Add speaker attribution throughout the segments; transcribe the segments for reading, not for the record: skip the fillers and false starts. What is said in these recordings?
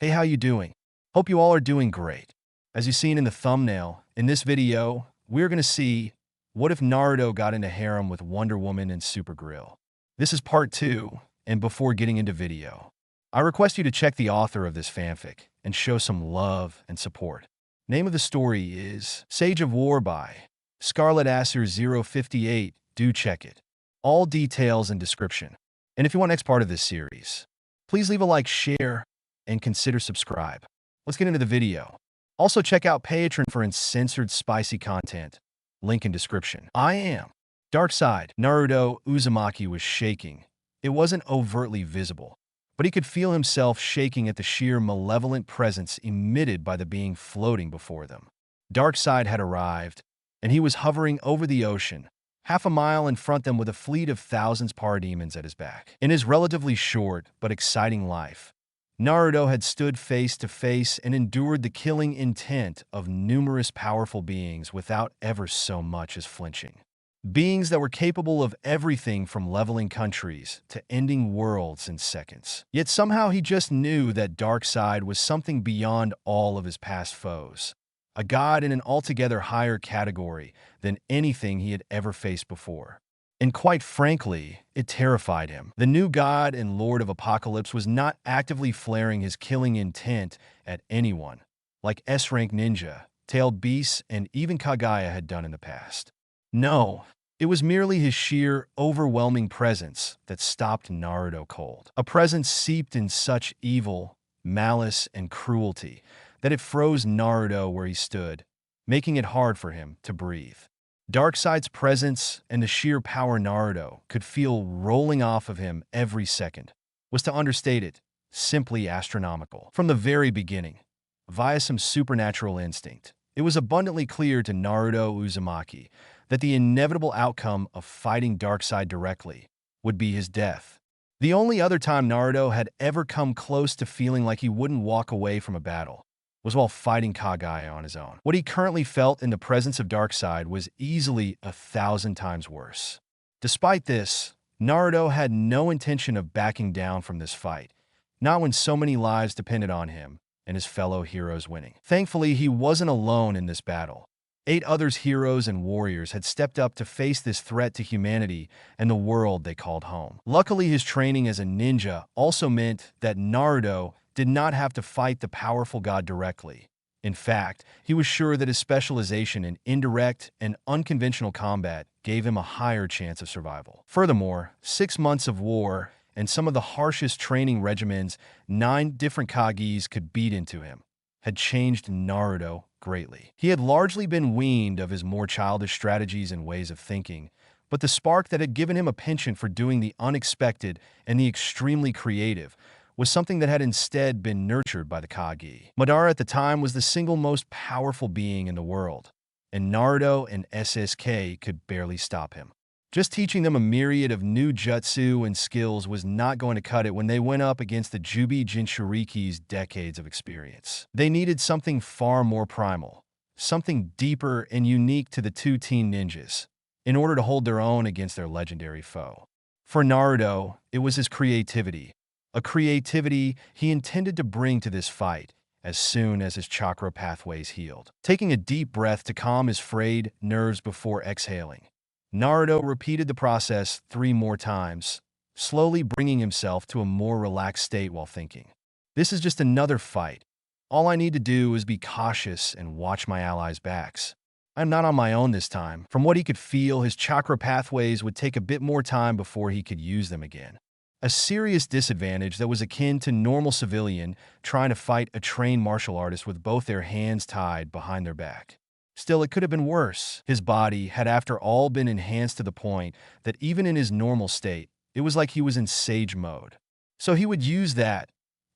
Speaker 1: Hey, how you doing? Hope you all are doing great. As you've seen in the thumbnail, in this video, we're going to see what if Naruto got into harem with Wonder Woman and Supergirl. This is part 2, and before getting into video, I request you to check the author of this fanfic and show some love and support. Name of the story is Sage of War by Scarlet Acer 058. Do check it. All details in description. And if you want next part of this series, please leave a like, share, and consider subscribe. Let's get into the video. Also check out Patreon for uncensored spicy content. Link in description. I am Dark Side. Naruto Uzumaki was shaking. It wasn't overtly visible, but he could feel himself shaking at the sheer malevolent presence emitted by the being floating before them. Dark Side had arrived, and he was hovering over the ocean, half a mile in front of them with a fleet of thousands parademons at his back. In his relatively short but exciting life, Naruto had stood face to face and endured the killing intent of numerous powerful beings without ever so much as flinching. Beings that were capable of everything from leveling countries to ending worlds in seconds. Yet somehow he just knew that Darkseid was something beyond all of his past foes. A god in an altogether higher category than anything he had ever faced before. And quite frankly, it terrified him. The new god and lord of apocalypse was not actively flaring his killing intent at anyone, like S-rank ninja, tailed beasts, and even Kaguya had done in the past. No, it was merely his sheer, overwhelming presence that stopped Naruto cold. A presence seeped in such evil, malice, and cruelty that it froze Naruto where he stood, making it hard for him to breathe. Darkseid's presence and the sheer power Naruto could feel rolling off of him every second was, to understate it, simply astronomical. From the very beginning, via some supernatural instinct, it was abundantly clear to Naruto Uzumaki that the inevitable outcome of fighting Darkseid directly would be his death. The only other time Naruto had ever come close to feeling like he wouldn't walk away from a battle was while fighting Kaguya on his own. What he currently felt in the presence of Darkseid was easily 1,000 times worse. Despite this, Naruto had no intention of backing down from this fight, not when so many lives depended on him and his fellow heroes winning. Thankfully, he wasn't alone in this battle. 8 other heroes and warriors had stepped up to face this threat to humanity and the world they called home. Luckily, his training as a ninja also meant that Naruto did not have to fight the powerful god directly. In fact, he was sure that his specialization in indirect and unconventional combat gave him a higher chance of survival. Furthermore, 6 months of war and some of the harshest training regimens 9 different Kagis could beat into him had changed Naruto greatly. He had largely been weaned of his more childish strategies and ways of thinking, but the spark that had given him a penchant for doing the unexpected and the extremely creative was something that had instead been nurtured by the Kage. Madara at the time was the single most powerful being in the world, and Naruto and SSK could barely stop him. Just teaching them a myriad of new jutsu and skills was not going to cut it when they went up against the Jubi Jinchuriki's decades of experience. They needed something far more primal, something deeper and unique to the 2 teen ninjas, in order to hold their own against their legendary foe. For Naruto, it was his creativity. A creativity he intended to bring to this fight as soon as his chakra pathways healed. Taking a deep breath to calm his frayed nerves before exhaling, Naruto repeated the process 3 more times, slowly bringing himself to a more relaxed state while thinking. This is just another fight. All I need to do is be cautious and watch my allies' backs. I'm not on my own this time. From what he could feel, his chakra pathways would take a bit more time before he could use them again. A serious disadvantage that was akin to normal civilian trying to fight a trained martial artist with both their hands tied behind their back. Still, it could have been worse. His body had after all been enhanced to the point that even in his normal state, it was like he was in sage mode. So he would use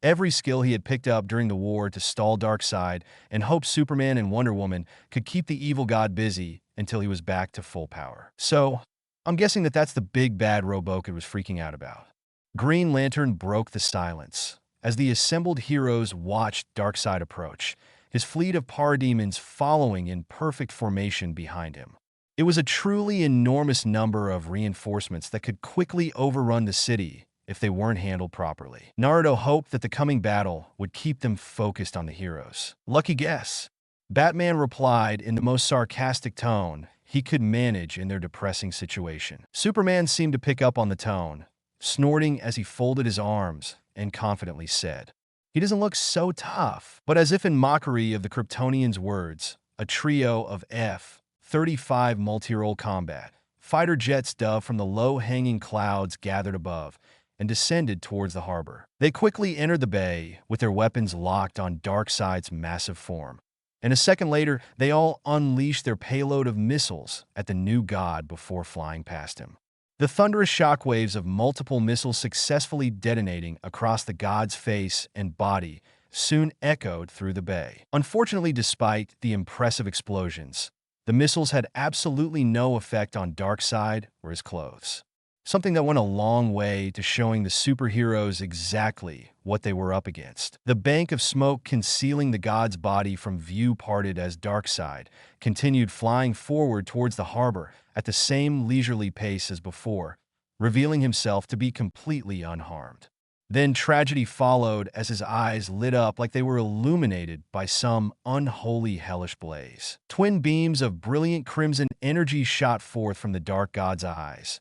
Speaker 1: every skill he had picked up during the war to stall Darkseid and hope Superman and Wonder Woman could keep the evil god busy until he was back to full power. So, I'm guessing that that's the big bad Robokid was freaking out about. Green Lantern broke the silence as the assembled heroes watched Darkseid approach, his fleet of parademons following in perfect formation behind him. It was a truly enormous number of reinforcements that could quickly overrun the city if they weren't handled properly. Naruto hoped that the coming battle would keep them focused on the heroes. Lucky guess. Batman replied in the most sarcastic tone he could manage in their depressing situation. Superman seemed to pick up on the tone, snorting as he folded his arms and confidently said, "He doesn't look so tough." But as if in mockery of the Kryptonian's words, a trio of F-35 multi-role combat fighter jets dove from the low-hanging clouds gathered above and descended towards the harbor. They quickly entered the bay with their weapons locked on Darkseid's massive form. And a second later, they all unleashed their payload of missiles at the new god before flying past him. The thunderous shockwaves of multiple missiles successfully detonating across the god's face and body soon echoed through the bay. Unfortunately, despite the impressive explosions, the missiles had absolutely no effect on Darkseid or his clothes. Something that went a long way to showing the superheroes exactly what they were up against. The bank of smoke concealing the god's body from view parted as Darkseid continued flying forward towards the harbor at the same leisurely pace as before, revealing himself to be completely unharmed. Then tragedy followed as his eyes lit up like they were illuminated by some unholy hellish blaze. Twin beams of brilliant crimson energy shot forth from the dark god's eyes,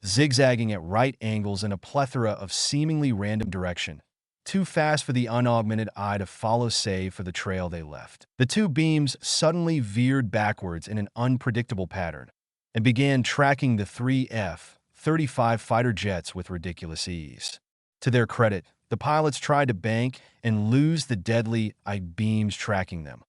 Speaker 1: zigzagging at right angles in a plethora of seemingly random direction, too fast for the unaugmented eye to follow save for the trail they left. The two beams suddenly veered backwards in an unpredictable pattern and began tracking the three F-35 fighter jets with ridiculous ease. To their credit, the pilots tried to bank and lose the deadly I-beams tracking them,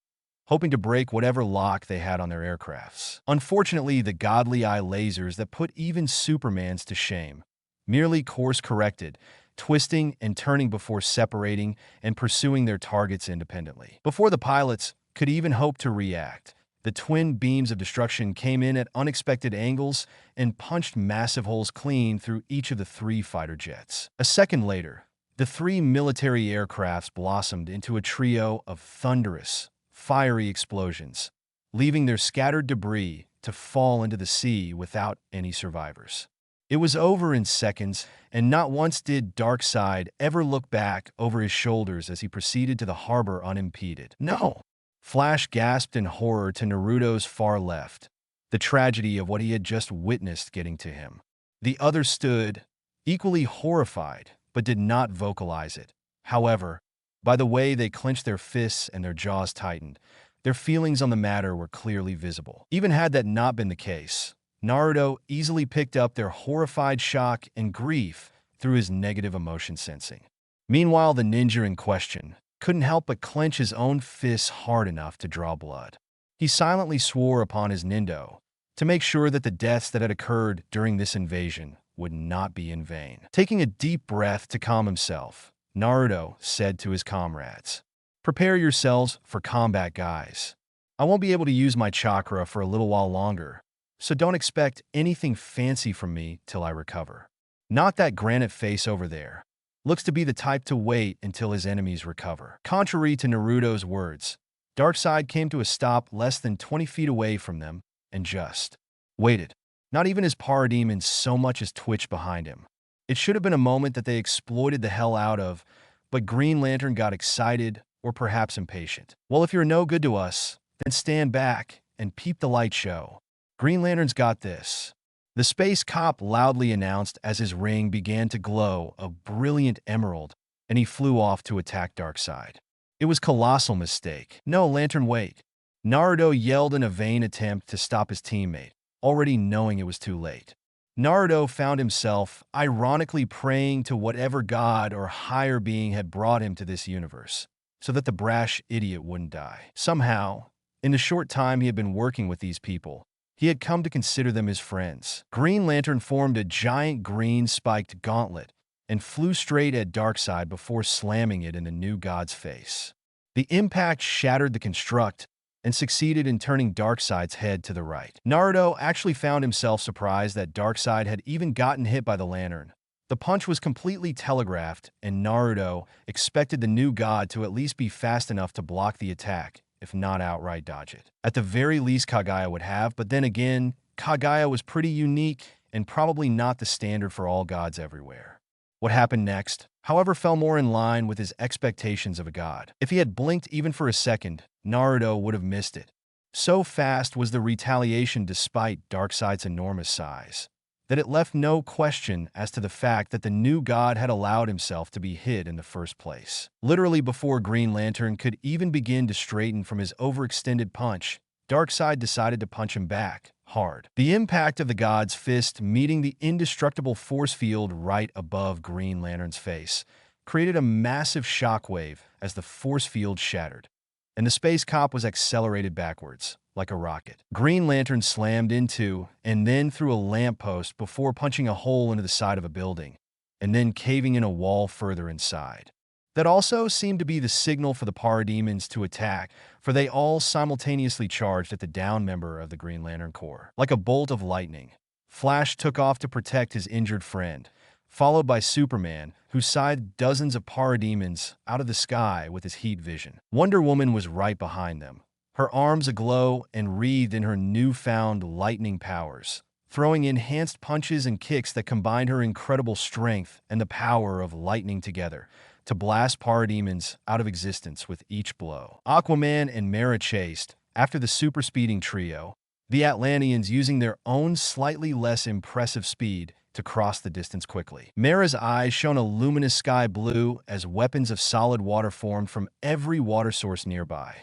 Speaker 1: hoping to break whatever lock they had on their aircrafts. Unfortunately, the godly eye lasers that put even Superman's to shame merely course-corrected, twisting and turning before separating and pursuing their targets independently. Before the pilots could even hope to react, the twin beams of destruction came in at unexpected angles and punched massive holes clean through each of the three fighter jets. A second later, the three military aircrafts blossomed into a trio of thunderous, fiery explosions, leaving their scattered debris to fall into the sea without any survivors. It was over in seconds, and not once did Darkseid ever look back over his shoulders as he proceeded to the harbor unimpeded. No! Flash gasped in horror to Naruto's far left, the tragedy of what he had just witnessed getting to him. The others stood, equally horrified, but did not vocalize it. However, by the way they clenched their fists and their jaws tightened, their feelings on the matter were clearly visible. Even had that not been the case, Naruto easily picked up their horrified shock and grief through his negative emotion sensing. Meanwhile, the ninja in question couldn't help but clench his own fists hard enough to draw blood. He silently swore upon his Nindo to make sure that the deaths that had occurred during this invasion would not be in vain. Taking a deep breath to calm himself, Naruto said to his comrades, "Prepare yourselves for combat, guys. I won't be able to use my chakra for a little while longer, so don't expect anything fancy from me till I recover." Not that granite face over there looks to be the type to wait until his enemies recover. Contrary to Naruto's words, Darkseid came to a stop less than 20 feet away from them and just waited. Not even his parademons so much as twitched behind him. It should have been a moment that they exploited the hell out of, but Green Lantern got excited or perhaps impatient. "Well, if you're no good to us, then stand back and peep the light show. Green Lantern's got this," the space cop loudly announced as his ring began to glow a brilliant emerald and he flew off to attack Darkseid. It was a colossal mistake. "No, Lantern, wait." Naruto yelled in a vain attempt to stop his teammate, already knowing it was too late. Naruto found himself ironically praying to whatever god or higher being had brought him to this universe, so that the brash idiot wouldn't die. Somehow, in the short time he had been working with these people, he had come to consider them his friends. Green Lantern formed a giant green spiked gauntlet and flew straight at Darkseid before slamming it in the new god's face. The impact shattered the construct and succeeded in turning Darkseid's head to the right. Naruto actually found himself surprised that Darkseid had even gotten hit by the lantern. The punch was completely telegraphed, and Naruto expected the new god to at least be fast enough to block the attack, if not outright dodge it. At the very least, Kaguya would have, but then again, Kaguya was pretty unique and probably not the standard for all gods everywhere. What happened next, however, fell more in line with his expectations of a god. If he had blinked even for a second, Naruto would have missed it. So fast was the retaliation despite Darkseid's enormous size, that it left no question as to the fact that the new god had allowed himself to be hit in the first place. Literally before Green Lantern could even begin to straighten from his overextended punch, Darkseid decided to punch him back, hard. The impact of the god's fist meeting the indestructible force field right above Green Lantern's face created a massive shockwave as the force field shattered, and the space cop was accelerated backwards, like a rocket. Green Lantern slammed into and then through a lamppost before punching a hole into the side of a building, and then caving in a wall further inside. That also seemed to be the signal for the parademons to attack, for they all simultaneously charged at the down member of the Green Lantern Corps. Like a bolt of lightning, Flash took off to protect his injured friend, followed by Superman, who scythed dozens of parademons out of the sky with his heat vision. Wonder Woman was right behind them, her arms aglow and wreathed in her newfound lightning powers, throwing enhanced punches and kicks that combined her incredible strength and the power of lightning together to blast parademons out of existence with each blow. Aquaman and Mera chased after the super-speeding trio, the Atlanteans using their own slightly less impressive speed to cross the distance quickly. Mera's eyes shone a luminous sky blue as weapons of solid water formed from every water source nearby,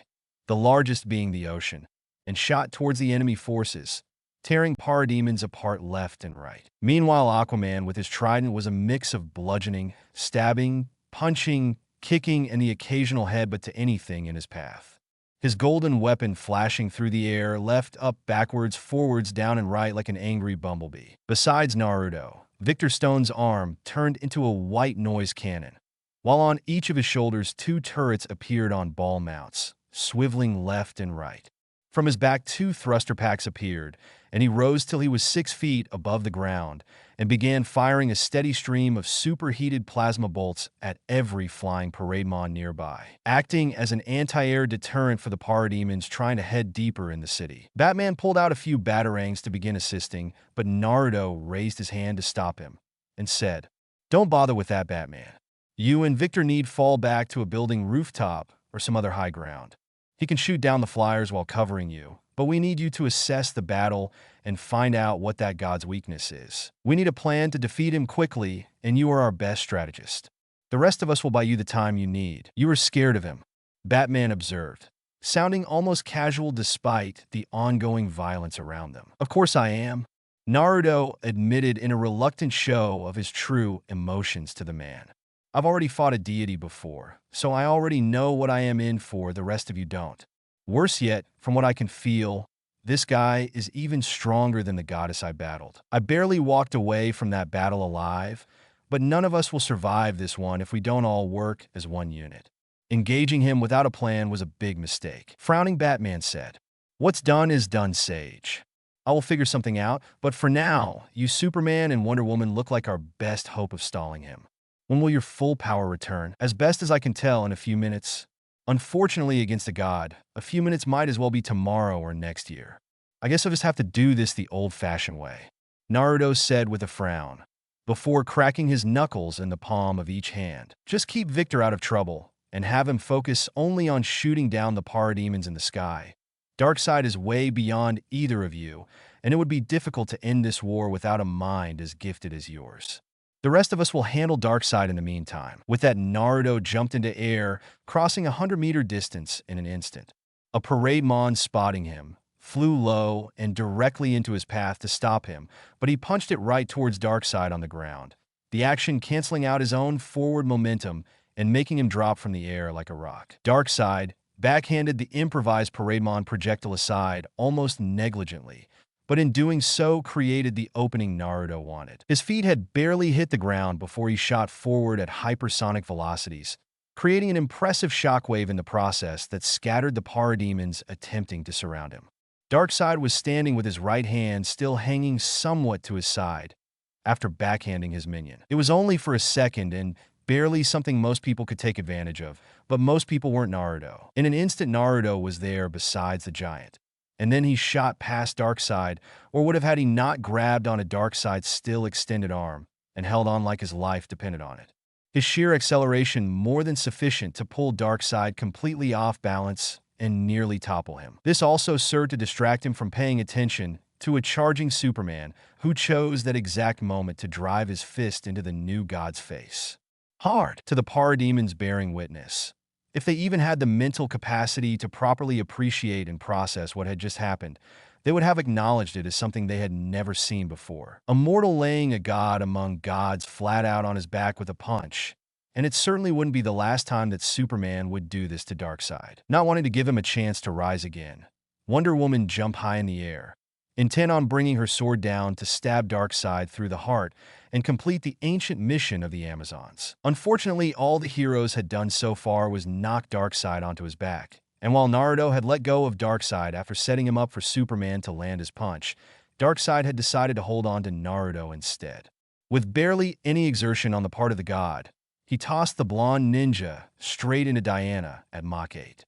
Speaker 1: the largest being the ocean, and shot towards the enemy forces, tearing parademons apart left and right. Meanwhile, Aquaman with his trident was a mix of bludgeoning, stabbing, punching, kicking, and the occasional headbutt to anything in his path. His golden weapon flashing through the air, left, up, backwards, forwards, down, and right like an angry bumblebee. Besides Naruto, Victor Stone's arm turned into a white noise cannon, while on each of his shoulders 2 turrets appeared on ball mounts, swiveling left and right. From his back 2 thruster packs appeared, and he rose till he was 6 feet above the ground and began firing a steady stream of superheated plasma bolts at every flying parademon nearby, acting as an anti-air deterrent for the parademons trying to head deeper in the city. Batman pulled out a few batarangs to begin assisting, but Naruto raised his hand to stop him and said, "Don't bother with that, Batman. You and Victor need fall back to a building rooftop or some other high ground. He can shoot down the flyers while covering you, but we need you to assess the battle and find out what that god's weakness is. We need a plan to defeat him quickly, and you are our best strategist. The rest of us will buy you the time you need." "You are scared of him," Batman observed, sounding almost casual despite the ongoing violence around them. "Of course I am," Naruto admitted in a reluctant show of his true emotions to the man. "I've already fought a deity before, so I already know what I am in for. The rest of you don't. Worse yet, from what I can feel, this guy is even stronger than the goddess I battled. I barely walked away from that battle alive, but none of us will survive this one if we don't all work as one unit." Engaging him without a plan was a big mistake. Frowning, Batman said, "What's done is done, Sage. I will figure something out, but for now, you Superman and Wonder Woman look like our best hope of stalling him. When will your full power return?" "As best as I can tell, in a few minutes. Unfortunately, against a god, a few minutes might as well be tomorrow or next year. I guess I'll just have to do this the old-fashioned way," Naruto said with a frown, before cracking his knuckles in the palm of each hand. "Just keep Victor out of trouble, and have him focus only on shooting down the parademons in the sky. Darkseid is way beyond either of you, and it would be difficult to end this war without a mind as gifted as yours. The rest of us will handle Darkseid in the meantime." With that, Naruto jumped into air, crossing a 100-meter distance in an instant. A parademon spotting him, flew low and directly into his path to stop him, but he punched it right towards Darkseid on the ground, the action canceling out his own forward momentum and making him drop from the air like a rock. Darkseid backhanded the improvised parademon projectile aside almost negligently, but in doing so created the opening Naruto wanted. His feet had barely hit the ground before he shot forward at hypersonic velocities, creating an impressive shockwave in the process that scattered the parademons attempting to surround him. Darkseid was standing with his right hand still hanging somewhat to his side after backhanding his minion. It was only for a second and barely something most people could take advantage of, but most people weren't Naruto. In an instant, Naruto was there besides the giant. And then he shot past Darkseid, or would have had he not grabbed on a Darkseid's still extended arm, and held on like his life depended on it. His sheer acceleration more than sufficient to pull Darkseid completely off balance and nearly topple him. This also served to distract him from paying attention to a charging Superman who chose that exact moment to drive his fist into the new god's face. Hard to the parademons bearing witness. If they even had the mental capacity to properly appreciate and process what had just happened, they would have acknowledged it as something they had never seen before. A mortal laying a god among gods flat out on his back with a punch. And it certainly wouldn't be the last time that Superman would do this to Darkseid. Not wanting to give him a chance to rise again, Wonder Woman jumped high in the air, intent on bringing her sword down to stab Darkseid through the heart and complete the ancient mission of the Amazons. Unfortunately, all the heroes had done so far was knock Darkseid onto his back. And while Naruto had let go of Darkseid after setting him up for Superman to land his punch, Darkseid had decided to hold on to Naruto instead. With barely any exertion on the part of the god, he tossed the blonde ninja straight into Diana at Mach 8.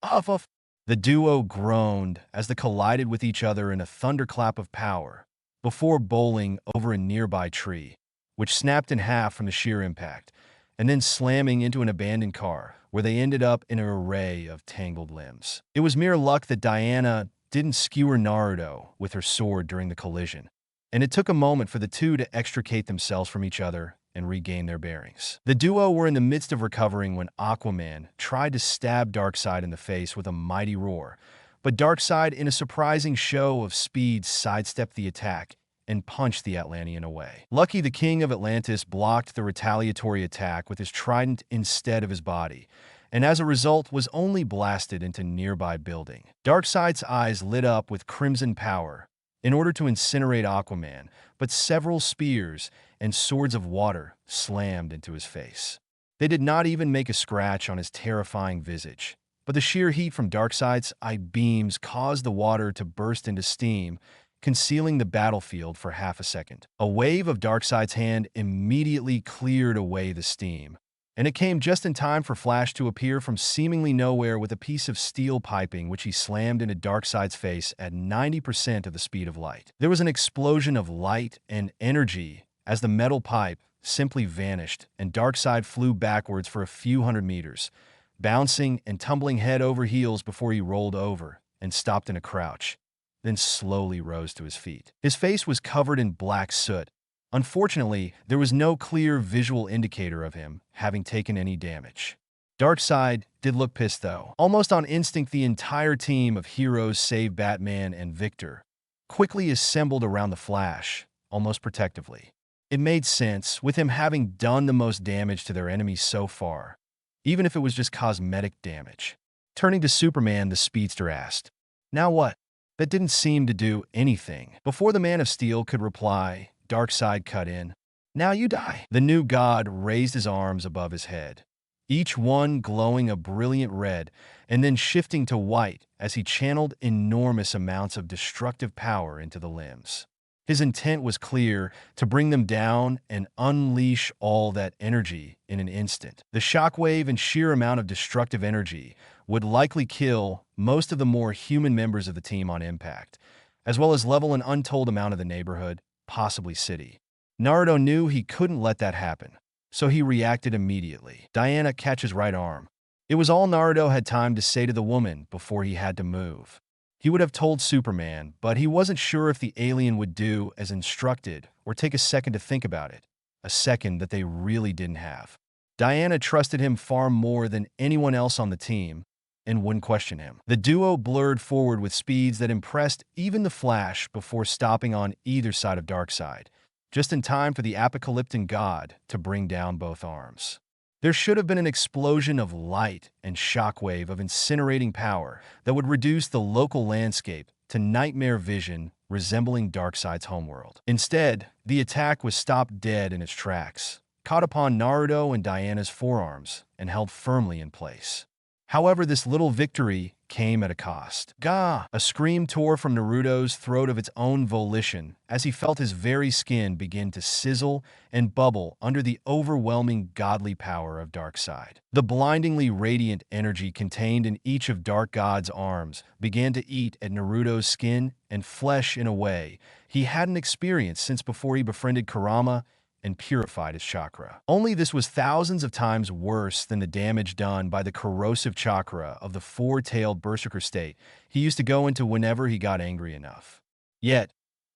Speaker 1: The duo groaned as they collided with each other in a thunderclap of power before bowling over a nearby tree, which snapped in half from the sheer impact, and then slamming into an abandoned car, where they ended up in an array of tangled limbs. It was mere luck that Diana didn't skewer Naruto with her sword during the collision, and it took a moment for the two to extricate themselves from each other and regain their bearings. The duo were in the midst of recovering when Aquaman tried to stab Darkseid in the face with a mighty roar, but Darkseid, in a surprising show of speed, sidestepped the attack and punched the Atlantean away. Lucky the King of Atlantis blocked the retaliatory attack with his trident instead of his body, and as a result was only blasted into nearby building. Darkseid's eyes lit up with crimson power in order to incinerate Aquaman, but several spears and swords of water slammed into his face. They did not even make a scratch on his terrifying visage, but the sheer heat from Darkseid's eye beams caused the water to burst into steam, concealing the battlefield for half a second. A wave of Darkseid's hand immediately cleared away the steam, and it came just in time for Flash to appear from seemingly nowhere with a piece of steel piping which he slammed into Darkseid's face at 90% of the speed of light. There was an explosion of light and energy as the metal pipe simply vanished and Darkseid flew backwards for a few hundred meters, bouncing and tumbling head over heels before he rolled over and stopped in a crouch, then slowly rose to his feet. His face was covered in black soot. Unfortunately, there was no clear visual indicator of him having taken any damage. Darkseid did look pissed though. Almost on instinct, the entire team of heroes save Batman and Victor quickly assembled around the Flash, almost protectively. It made sense, with him having done the most damage to their enemies so far, even if it was just cosmetic damage. Turning to Superman, the speedster asked, "Now what?" That didn't seem to do anything. Before the Man of Steel could reply, Darkseid cut in. "Now you die." The new god raised his arms above his head, each one glowing a brilliant red and then shifting to white as he channeled enormous amounts of destructive power into the limbs. His intent was clear: to bring them down and unleash all that energy in an instant. The shockwave and sheer amount of destructive energy would likely kill most of the more human members of the team on impact, as well as level an untold amount of the neighborhood, possibly city. Naruto knew he couldn't let that happen, so he reacted immediately. Diana catches his right arm. It was all Naruto had time to say to the woman before he had to move. He would have told Superman, but he wasn't sure if the alien would do as instructed or take a second to think about it, a second that they really didn't have. Diana trusted him far more than anyone else on the team and wouldn't question him. The duo blurred forward with speeds that impressed even the Flash before stopping on either side of Darkseid, just in time for the apocalyptic god to bring down both arms. There should have been an explosion of light and shockwave of incinerating power that would reduce the local landscape to nightmare vision resembling Darkseid's homeworld. Instead, the attack was stopped dead in its tracks, caught upon Naruto and Diana's forearms, and held firmly in place. However, this little victory came at a cost. Gah! A scream tore from Naruto's throat of its own volition as he felt his very skin begin to sizzle and bubble under the overwhelming godly power of Darkseid. The blindingly radiant energy contained in each of Dark God's arms began to eat at Naruto's skin and flesh in a way he hadn't experienced since before he befriended Kurama and purified his chakra. Only this was thousands of times worse than the damage done by the corrosive chakra of the four-tailed berserker state he used to go into whenever he got angry enough. Yet,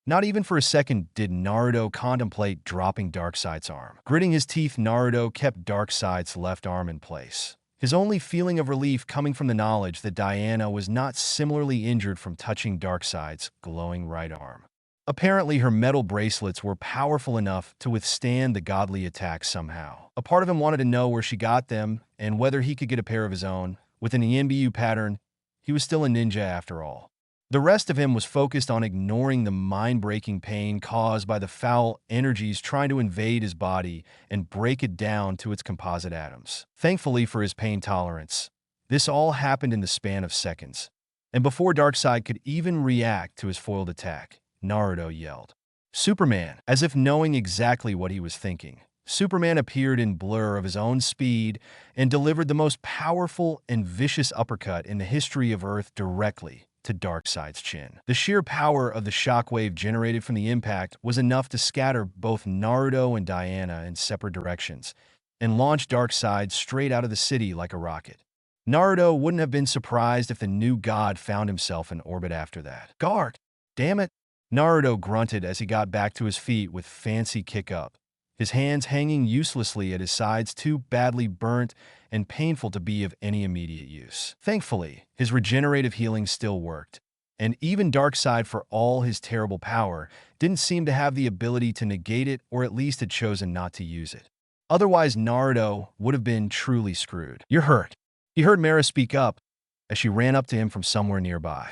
Speaker 1: not even for a second did Naruto contemplate dropping Darkseid's arm. Gritting his teeth, Naruto kept Darkseid's left arm in place, his only feeling of relief coming from the knowledge that Diana was not similarly injured from touching Darkseid's glowing right arm. Apparently, her metal bracelets were powerful enough to withstand the godly attack somehow. A part of him wanted to know where she got them and whether he could get a pair of his own. With an Yanbyu pattern, he was still a ninja after all. The rest of him was focused on ignoring the mind-breaking pain caused by the foul energies trying to invade his body and break it down to its composite atoms. Thankfully for his pain tolerance, this all happened in the span of seconds. And before Darkseid could even react to his foiled attack, Naruto yelled, "Superman!" As if knowing exactly what he was thinking. Superman appeared in blur of his own speed and delivered the most powerful and vicious uppercut in the history of Earth directly to Darkseid's chin. The sheer power of the shockwave generated from the impact was enough to scatter both Naruto and Diana in separate directions and launch Darkseid straight out of the city like a rocket. Naruto wouldn't have been surprised if the new god found himself in orbit after that. "Guard! Damn it!" Naruto grunted as he got back to his feet with fancy kick-up, his hands hanging uselessly at his sides, too badly burnt and painful to be of any immediate use. Thankfully, his regenerative healing still worked, and even Darkseid, for all his terrible power, didn't seem to have the ability to negate it, or at least had chosen not to use it. Otherwise, Naruto would have been truly screwed. "You're hurt." He heard Mera speak up as she ran up to him from somewhere nearby.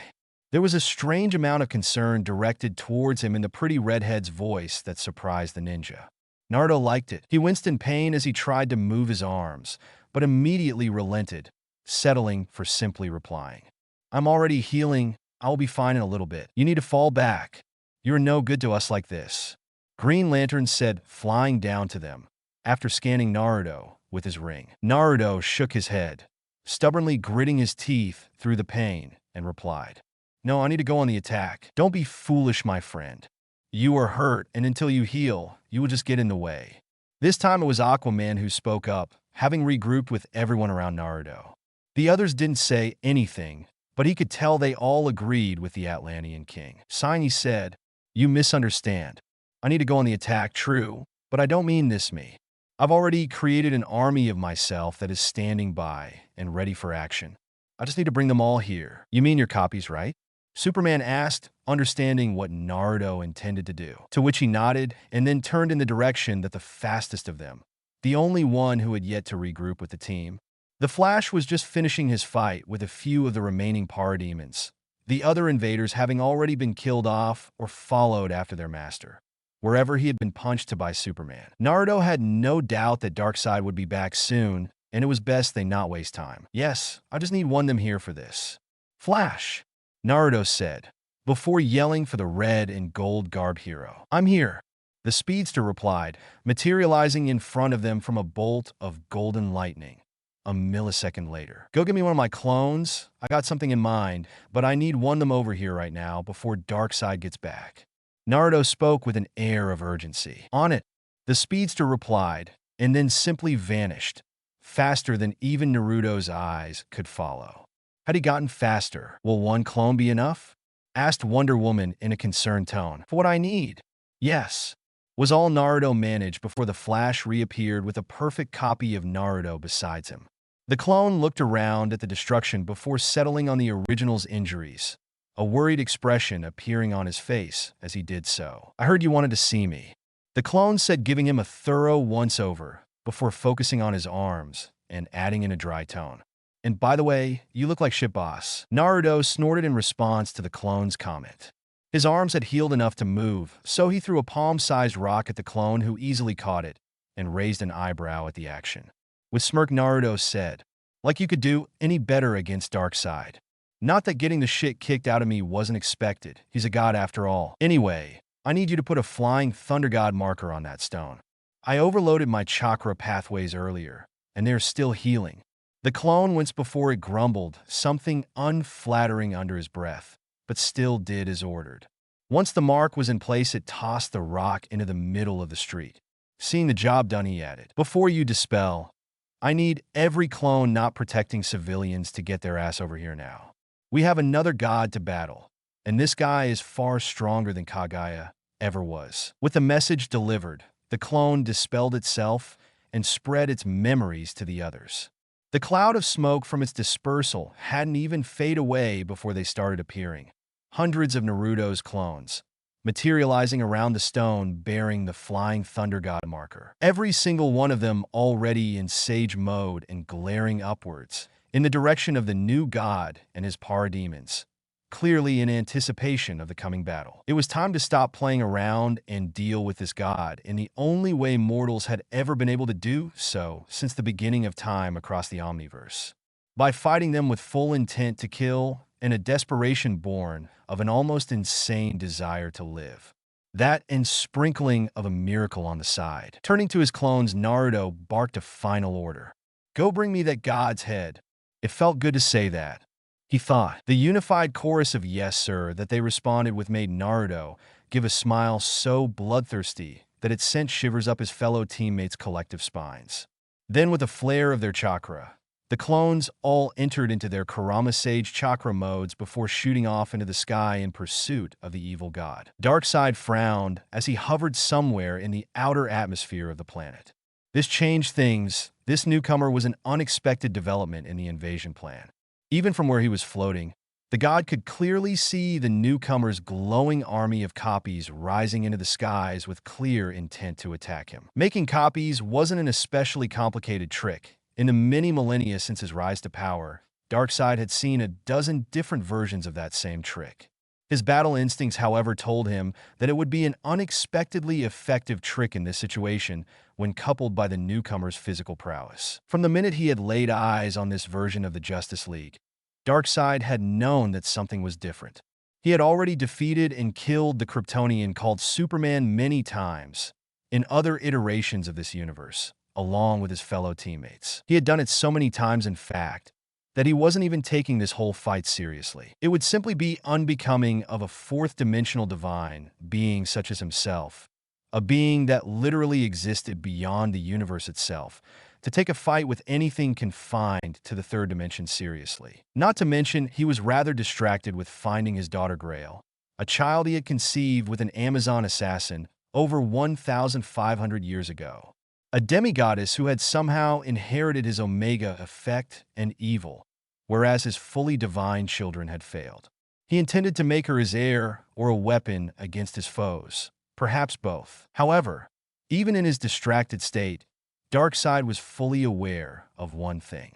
Speaker 1: There was a strange amount of concern directed towards him in the pretty redhead's voice that surprised the ninja. Naruto liked it. He winced in pain as he tried to move his arms, but immediately relented, settling for simply replying, "I'm already healing. I'll be fine in a little bit. You need to fall back. You're no good to us like this," Green Lantern said, flying down to them, after scanning Naruto with his ring. Naruto shook his head, stubbornly gritting his teeth through the pain, and replied, "No, I need to go on the attack." "Don't be foolish, my friend. You are hurt, and until you heal, you will just get in the way." This time it was Aquaman who spoke up, having regrouped with everyone around Naruto. The others didn't say anything, but he could tell they all agreed with the Atlantean king. Shiny said, "You misunderstand. I need to go on the attack, true, but I don't mean this me. I've already created an army of myself that is standing by and ready for action. I just need to bring them all here." "You mean your copies, right?" Superman asked, understanding what Naruto intended to do, to which he nodded and then turned in the direction that the fastest of them, the only one who had yet to regroup with the team. The Flash was just finishing his fight with a few of the remaining parademons, the other invaders having already been killed off or followed after their master, wherever he had been punched to by Superman. Naruto had no doubt that Darkseid would be back soon, and it was best they not waste time. "Yes, I just need one of them here for this." "Flash," Naruto said, before yelling for the red and gold garb hero. "I'm here," the speedster replied, materializing in front of them from a bolt of golden lightning. A millisecond later. "Go get me one of my clones. I got something in mind, but I need one of them over here right now before Darkseid gets back." Naruto spoke with an air of urgency. "On it," the speedster replied, and then simply vanished, faster than even Naruto's eyes could follow. Had he gotten faster? "Will one clone be enough?" asked Wonder Woman in a concerned tone. "For what I need?" "Yes," was all Naruto managed before the Flash reappeared with a perfect copy of Naruto beside him. The clone looked around at the destruction before settling on the original's injuries, a worried expression appearing on his face as he did so. "I heard you wanted to see me," the clone said, giving him a thorough once-over before focusing on his arms and adding in a dry tone, "And by the way, you look like shit, boss." Naruto snorted in response to the clone's comment. His arms had healed enough to move, so he threw a palm-sized rock at the clone, who easily caught it and raised an eyebrow at the action. With smirk, Naruto said, "Like you could do any better against Darkseid. Not that getting the shit kicked out of me wasn't expected. He's a god after all. Anyway, I need you to put a flying thunder god marker on that stone. I overloaded my chakra pathways earlier, and they're still healing." The clone winced before it grumbled, something unflattering under his breath, but still did as ordered. Once the mark was in place, it tossed the rock into the middle of the street. Seeing the job done, he added, "Before you dispel, I need every clone not protecting civilians to get their ass over here now. We have another god to battle, and this guy is far stronger than Kaguya ever was." With the message delivered, the clone dispelled itself and spread its memories to the others. The cloud of smoke from its dispersal hadn't even faded away before they started appearing. Hundreds of Naruto's clones, materializing around the stone bearing the Flying Thunder God marker. Every single one of them already in sage mode and glaring upwards, in the direction of the new god and his parademons, clearly in anticipation of the coming battle. It was time to stop playing around and deal with this god in the only way mortals had ever been able to do so since the beginning of time across the Omniverse. By fighting them with full intent to kill and a desperation born of an almost insane desire to live. That and sprinkling of a miracle on the side. Turning to his clones, Naruto barked a final order. "Go bring me that god's head." It felt good to say that, he thought. The unified chorus of "yes, sir" that they responded with made Naruto give a smile so bloodthirsty that it sent shivers up his fellow teammates' collective spines. Then, with a flare of their chakra, the clones all entered into their Kurama Sage chakra modes before shooting off into the sky in pursuit of the evil god. Darkseid frowned as he hovered somewhere in the outer atmosphere of the planet. This changed things. This newcomer was an unexpected development in the invasion plan. Even from where he was floating, the god could clearly see the newcomer's glowing army of copies rising into the skies with clear intent to attack him. Making copies wasn't an especially complicated trick. In the many millennia since his rise to power, Darkseid had seen a dozen different versions of that same trick. His battle instincts, however, told him that it would be an unexpectedly effective trick in this situation when coupled by the newcomer's physical prowess. From the minute he had laid eyes on this version of the Justice League, Darkseid had known that something was different. He had already defeated and killed the Kryptonian called Superman many times in other iterations of this universe, along with his fellow teammates. He had done it so many times, in fact, that he wasn't even taking this whole fight seriously. It would simply be unbecoming of a fourth-dimensional divine being such as himself, a being that literally existed beyond the universe itself, to take a fight with anything confined to the third dimension seriously. Not to mention, he was rather distracted with finding his daughter Grail, a child he had conceived with an Amazon assassin over 1,500 years ago. A demigoddess who had somehow inherited his Omega effect and evil, whereas his fully divine children had failed. He intended to make her his heir or a weapon against his foes, perhaps both. However, even in his distracted state, Darkseid was fully aware of one thing.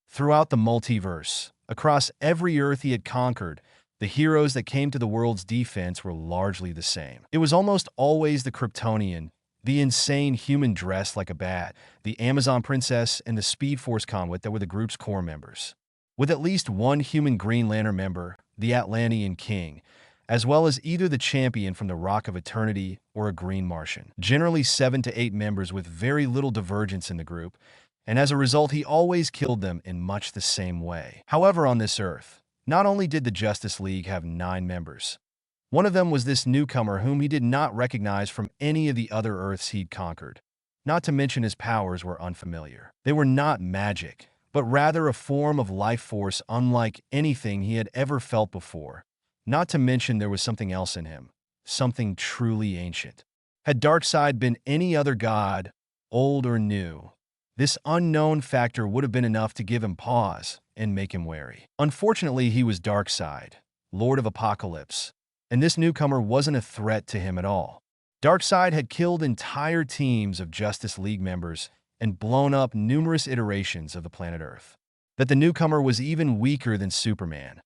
Speaker 1: Throughout the multiverse, across every Earth he had conquered, the heroes that came to the world's defense were largely the same. It was almost always the Kryptonian, the insane human dressed like a bat, the Amazon princess, and the Speed Force conduit that were the group's core members. With at least one human Green Lantern member, the Atlantean King, as well as either the champion from the Rock of Eternity or a Green Martian. Generally 7 to 8 members with very little divergence in the group, and as a result he always killed them in much the same way. However, on this Earth, not only did the Justice League have 9 members, one of them was this newcomer whom he did not recognize from any of the other Earths he'd conquered. Not to mention his powers were unfamiliar. They were not magic, but rather a form of life force unlike anything he had ever felt before. Not to mention there was something else in him, something truly ancient. Had Darkseid been any other god, old or new, this unknown factor would have been enough to give him pause and make him wary. Unfortunately, he was Darkseid, Lord of Apocalypse, and this newcomer wasn't a threat to him at all. Darkseid had killed entire teams of Justice League members and blown up numerous iterations of the planet Earth. That the newcomer was even weaker than Superman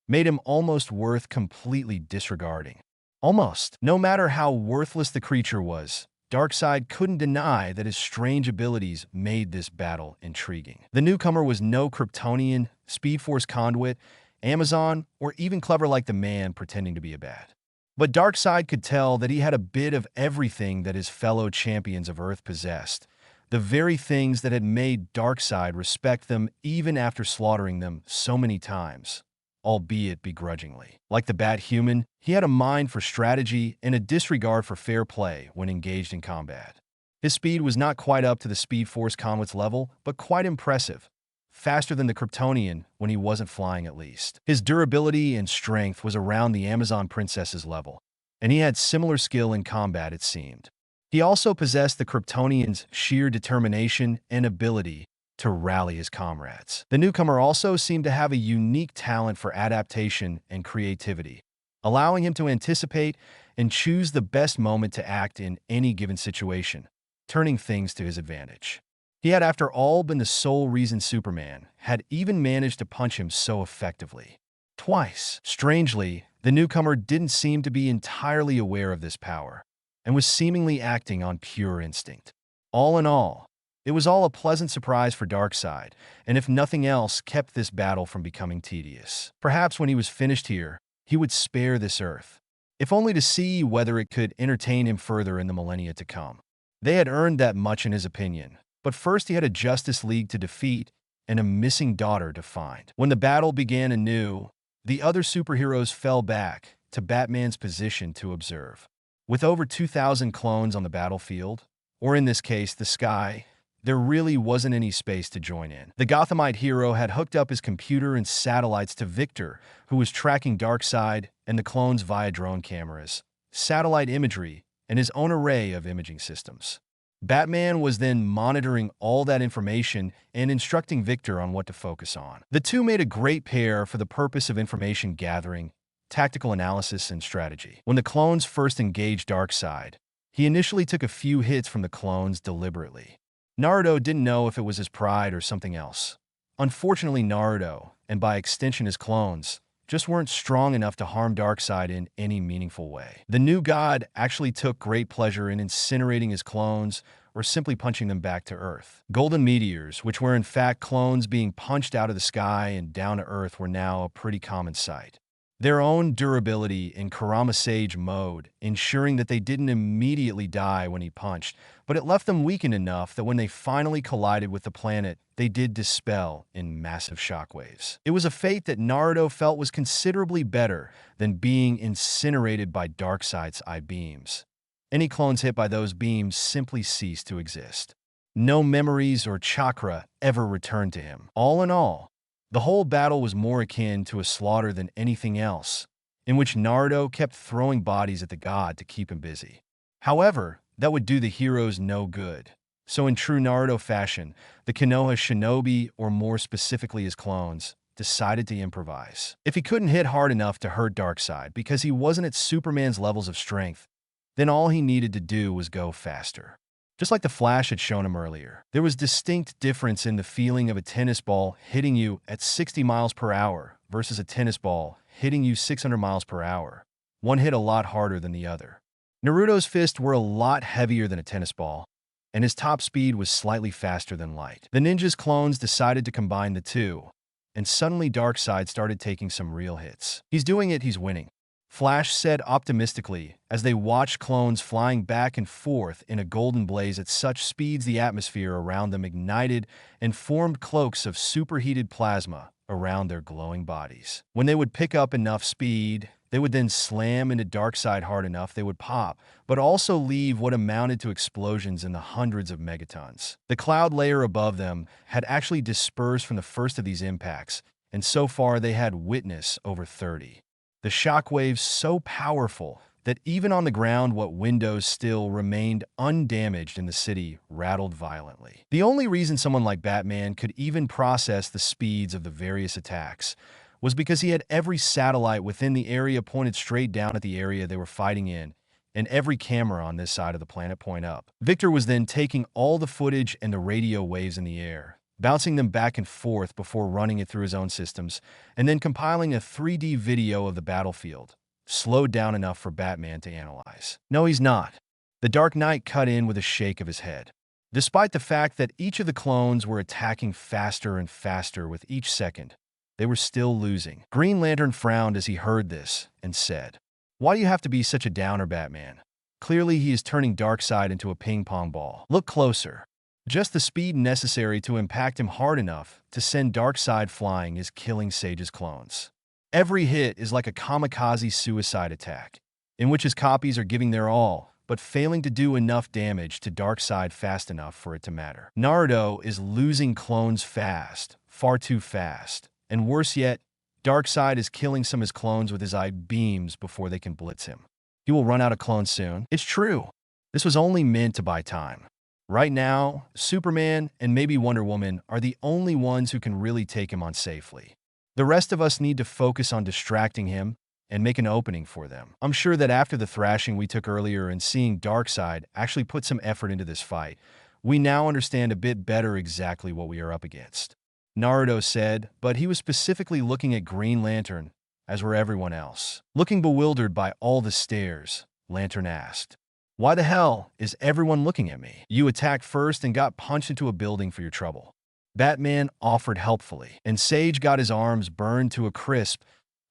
Speaker 1: made him almost worth completely disregarding. Almost. No matter how worthless the creature was, Darkseid couldn't deny that his strange abilities made this battle intriguing. The newcomer was no Kryptonian, Speed Force conduit, Amazon, or even clever like the man pretending to be a bat. But Darkseid could tell that he had a bit of everything that his fellow champions of Earth possessed, the very things that had made Darkseid respect them even after slaughtering them so many times, albeit begrudgingly. Like the Bat-Human, he had a mind for strategy and a disregard for fair play when engaged in combat. His speed was not quite up to the Speed Force Conwit's level, but quite impressive. Faster than the Kryptonian when he wasn't flying at least. His durability and strength was around the Amazon Princess's level, and he had similar skill in combat, it seemed. He also possessed the Kryptonian's sheer determination and ability to rally his comrades. The newcomer also seemed to have a unique talent for adaptation and creativity, allowing him to anticipate and choose the best moment to act in any given situation, turning things to his advantage. He had, after all, been the sole reason Superman had even managed to punch him so effectively. Twice. Strangely, the newcomer didn't seem to be entirely aware of this power, and was seemingly acting on pure instinct. All in all, it was all a pleasant surprise for Darkseid, and if nothing else, kept this battle from becoming tedious. Perhaps when he was finished here, he would spare this Earth, if only to see whether it could entertain him further in the millennia to come. They had earned that much in his opinion, but first he had a Justice League to defeat and a missing daughter to find. When the battle began anew, the other superheroes fell back to Batman's position to observe. With over 2,000 clones on the battlefield, or in this case, the sky, there really wasn't any space to join in. The Gothamite hero had hooked up his computer and satellites to Victor, who was tracking Darkseid and the clones via drone cameras, satellite imagery, and his own array of imaging systems. Batman was then monitoring all that information and instructing Victor on what to focus on. The two made a great pair for the purpose of information gathering, tactical analysis, and strategy. When the clones first engaged Darkseid, he initially took a few hits from the clones deliberately. Naruto didn't know if it was his pride or something else. Unfortunately, Naruto, and by extension his clones, just weren't strong enough to harm Darkseid in any meaningful way. The new god actually took great pleasure in incinerating his clones or simply punching them back to Earth. Golden meteors, which were in fact clones being punched out of the sky and down to Earth, were now a pretty common sight. Their own durability in Kurama Sage mode, ensuring that they didn't immediately die when he punched, but it left them weakened enough that when they finally collided with the planet, they did dispel in massive shockwaves. It was a fate that Naruto felt was considerably better than being incinerated by Darkseid's eye beams. Any clones hit by those beams simply ceased to exist. No memories or chakra ever returned to him. All in all, the whole battle was more akin to a slaughter than anything else, in which Naruto kept throwing bodies at the god to keep him busy. However, that would do the heroes no good. So in true Naruto fashion, the Konoha shinobi, or more specifically his clones, decided to improvise. If he couldn't hit hard enough to hurt Darkseid because he wasn't at Superman's levels of strength, then all he needed to do was go faster. Just like the Flash had shown him earlier, there was distinct difference in the feeling of a tennis ball hitting you at 60 miles per hour versus a tennis ball hitting you 600 miles per hour. One hit a lot harder than the other. Naruto's fists were a lot heavier than a tennis ball, and his top speed was slightly faster than light. The ninja's clones decided to combine the two, and suddenly Darkseid started taking some real hits. He's doing it, he's winning, Flash said optimistically as they watched clones flying back and forth in a golden blaze at such speeds the atmosphere around them ignited and formed cloaks of superheated plasma around their glowing bodies. When they would pick up enough speed, they would then slam into Darkseid hard enough they would pop, but also leave what amounted to explosions in the hundreds of megatons. The cloud layer above them had actually dispersed from the first of these impacts, and so far they had witnessed over 30. The shockwaves so powerful that even on the ground what windows still remained undamaged in the city rattled violently. The only reason someone like Batman could even process the speeds of the various attacks was because he had every satellite within the area pointed straight down at the area they were fighting in, and every camera on this side of the planet point up. Victor was then taking all the footage and the radio waves in the air, bouncing them back and forth before running it through his own systems, and then compiling a 3D video of the battlefield, slowed down enough for Batman to analyze. No, he's not. The Dark Knight cut in with a shake of his head. Despite the fact that each of the clones were attacking faster and faster with each second, they were still losing. Green Lantern frowned as he heard this and said, "Why do you have to be such a downer, Batman? Clearly he is turning Darkseid into a ping-pong ball. Look closer." Just the speed necessary to impact him hard enough to send Darkseid flying is killing Sage's clones. Every hit is like a kamikaze suicide attack, in which his copies are giving their all, but failing to do enough damage to Darkseid fast enough for it to matter. Naruto is losing clones fast, far too fast. And worse yet, Darkseid is killing some of his clones with his eye beams before they can blitz him. He will run out of clones soon. It's true. This was only meant to buy time. Right now, Superman and maybe Wonder Woman are the only ones who can really take him on safely. The rest of us need to focus on distracting him and make an opening for them. I'm sure that after the thrashing we took earlier and seeing Darkseid actually put some effort into this fight, we now understand a bit better exactly what we are up against. Naruto said, but he was specifically looking at Green Lantern, as were everyone else. Looking bewildered by all the stares, Lantern asked, "Why the hell is everyone looking at me? You attacked first and got punched into a building for your trouble." Batman offered helpfully, and Sage got his arms burned to a crisp.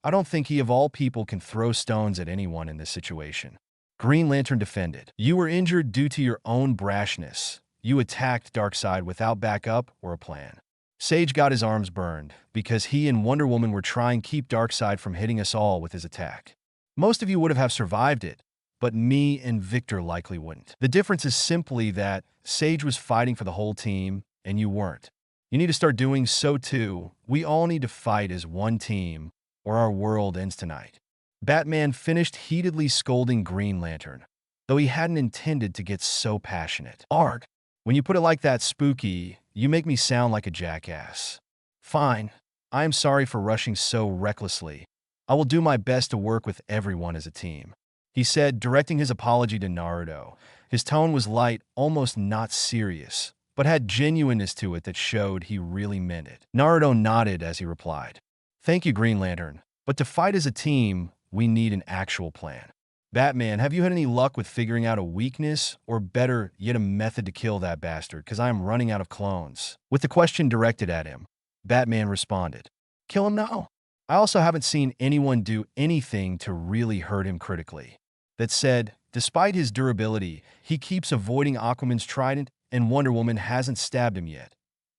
Speaker 1: I don't think he of all people can throw stones at anyone in this situation. Green Lantern defended. You were injured due to your own brashness. You attacked Darkseid without backup or a plan. Sage got his arms burned because he and Wonder Woman were trying to keep Darkseid from hitting us all with his attack. Most of you would have survived it, but me and Victor likely wouldn't. The difference is simply that Sage was fighting for the whole team, and you weren't. You need to start doing so too. We all need to fight as one team, or our world ends tonight. Batman finished heatedly scolding Green Lantern, though he hadn't intended to get so passionate. Arg, when you put it like that, Spooky, you make me sound like a jackass. Fine, I am sorry for rushing so recklessly. I will do my best to work with everyone as a team, he said, directing his apology to Naruto. His tone was light, almost not serious, but had genuineness to it that showed he really meant it. Naruto nodded as he replied, "Thank you, Green Lantern, but to fight as a team, we need an actual plan." Batman, have you had any luck with figuring out a weakness, or better yet a method to kill that bastard, because I am running out of clones? With the question directed at him, Batman responded, "Kill him now. I also haven't seen anyone do anything to really hurt him critically." That said, despite his durability, he keeps avoiding Aquaman's trident, and Wonder Woman hasn't stabbed him yet.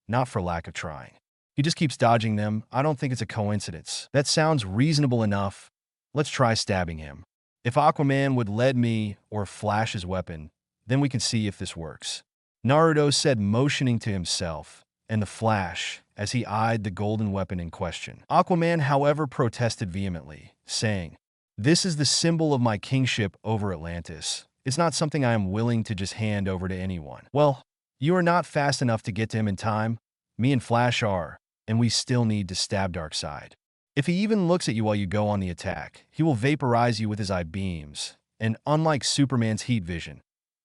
Speaker 1: Not for lack of trying. He just keeps dodging them. I don't think it's a coincidence. That sounds reasonable enough. Let's try stabbing him. If Aquaman would lend me or flash his weapon, then we can see if this works. Naruto said, motioning to himself and the Flash as he eyed the golden weapon in question. Aquaman, however, protested vehemently, saying, "This is the symbol of my kingship over Atlantis. It's not something I am willing to just hand over to anyone." Well, you are not fast enough to get to him in time. Me and Flash are, and we still need to stab Darkseid. If he even looks at you while you go on the attack, he will vaporize you with his eye beams, and unlike Superman's heat vision,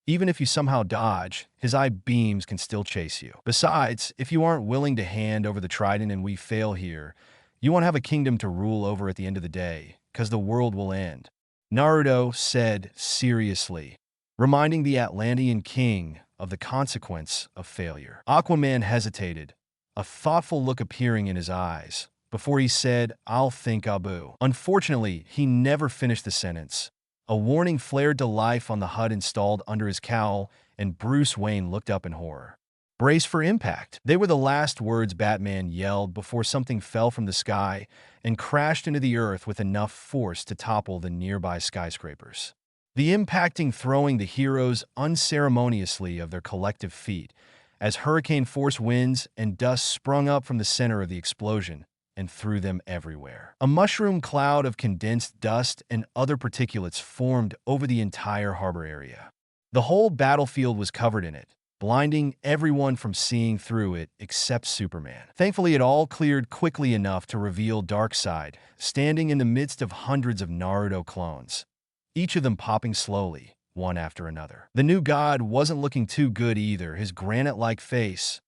Speaker 1: even if you somehow dodge, his eye beams can still chase you. Besides, if you aren't willing to hand over the trident and we fail here, you won't have a kingdom to rule over at the end of the day, because the world will end. Naruto said seriously, reminding the Atlantean king of the consequence of failure. Aquaman hesitated, a thoughtful look appearing in his eyes, before he said, "I'll think, Abu." Unfortunately, he never finished the sentence. A warning flared to life on the HUD installed under his cowl, and Bruce Wayne looked up in horror. "Brace for impact." They were the last words Batman yelled before something fell from the sky and crashed into the earth with enough force to topple the nearby skyscrapers. The impacting throwing the heroes unceremoniously of their collective feet, as hurricane-force winds and dust sprung up from the center of the explosion and threw them everywhere. A mushroom cloud of condensed dust and other particulates formed over the entire harbor area. The whole battlefield was covered in it, blinding everyone from seeing through it except Superman. Thankfully, it all cleared quickly enough to reveal Darkseid, standing in the midst of hundreds of Naruto clones, each of them popping slowly, one after another. The new god wasn't looking too good either, his granite-like face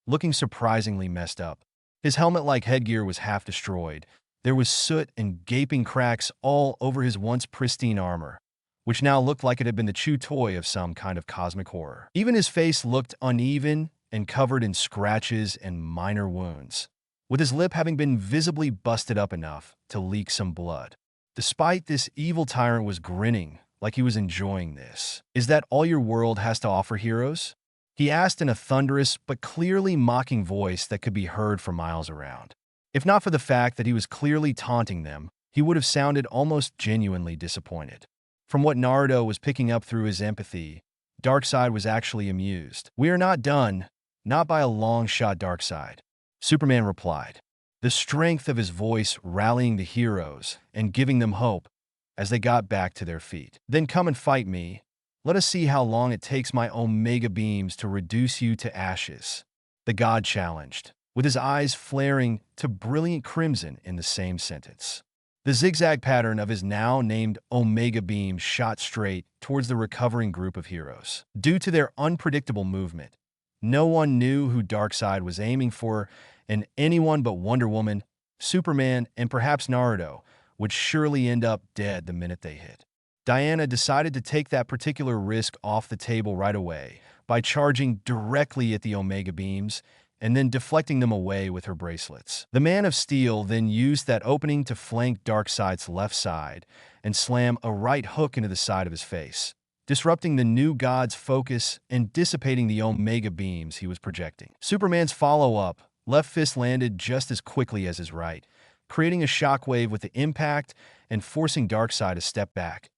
Speaker 1: looking surprisingly messed up. His helmet-like headgear was half destroyed. There was soot and gaping cracks all over his once pristine armor, which now looked like it had been the chew toy of some kind of cosmic horror. Even his face looked uneven and covered in scratches and minor wounds, with his lip having been visibly busted up enough to leak some blood. Despite this, evil tyrant was grinning like he was enjoying this. "Is that all your world has to offer, heroes?" he asked in a thunderous but clearly mocking voice that could be heard for miles around. If not for the fact that he was clearly taunting them, he would have sounded almost genuinely disappointed. From what Naruto was picking up through his empathy, Darkseid was actually amused. "We are not done, not by a long shot, Darkseid," Superman replied, the strength of his voice rallying the heroes and giving them hope as they got back to their feet. "Then come and fight me. Let us see how long it takes my Omega beams to reduce you to ashes," the god challenged, with his eyes flaring to brilliant crimson in the same sentence. The zigzag pattern of his now-named Omega beam shot straight towards the recovering group of heroes. Due to their unpredictable movement, no one knew who Darkseid was aiming for, and anyone but Wonder Woman, Superman, and perhaps Naruto would surely end up dead the minute they hit. Diana decided to take that particular risk off the table right away by charging directly at the Omega beams and then deflecting them away with her bracelets. The Man of Steel then used that opening to flank Darkseid's left side and slam a right hook into the side of his face, disrupting the new god's focus and dissipating the Omega beams he was projecting. Superman's follow-up left fist landed just as quickly as his right, creating a shockwave with the impact and forcing Darkseid to step back.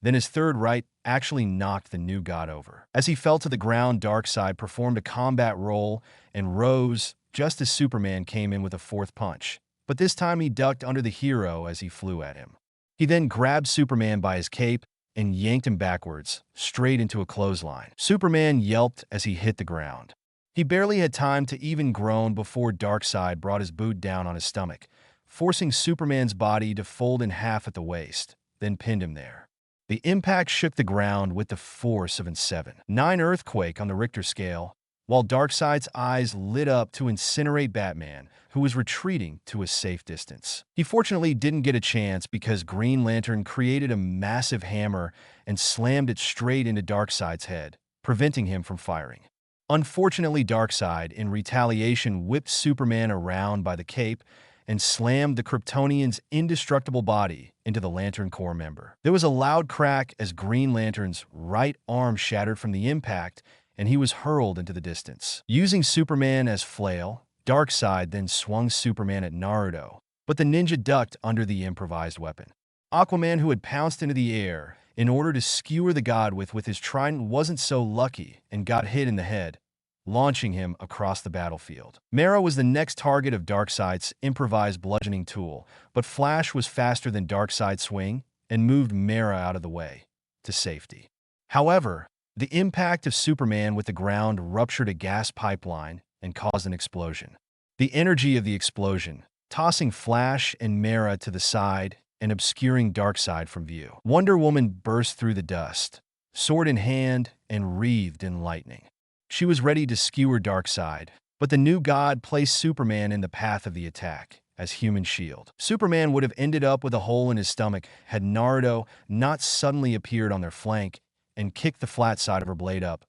Speaker 1: Then his third right actually knocked the new god over. As he fell to the ground, Darkseid performed a combat roll and rose just as Superman came in with a fourth punch. But this time he ducked under the hero as he flew at him. He then grabbed Superman by his cape and yanked him backwards, straight into a clothesline. Superman yelped as he hit the ground. He barely had time to even groan before Darkseid brought his boot down on his stomach, forcing Superman's body to fold in half at the waist, then pinned him there. The impact shook the ground with the force of a 7.9 earthquake on the Richter scale, while Darkseid's eyes lit up to incinerate Batman, who was retreating to a safe distance. He fortunately didn't get a chance because Green Lantern created a massive hammer and slammed it straight into Darkseid's head, preventing him from firing. Unfortunately, Darkseid, in retaliation, whipped Superman around by the cape and slammed the Kryptonian's indestructible body into the Lantern Corps member. There was a loud crack as Green Lantern's right arm shattered from the impact, and he was hurled into the distance. Using Superman as flail, Darkseid then swung Superman at Naruto, but the ninja ducked under the improvised weapon. Aquaman, who had pounced into the air in order to skewer the god with his trident, wasn't so lucky and got hit in the head, launching him across the battlefield. Mera was the next target of Darkseid's improvised bludgeoning tool, but Flash was faster than Darkseid's swing and moved Mera out of the way to safety. However, the impact of Superman with the ground ruptured a gas pipeline and caused an explosion. The energy of the explosion, tossing Flash and Mera to the side and obscuring Darkseid from view. Wonder Woman burst through the dust, sword in hand and wreathed in lightning. She was ready to skewer Darkseid, but the new god placed Superman in the path of the attack as human shield. Superman would have ended up with a hole in his stomach had Naruto not suddenly appeared on their flank and kicked the flat side of her blade up,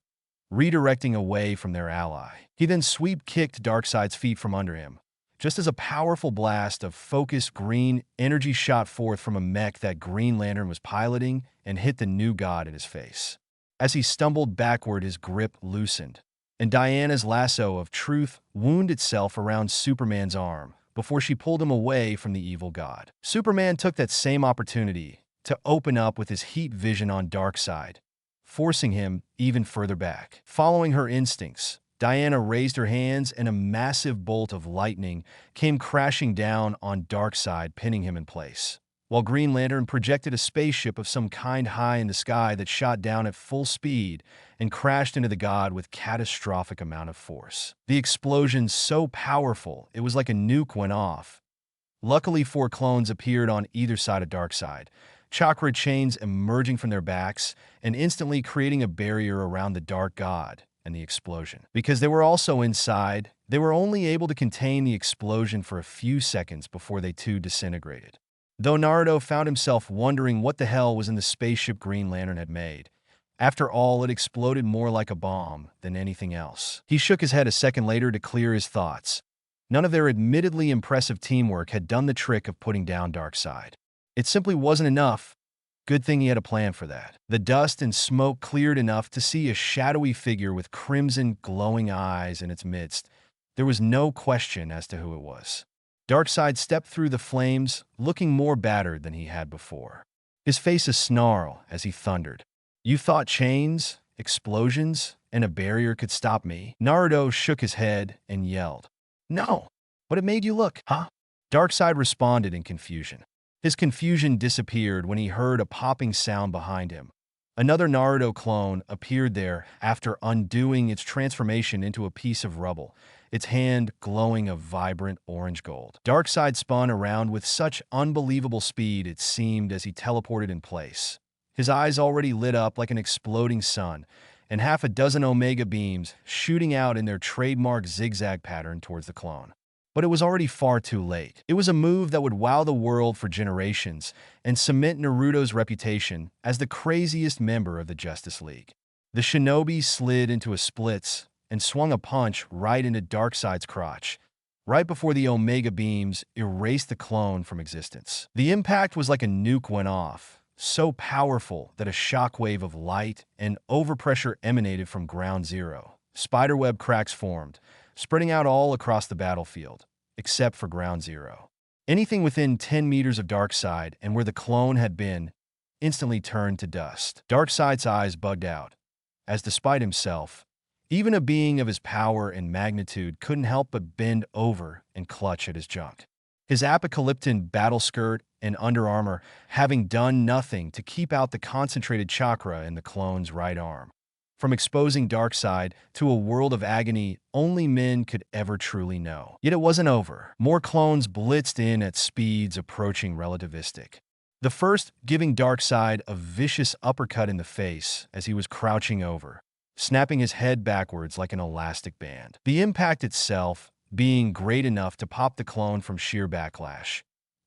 Speaker 1: redirecting away from their ally. He then sweep-kicked Darkseid's feet from under him, just as a powerful blast of focused green energy shot forth from a mech that Green Lantern was piloting and hit the new god in his face. As he stumbled backward, his grip loosened, and Diana's lasso of truth wound itself around Superman's arm before she pulled him away from the evil god. Superman took that same opportunity to open up with his heat vision on Darkseid, forcing him even further back. Following her instincts, Diana raised her hands and a massive bolt of lightning came crashing down on Darkseid, pinning him in place, while Green Lantern projected a spaceship of some kind high in the sky that shot down at full speed and crashed into the god with catastrophic amount of force. The explosion so powerful, it was like a nuke went off. Luckily, 4 clones appeared on either side of Darkseid, chakra chains emerging from their backs and instantly creating a barrier around the dark god and the explosion. Because they were also inside, they were only able to contain the explosion for a few seconds before they too disintegrated. Though Naruto found himself wondering what the hell was in the spaceship Green Lantern had made. After all, it exploded more like a bomb than anything else. He shook his head a second later to clear his thoughts. None of their admittedly impressive teamwork had done the trick of putting down Darkseid. It simply wasn't enough. Good thing he had a plan for that. The dust and smoke cleared enough to see a shadowy figure with crimson, glowing eyes in its midst. There was no question as to who it was. Darkseid stepped through the flames, looking more battered than he had before. his face a snarl as he thundered. You thought chains, explosions, and a barrier could stop me? Naruto shook his head and yelled. No, but it made you look, huh? Darkseid responded in confusion. His confusion disappeared when he heard a popping sound behind him. Another Naruto clone appeared there after undoing its transformation into a piece of rubble, its hand glowing a vibrant orange gold. Darkseid spun around with such unbelievable speed it seemed as he teleported in place. His eyes already lit up like an exploding sun, and half a dozen Omega beams shooting out in their trademark zigzag pattern towards the clone. But it was already far too late. It was a move that would wow the world for generations and cement Naruto's reputation as the craziest member of the Justice League. The shinobi slid into a splits and swung a punch right into Darkseid's crotch, right before the Omega beams erased the clone from existence. The impact was like a nuke went off, so powerful that a shockwave of light and overpressure emanated from Ground Zero. Spiderweb cracks formed, spreading out all across the battlefield, except for Ground Zero. Anything within 10 meters of Darkseid and where the clone had been instantly turned to dust. Darkseid's eyes bugged out, as despite himself, even a being of his power and magnitude couldn't help but bend over and clutch at his junk. His Apocalyptan battle skirt and Under Armour having done nothing to keep out the concentrated chakra in the clone's right arm. From exposing Darkseid to a world of agony only men could ever truly know. Yet it wasn't over. More clones blitzed in at speeds approaching relativistic. The first giving Darkseid a vicious uppercut in the face as he was crouching over, snapping his head backwards like an elastic band. The impact itself being great enough to pop the clone from sheer backlash.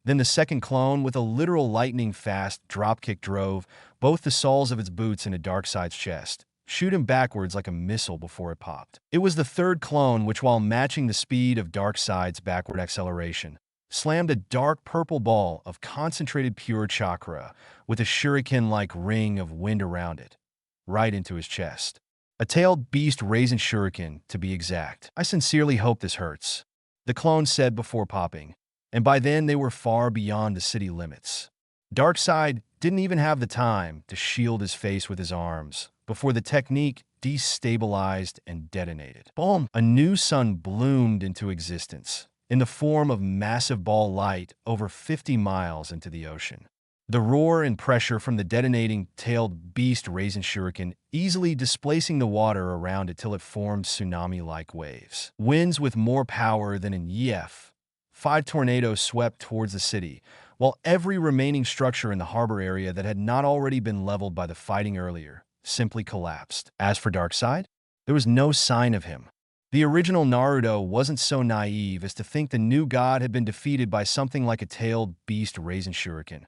Speaker 1: Then the second clone, with a literal lightning-fast dropkick, drove both the soles of its boots into Darkseid's chest, shoot him backwards like a missile before it popped. It was the third clone which, while matching the speed of Darkseid's backward acceleration, slammed a dark purple ball of concentrated pure chakra with a shuriken-like ring of wind around it, right into his chest. A tailed beast raisin shuriken, to be exact. I sincerely hope this hurts, the clone said before popping, and by then they were far beyond the city limits. Darkseid didn't even have the time to shield his face with his arms before the technique destabilized and detonated. Boom! A new sun bloomed into existence in the form of massive ball light over 50 miles into the ocean. The roar and pressure from the detonating tailed beast raisin shuriken easily displacing the water around it till it formed tsunami-like waves. Winds with more power than in YF. 5 tornadoes swept towards the city, while every remaining structure in the harbor area that had not already been leveled by the fighting earlier simply collapsed. As for Darkseid, there was no sign of him. The original Naruto wasn't so naive as to think the new god had been defeated by something like a tailed beast raisin shuriken.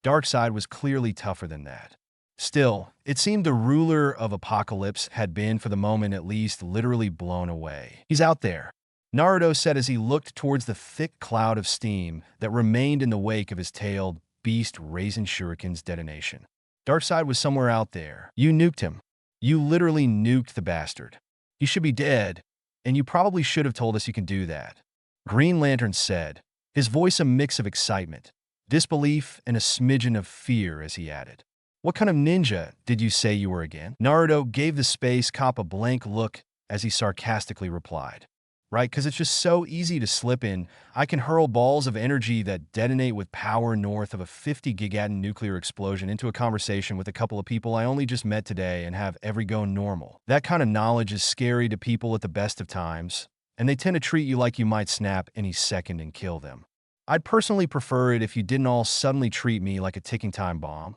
Speaker 1: Darkseid was clearly tougher than that. Still, it seemed the ruler of Apocalypse had been, for the moment at least, literally blown away. He's out there, Naruto said as he looked towards the thick cloud of steam that remained in the wake of his tailed beast raisin shuriken's detonation. Darkseid was somewhere out there. You nuked him. You literally nuked the bastard. He should be dead, and you probably should have told us you can do that. Green Lantern said, his voice a mix of excitement, disbelief, and a smidgen of fear as he added, "What kind of ninja did you say you were again?" Naruto gave the space cop a blank look as he sarcastically replied, "Right, because it's just so easy to slip in. I can hurl balls of energy that detonate with power north of a 50 gigaton nuclear explosion into a conversation with a couple of people I only just met today and have every go normal. That kind of knowledge is scary to people at the best of times, and they tend to treat you like you might snap any second and kill them. I'd personally prefer it if you didn't all suddenly treat me like a ticking time bomb.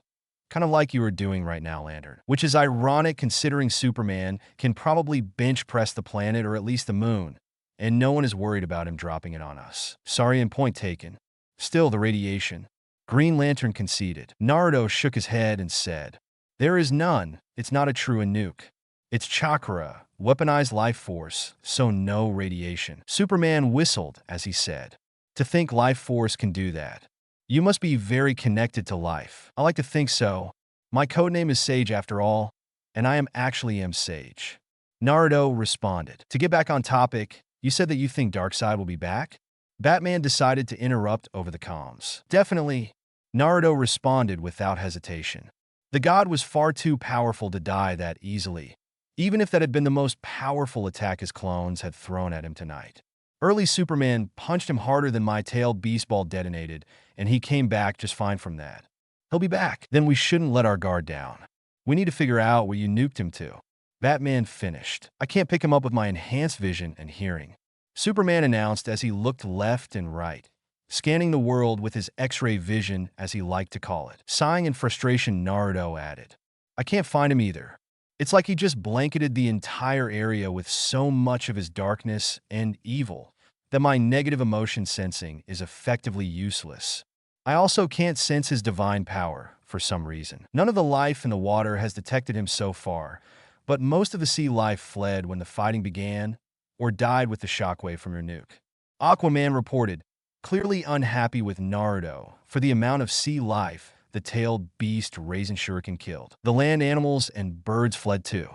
Speaker 1: Kind of like you are doing right now, Lantern. Which is ironic considering Superman can probably bench press the planet or at least the moon, and no one is worried about him dropping it on us. Sorry, and point taken. Still, the radiation." Green Lantern conceded. Naruto shook his head and said, "There is none. It's not a true nuke. It's chakra, weaponized life force, so no radiation." Superman whistled as he said, "To think life force can do that. You must be very connected to life." "I like to think so. My codename is Sage after all, and I am actually Sage." Naruto responded. To get back on topic, you said that you think Darkseid will be back? Batman decided to interrupt over the comms. "Definitely. Naruto responded without hesitation. The god was far too powerful to die that easily, even if that had been the most powerful attack his clones had thrown at him tonight. Early Superman punched him harder than my tail beast ball detonated, and he came back just fine from that. He'll be back. Then we shouldn't let our guard down. We need to figure out where you nuked him to. Batman finished. I can't pick him up with my enhanced vision and hearing, Superman announced as he looked left and right, scanning the world with his X-ray vision, as he liked to call it. Sighing in frustration, Naruto added, I can't find him either. It's like he just blanketed the entire area with so much of his darkness and evil that my negative emotion sensing is effectively useless. I also can't sense his divine power for some reason. None of the life in the water has detected him so far, but most of the sea life fled when the fighting began or died with the shockwave from your nuke. Aquaman reported, clearly unhappy with Naruto for the amount of sea life the tailed beast Raisin Shuriken killed. The land animals and birds fled too.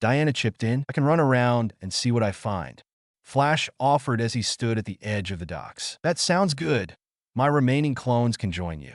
Speaker 1: Diana chipped in, I can run around and see what I find. Flash offered as he stood at the edge of the docks. That sounds good. My remaining clones can join you.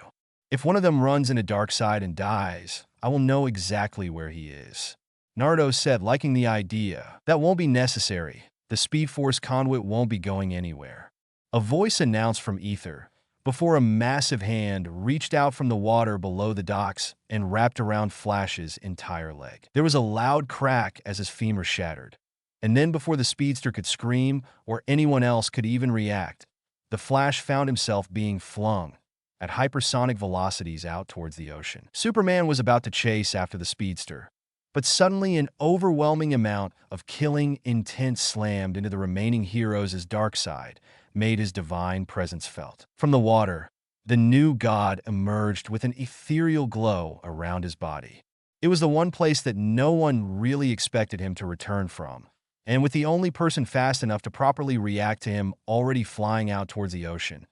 Speaker 1: If one of them runs into Darkseid and dies, I will know exactly where he is. Naruto said, liking the idea. That won't be necessary. The Speed Force conduit won't be going anywhere. A voice announced from ether, before a massive hand reached out from the water below the docks and wrapped around Flash's entire leg. There was a loud crack as his femur shattered. And then before the speedster could scream or anyone else could even react, the Flash found himself being flung at hypersonic velocities out towards the ocean. Superman was about to chase after the speedster, but suddenly an overwhelming amount of killing intent slammed into the remaining heroes as Darkseid made his divine presence felt. From the water, the new god emerged with an ethereal glow around his body. It was the one place that no one really expected him to return from, and with the only person fast enough to properly react to him already flying out towards the ocean,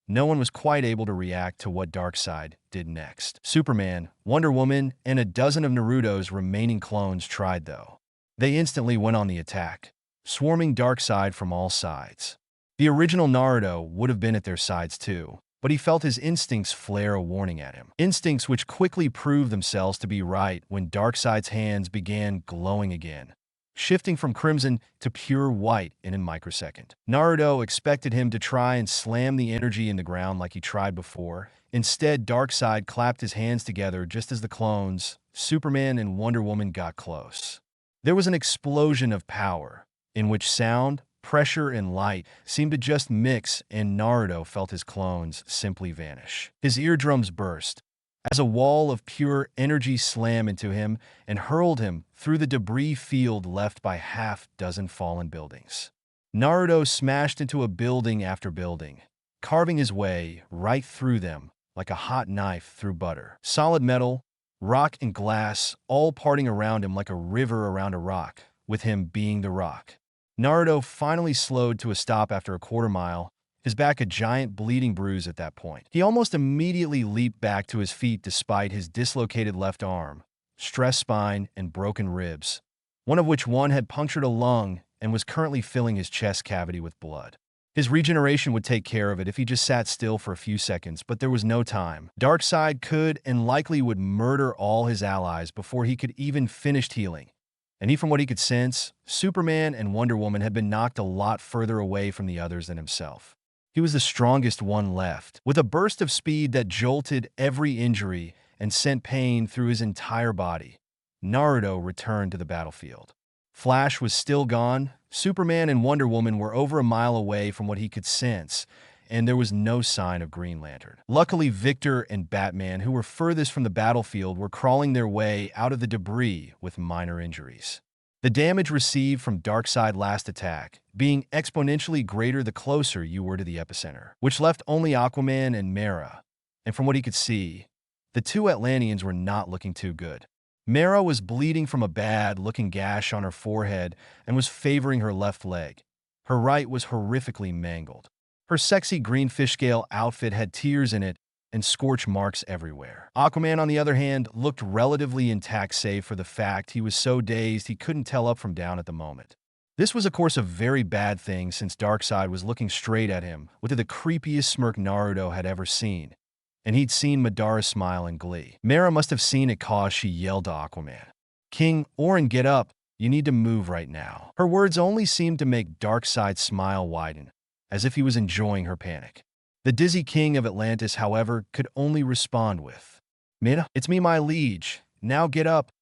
Speaker 1: no one was quite able to react to what Darkseid did next. Superman, Wonder Woman, and a dozen of Naruto's remaining clones tried, though. They instantly went on the attack, swarming Darkseid from all sides. The original Naruto would have been at their sides too, but he felt his instincts flare a warning at him. Instincts which quickly proved themselves to be right when Darkseid's hands began glowing again, shifting from crimson to pure white in a microsecond. Naruto expected him to try and slam the energy in the ground like he tried before. Instead, Darkseid clapped his hands together just as the clones, Superman and Wonder Woman, got close. There was an explosion of power, in which sound, pressure, and light seemed to just mix, and Naruto felt his clones simply vanish. His eardrums burst as a wall of pure energy slammed into him and hurled him through the debris field left by half-dozen fallen buildings. Naruto smashed into a building after building, carving his way right through them like a hot knife through butter. Solid metal, rock, and glass all parting around him like a river around a rock, with him being the rock. Naruto finally slowed to a stop after a quarter mile, his back a giant bleeding bruise at that point. He almost immediately leaped back to his feet despite his dislocated left arm, stressed spine, and broken ribs, one of which had punctured a lung and was currently filling his chest cavity with blood. His regeneration would take care of it if he just sat still for a few seconds, but there was no time. Darkseid could and likely would murder all his allies before he could even finish healing. And from what he could sense, Superman and Wonder Woman had been knocked a lot further away from the others than himself. He was the strongest one left. With a burst of speed that jolted every injury and sent pain through his entire body, Naruto returned to the battlefield. Flash was still gone. Superman and Wonder Woman were over a mile away from what he could sense, and there was no sign of Green Lantern. Luckily, Victor and Batman, who were furthest from the battlefield, were crawling their way out of the debris with minor injuries. The damage received from Darkseid's last attack being exponentially greater the closer you were to the epicenter, which left only Aquaman and Mera, and from what he could see, the two Atlanteans were not looking too good. Mera was bleeding from a bad-looking gash on her forehead and was favoring her left leg. Her right was horrifically mangled. Her sexy green fish scale outfit had tears in it and scorch marks everywhere. Aquaman, on the other hand, looked relatively intact save for the fact he was so dazed he couldn't tell up from down at the moment. This was, of course, a very bad thing since Darkseid was looking straight at him with the creepiest smirk Naruto had ever seen, and he'd seen Madara smile in glee. Mera must have seen it cause she yelled to Aquaman, "King, Orin, get up. You need to move right now." Her words only seemed to make Darkseid's smile widen, as if he was enjoying her panic. The dizzy king of Atlantis, however, could only respond with, "Mera, it's me, my liege. Now get up.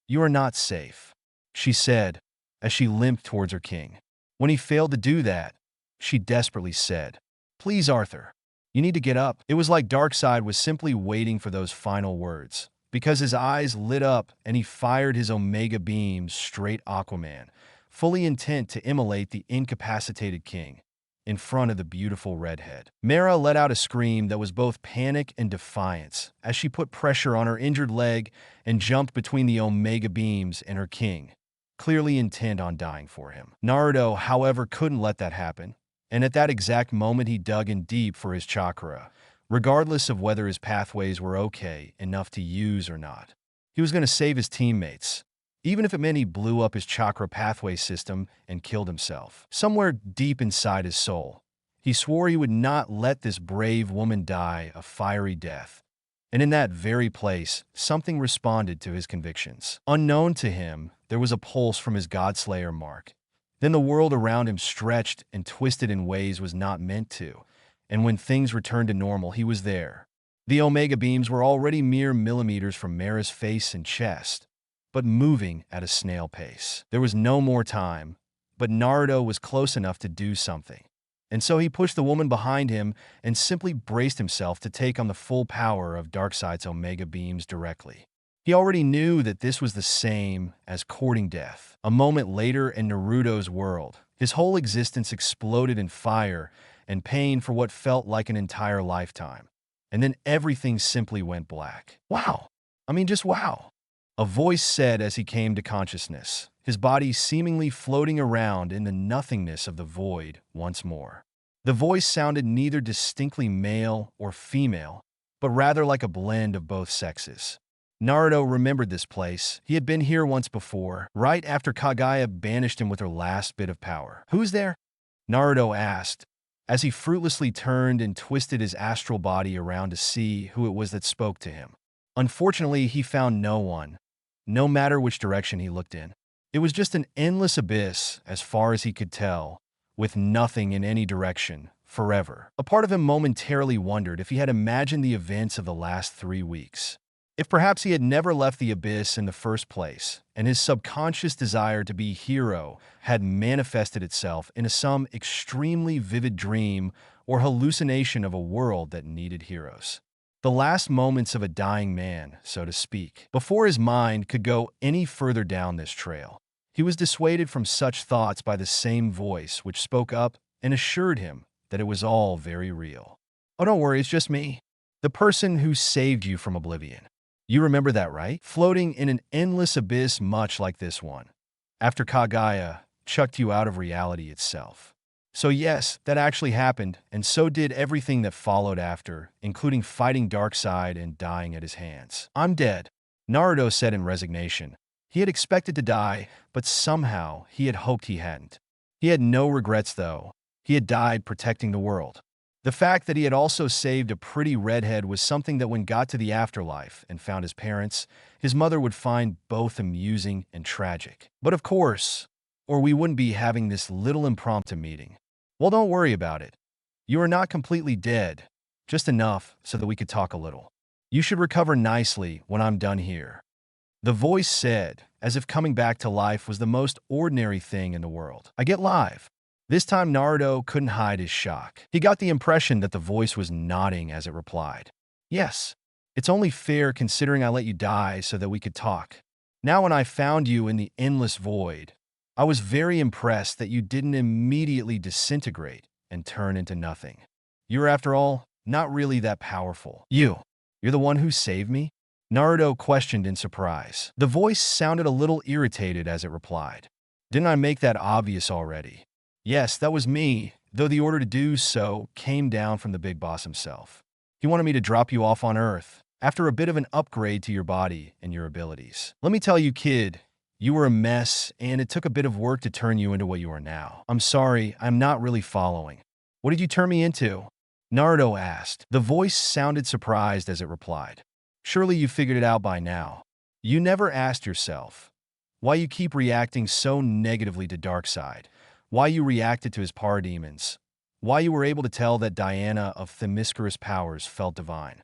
Speaker 1: You are not safe," she said, as she limped towards her king. When he failed to do that, she desperately said, "Please, Arthur, you need to get up." It was like Darkseid was simply waiting for those final words, because his eyes lit up and he fired his Omega beams straight at Aquaman, fully intent to immolate the incapacitated king in front of the beautiful redhead. Mera let out a scream that was both panic and defiance as she put pressure on her injured leg and jumped between the Omega beams and her king, clearly intent on dying for him. Naruto, however, couldn't let that happen, and at that exact moment he dug in deep for his chakra, regardless of whether his pathways were okay enough to use or not. He was going to save his teammates, even if it meant he blew up his chakra pathway system and killed himself. Somewhere deep inside his soul, he swore he would not let this brave woman die a fiery death. And in that very place, something responded to his convictions. Unknown to him, there was a pulse from his Godslayer mark. Then the world around him stretched and twisted in ways was not meant to, and when things returned to normal, he was there. The Omega beams were already mere millimeters from Mera's face and chest, but moving at a snail pace. There was no more time, but Naruto was close enough to do something. And so he pushed the woman behind him and simply braced himself to take on the full power of Darkseid's Omega beams directly. He already knew that this was the same as courting death. A moment later in Naruto's world, his whole existence exploded in fire and pain for what felt like an entire lifetime. And then everything simply went black. Wow. I mean, just wow. A voice said as he came to consciousness, his body seemingly floating around in the nothingness of the void once more. The voice sounded neither distinctly male or female, but rather like a blend of both sexes. Naruto remembered this place. He had been here once before, right after Kaguya banished him with her last bit of power. "Who's there?" Naruto asked, as he fruitlessly turned and twisted his astral body around to see who it was that spoke to him. Unfortunately, he found no one, no matter which direction he looked in. It was just an endless abyss as far as he could tell, with nothing in any direction, forever. A part of him momentarily wondered if he had imagined the events of the last 3 weeks. If perhaps he had never left the abyss in the first place, and his subconscious desire to be hero had manifested itself into some extremely vivid dream or hallucination of a world that needed heroes. The last moments of a dying man, so to speak. Before his mind could go any further down this trail, he was dissuaded from such thoughts by the same voice which spoke up and assured him that it was all very real. "Oh, don't worry, it's just me. The person who saved you from oblivion. You remember that, right? Floating in an endless abyss much like this one, after Kaguya chucked you out of reality itself. So yes, that actually happened, and so did everything that followed after, including fighting Darkseid and dying at his hands. I'm dead," Naruto said in resignation. He had expected to die, but somehow he had hoped he hadn't. He had no regrets, though. He had died protecting the world. The fact that he had also saved a pretty redhead was something that when got to the afterlife and found his parents, his mother would find both amusing and tragic. But of course, or we wouldn't be having this little impromptu meeting. "Well, don't worry about it. You are not completely dead, just enough so that we could talk a little. You should recover nicely when I'm done here," the voice said, as if coming back to life was the most ordinary thing in the world. "I get live." This time Naruto couldn't hide his shock. He got the impression that the voice was nodding as it replied, "Yes, it's only fair considering I let you die so that we could talk. Now when I found you in the endless void, I was very impressed that you didn't immediately disintegrate and turn into nothing. You're, after all, not really that powerful." You're the one who saved me?" Naruto questioned in surprise. The voice sounded a little irritated as it replied, "Didn't I make that obvious already? Yes, that was me, though the order to do so came down from the big boss himself. He wanted me to drop you off on Earth, after a bit of an upgrade to your body and your abilities. Let me tell you, kid, you were a mess, and it took a bit of work to turn you into what you are now. I'm sorry, I'm not really following. What did you turn me into?" Naruto asked. The voice sounded surprised as it replied. Surely you figured it out by now. You never asked yourself why you keep reacting so negatively to Darkseid, why you reacted to his parademons, why you were able to tell that Diana of Themyscirus powers felt divine.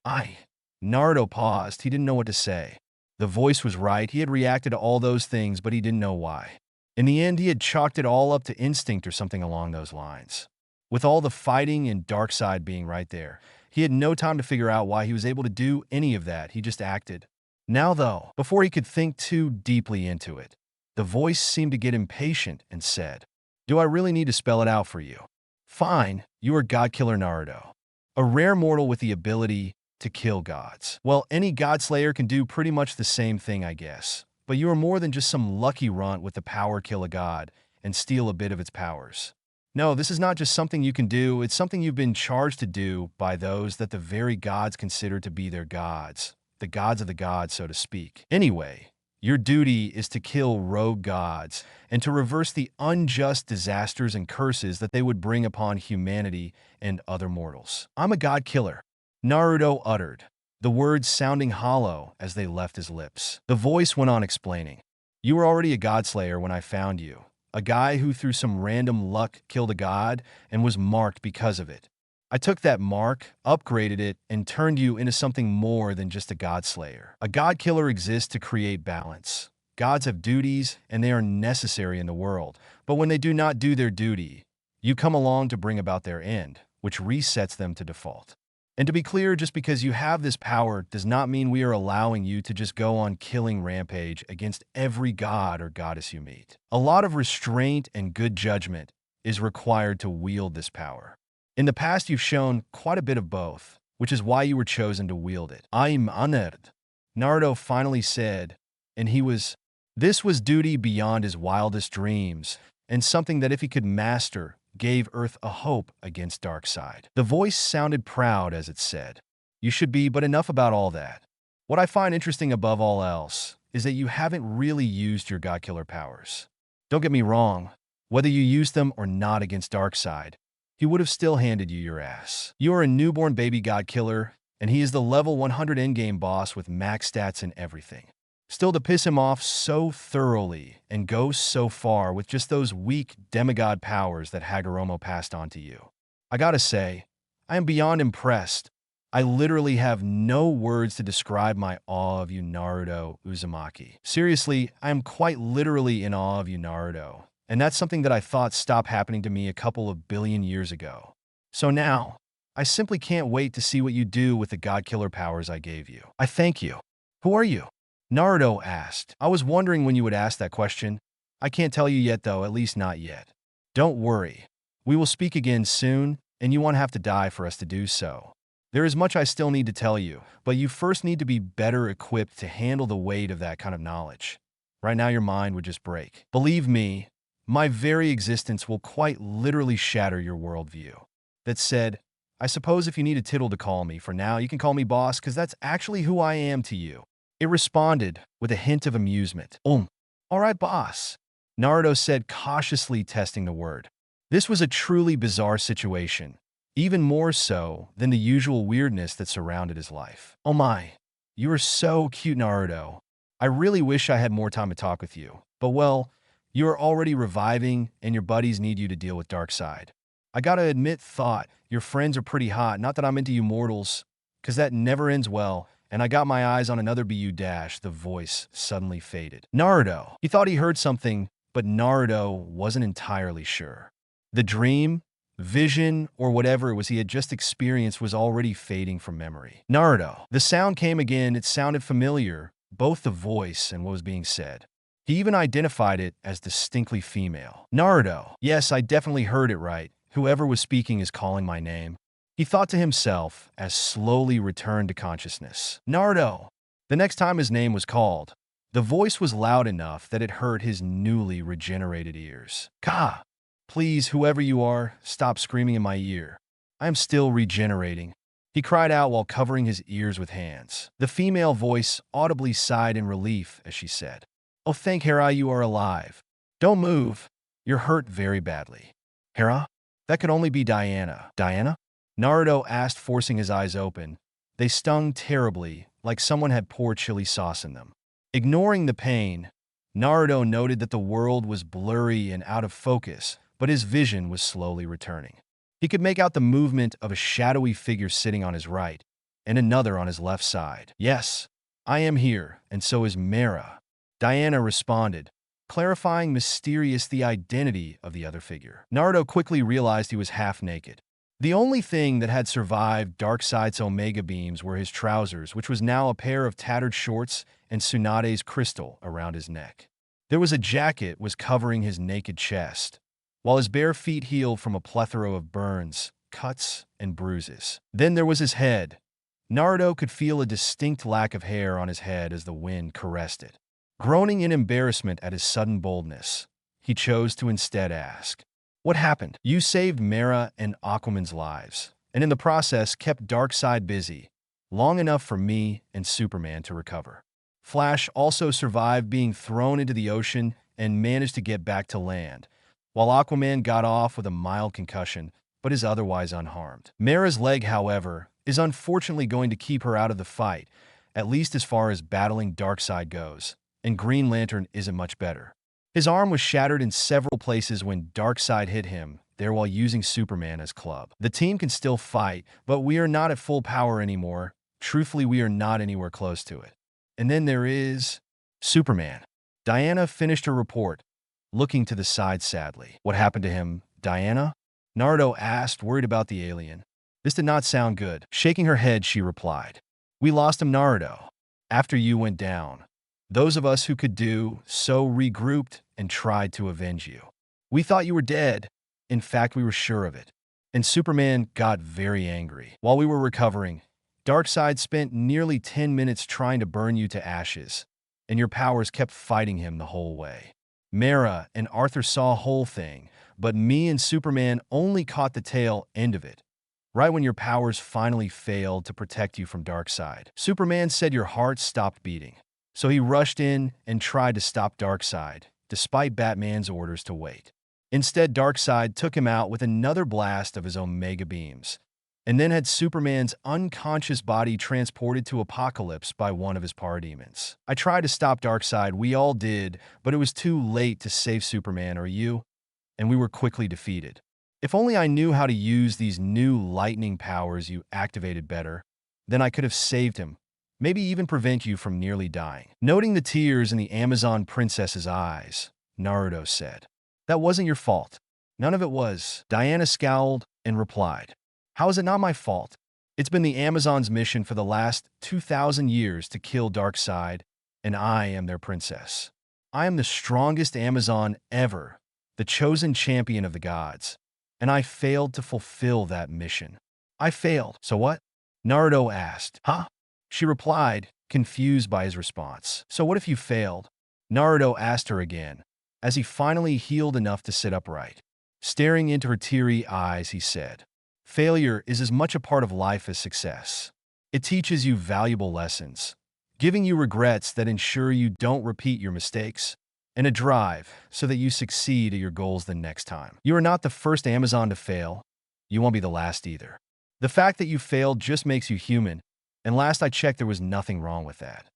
Speaker 1: Naruto paused. He didn't know what to say. The voice was right. He had reacted to all those things, but he didn't know why. In the end, he had chalked it all up to instinct or something along those lines. With all the fighting and Darkseid being right there, he had no time to figure out why he was able to do any of that. He just acted. Now, though, before he could think too deeply into it, the voice seemed to get impatient and said, "Do I really need to spell it out for you? Fine, you are God-Killer Naruto, a rare mortal with the ability to kill gods. Well, any God-Slayer can do pretty much the same thing, I guess. But you are more than just some lucky runt with the power to kill a god and steal a bit of its powers. No, this is not just something you can do, it's something you've been charged to do by those that the very gods consider to be their gods. The gods of the gods, so to speak. Anyway, your duty is to kill rogue gods and to reverse the unjust disasters and curses that they would bring upon humanity and other mortals. I'm a god killer," Naruto uttered, the words sounding hollow as they left his lips. The voice went on explaining. "You were already a god slayer when I found you, a guy who through some random luck killed a god and was marked because of it. I took that mark, upgraded it, and turned you into something more than just a god slayer. A god killer exists to create balance. Gods have duties, and they are necessary in the world. But when they do not do their duty, you come along to bring about their end, which resets them to default. And to be clear, just because you have this power does not mean we are allowing you to just go on killing rampage against every god or goddess you meet. A lot of restraint and good judgment is required to wield this power. In the past, you've shown quite a bit of both, which is why you were chosen to wield it." "I'm honored," Naruto finally said, and this was duty beyond his wildest dreams, and something that if he could master, gave Earth a hope against Darkseid. The voice sounded proud as it said, "You should be, but enough about all that. What I find interesting above all else is that you haven't really used your God-Killer powers. Don't get me wrong, whether you used them or not against Darkseid, he would have still handed you your ass. You are a newborn baby God-Killer, and he is the level 100 endgame boss with max stats and everything. Still, to piss him off so thoroughly and go so far with just those weak demigod powers that Hagoromo passed on to you. I gotta say, I am beyond impressed. I literally have no words to describe my awe of you, Naruto Uzumaki. Seriously, I am quite literally in awe of you, Naruto. And that's something that I thought stopped happening to me a couple of billion years ago. So now, I simply can't wait to see what you do with the God-Killer powers I gave you. I thank you." "Who are you?" Naruto asked. "I was wondering when you would ask that question. I can't tell you yet though, at least not yet. Don't worry. We will speak again soon, and you won't have to die for us to do so. There is much I still need to tell you, but you first need to be better equipped to handle the weight of that kind of knowledge. Right now your mind would just break. Believe me, my very existence will quite literally shatter your worldview." That said, I suppose if you need a tittle to call me, for now you can call me boss, because that's actually who I am to you. It responded with a hint of amusement. All right, boss," Naruto said, cautiously testing the word. This was a truly bizarre situation, even more so than the usual weirdness that surrounded his life. "Oh my, you are so cute, Naruto. I really wish I had more time to talk with you. But well, you are already reviving, and your buddies need you to deal with Darkseid. I gotta admit, your friends are pretty hot. Not that I'm into you mortals, because that never ends well. And I got my eyes on another BU dash." The voice suddenly faded. Naruto. He thought he heard something, but Naruto wasn't entirely sure. The dream, vision, or whatever it was he had just experienced was already fading from memory. Naruto. The sound came again. It sounded familiar, both the voice and what was being said. He even identified it as distinctly female. Naruto. Yes, I definitely heard it right. Whoever was speaking is calling my name. He thought to himself as slowly returned to consciousness. Naruto. The next time his name was called, the voice was loud enough that it hurt his newly regenerated ears. "Ka! Please, whoever you are, stop screaming in my ear. I am still regenerating," he cried out while covering his ears with hands. The female voice audibly sighed in relief as she said, "Oh, thank Hera you are alive. Don't move. You're hurt very badly." "Hera? That could only be Diana." "Diana? Naruto asked, forcing his eyes open. They stung terribly, like someone had poured chili sauce in them. Ignoring the pain, Naruto noted that the world was blurry and out of focus, but his vision was slowly returning. He could make out the movement of a shadowy figure sitting on his right, and another on his left side. "Yes, I am here, and so is Mera," Diana responded, clarifying mysterious the identity of the other figure. Naruto quickly realized he was half naked. The only thing that had survived Darkseid's Omega beams were his trousers, which was now a pair of tattered shorts and Tsunade's crystal around his neck. There was a jacket was covering his naked chest, while his bare feet healed from a plethora of burns, cuts, and bruises. Then there was his head. Naruto could feel a distinct lack of hair on his head as the wind caressed it. Groaning in embarrassment at his sudden boldness, he chose to instead ask, "What happened?" "You saved Mera and Aquaman's lives, and in the process kept Darkseid busy, long enough for me and Superman to recover. Flash also survived being thrown into the ocean and managed to get back to land, while Aquaman got off with a mild concussion, but is otherwise unharmed. Mera's leg, however, is unfortunately going to keep her out of the fight, at least as far as battling Darkseid goes, and Green Lantern isn't much better. His arm was shattered in several places when Darkseid hit him there while using Superman as club. The team can still fight, but we are not at full power anymore. Truthfully, we are not anywhere close to it. And then there is Superman." Diana finished her report, looking to the side sadly. "What happened to him, Diana?" Naruto asked, worried about the alien. This did not sound good. Shaking her head, she replied, "We lost him, Naruto. After you went down, those of us who could do so regrouped and tried to avenge you. We thought you were dead. In fact, we were sure of it. And Superman got very angry. While we were recovering, Darkseid spent nearly 10 minutes trying to burn you to ashes, and your powers kept fighting him the whole way. Mera and Arthur saw the whole thing, but me and Superman only caught the tail end of it, right when your powers finally failed to protect you from Darkseid. Superman said your heart stopped beating, so he rushed in and tried to stop Darkseid, despite Batman's orders to wait. Instead, Darkseid took him out with another blast of his Omega beams, and then had Superman's unconscious body transported to Apocalypse by one of his parademons. I tried to stop Darkseid, we all did, but it was too late to save Superman or you, and we were quickly defeated. If only I knew how to use these new lightning powers you activated better, then I could have saved him, maybe even prevent you from nearly dying." Noting the tears in the Amazon princess's eyes, Naruto said, "That wasn't your fault. None of it was." Diana scowled and replied, "How is it not my fault? It's been the Amazon's mission for the last 2,000 years to kill Darkseid, and I am their princess. I am the strongest Amazon ever, the chosen champion of the gods, and I failed to fulfill that mission. I failed. So what?" Naruto asked. "Huh?" She replied, confused by his response. "So what if you failed?" Naruto asked her again, as he finally healed enough to sit upright. Staring into her teary eyes, he said, "Failure is as much a part of life as success. It teaches you valuable lessons, giving you regrets that ensure you don't repeat your mistakes, and a drive so that you succeed at your goals the next time. You are not the first Amazon to fail. You won't be the last either. The fact that you failed just makes you human, and last I checked, there was nothing wrong with that.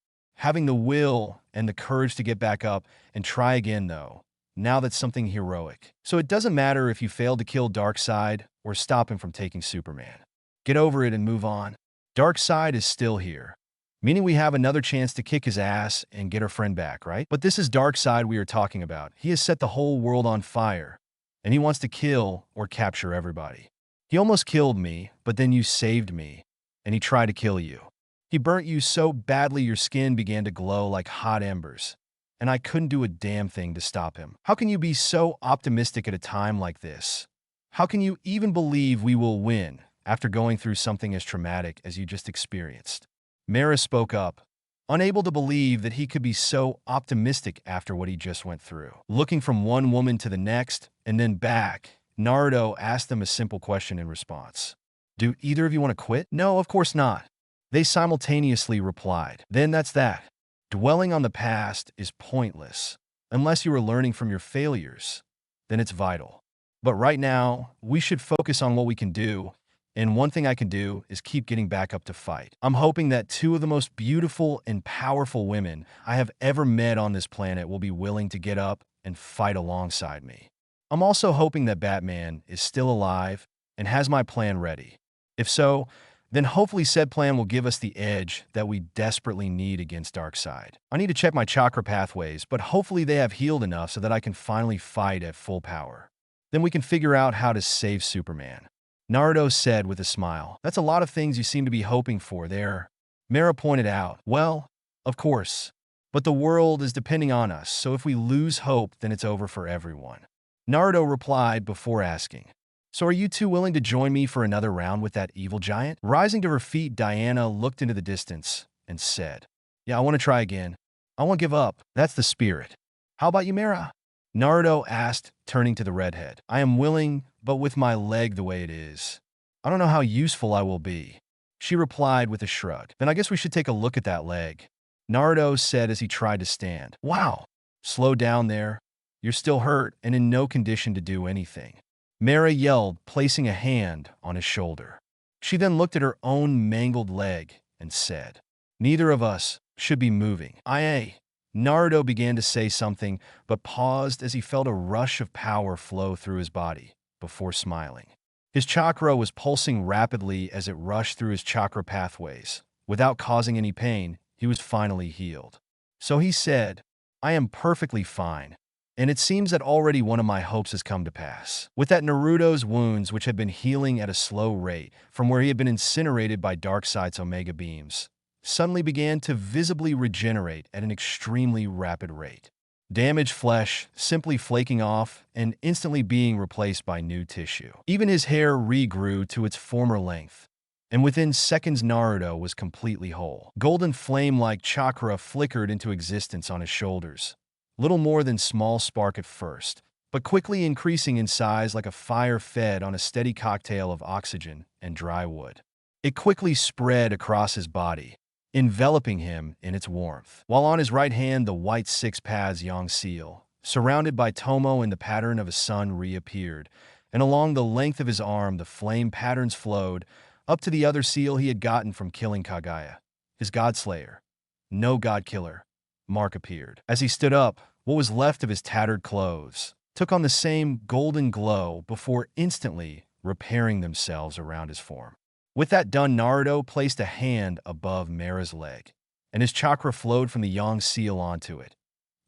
Speaker 1: Having the will and the courage to get back up and try again, though, now that's something heroic. So it doesn't matter if you failed to kill Darkseid or stop him from taking Superman. Get over it and move on. Darkseid is still here, meaning we have another chance to kick his ass and get our friend back, right? But this is Darkseid we are talking about. He has set the whole world on fire, and he wants to kill or capture everybody. He almost killed me, but then you saved me, and he tried to kill you. He burnt you so badly your skin began to glow like hot embers, and I couldn't do a damn thing to stop him. How can you be so optimistic at a time like this? How can you even believe we will win after going through something as traumatic as you just experienced?" Mera spoke up, unable to believe that he could be so optimistic after what he just went through. Looking from one woman to the next and then back, Naruto asked them a simple question in response. "Do either of you want to quit?" "No, of course not." They simultaneously replied. "Then that's that. Dwelling on the past is pointless. Unless you are learning from your failures, then it's vital. But right now, we should focus on what we can do And one thing I can do is keep getting back up to fight. I'm hoping that two of the most beautiful and powerful women I have ever met on this planet will be willing to get up and fight alongside me. I'm also hoping that Batman is still alive and has my plan ready. If so, then hopefully said plan will give us the edge that we desperately need against Darkseid. I need to check my chakra pathways, but hopefully they have healed enough so that I can finally fight at full power. Then we can figure out how to save Superman. Naruto said with a smile. That's a lot of things you seem to be hoping for there. Mera pointed out. Well, of course. But the world is depending on us, so if we lose hope, then it's over for everyone. Naruto replied before asking, so are you two willing to join me for another round with that evil giant? Rising to her feet, Diana looked into the distance and said, yeah, I want to try again. I won't give up. That's the spirit. How about you, Mera? Naruto asked, turning to the redhead. I am willing, but with my leg the way it is, I don't know how useful I will be. She replied with a shrug. Then I guess we should take a look at that leg. Naruto said as he tried to stand. Wow. Slow down there. You're still hurt and in no condition to do anything. Mera yelled, placing a hand on his shoulder. She then looked at her own mangled leg and said, neither of us should be moving. Naruto began to say something, but paused as he felt a rush of power flow through his body, before smiling. His chakra was pulsing rapidly as it rushed through his chakra pathways. Without causing any pain, he was finally healed. So he said, I am perfectly fine, and it seems that already one of my hopes has come to pass. With that, Naruto's wounds, which had been healing at a slow rate from where he had been incinerated by Darkseid's Omega beams, suddenly began to visibly regenerate at an extremely rapid rate. Damaged flesh simply flaking off and instantly being replaced by new tissue. Even his hair regrew to its former length, and within seconds Naruto was completely whole. Golden flame-like chakra flickered into existence on his shoulders, little more than small spark at first, but quickly increasing in size like a fire fed on a steady cocktail of oxygen and dry wood. It quickly spread across his body, enveloping him in its warmth. While on his right hand, the white six paths Yang seal, surrounded by Tomo in the pattern of a sun, reappeared, and along the length of his arm the flame patterns flowed up to the other seal he had gotten from killing Kaguya, his godslayer. No god killer. Mark appeared. As he stood up, what was left of his tattered clothes took on the same golden glow before instantly repairing themselves around his form. With that done, Naruto placed a hand above Mera's leg, and his chakra flowed from the Yang seal onto it,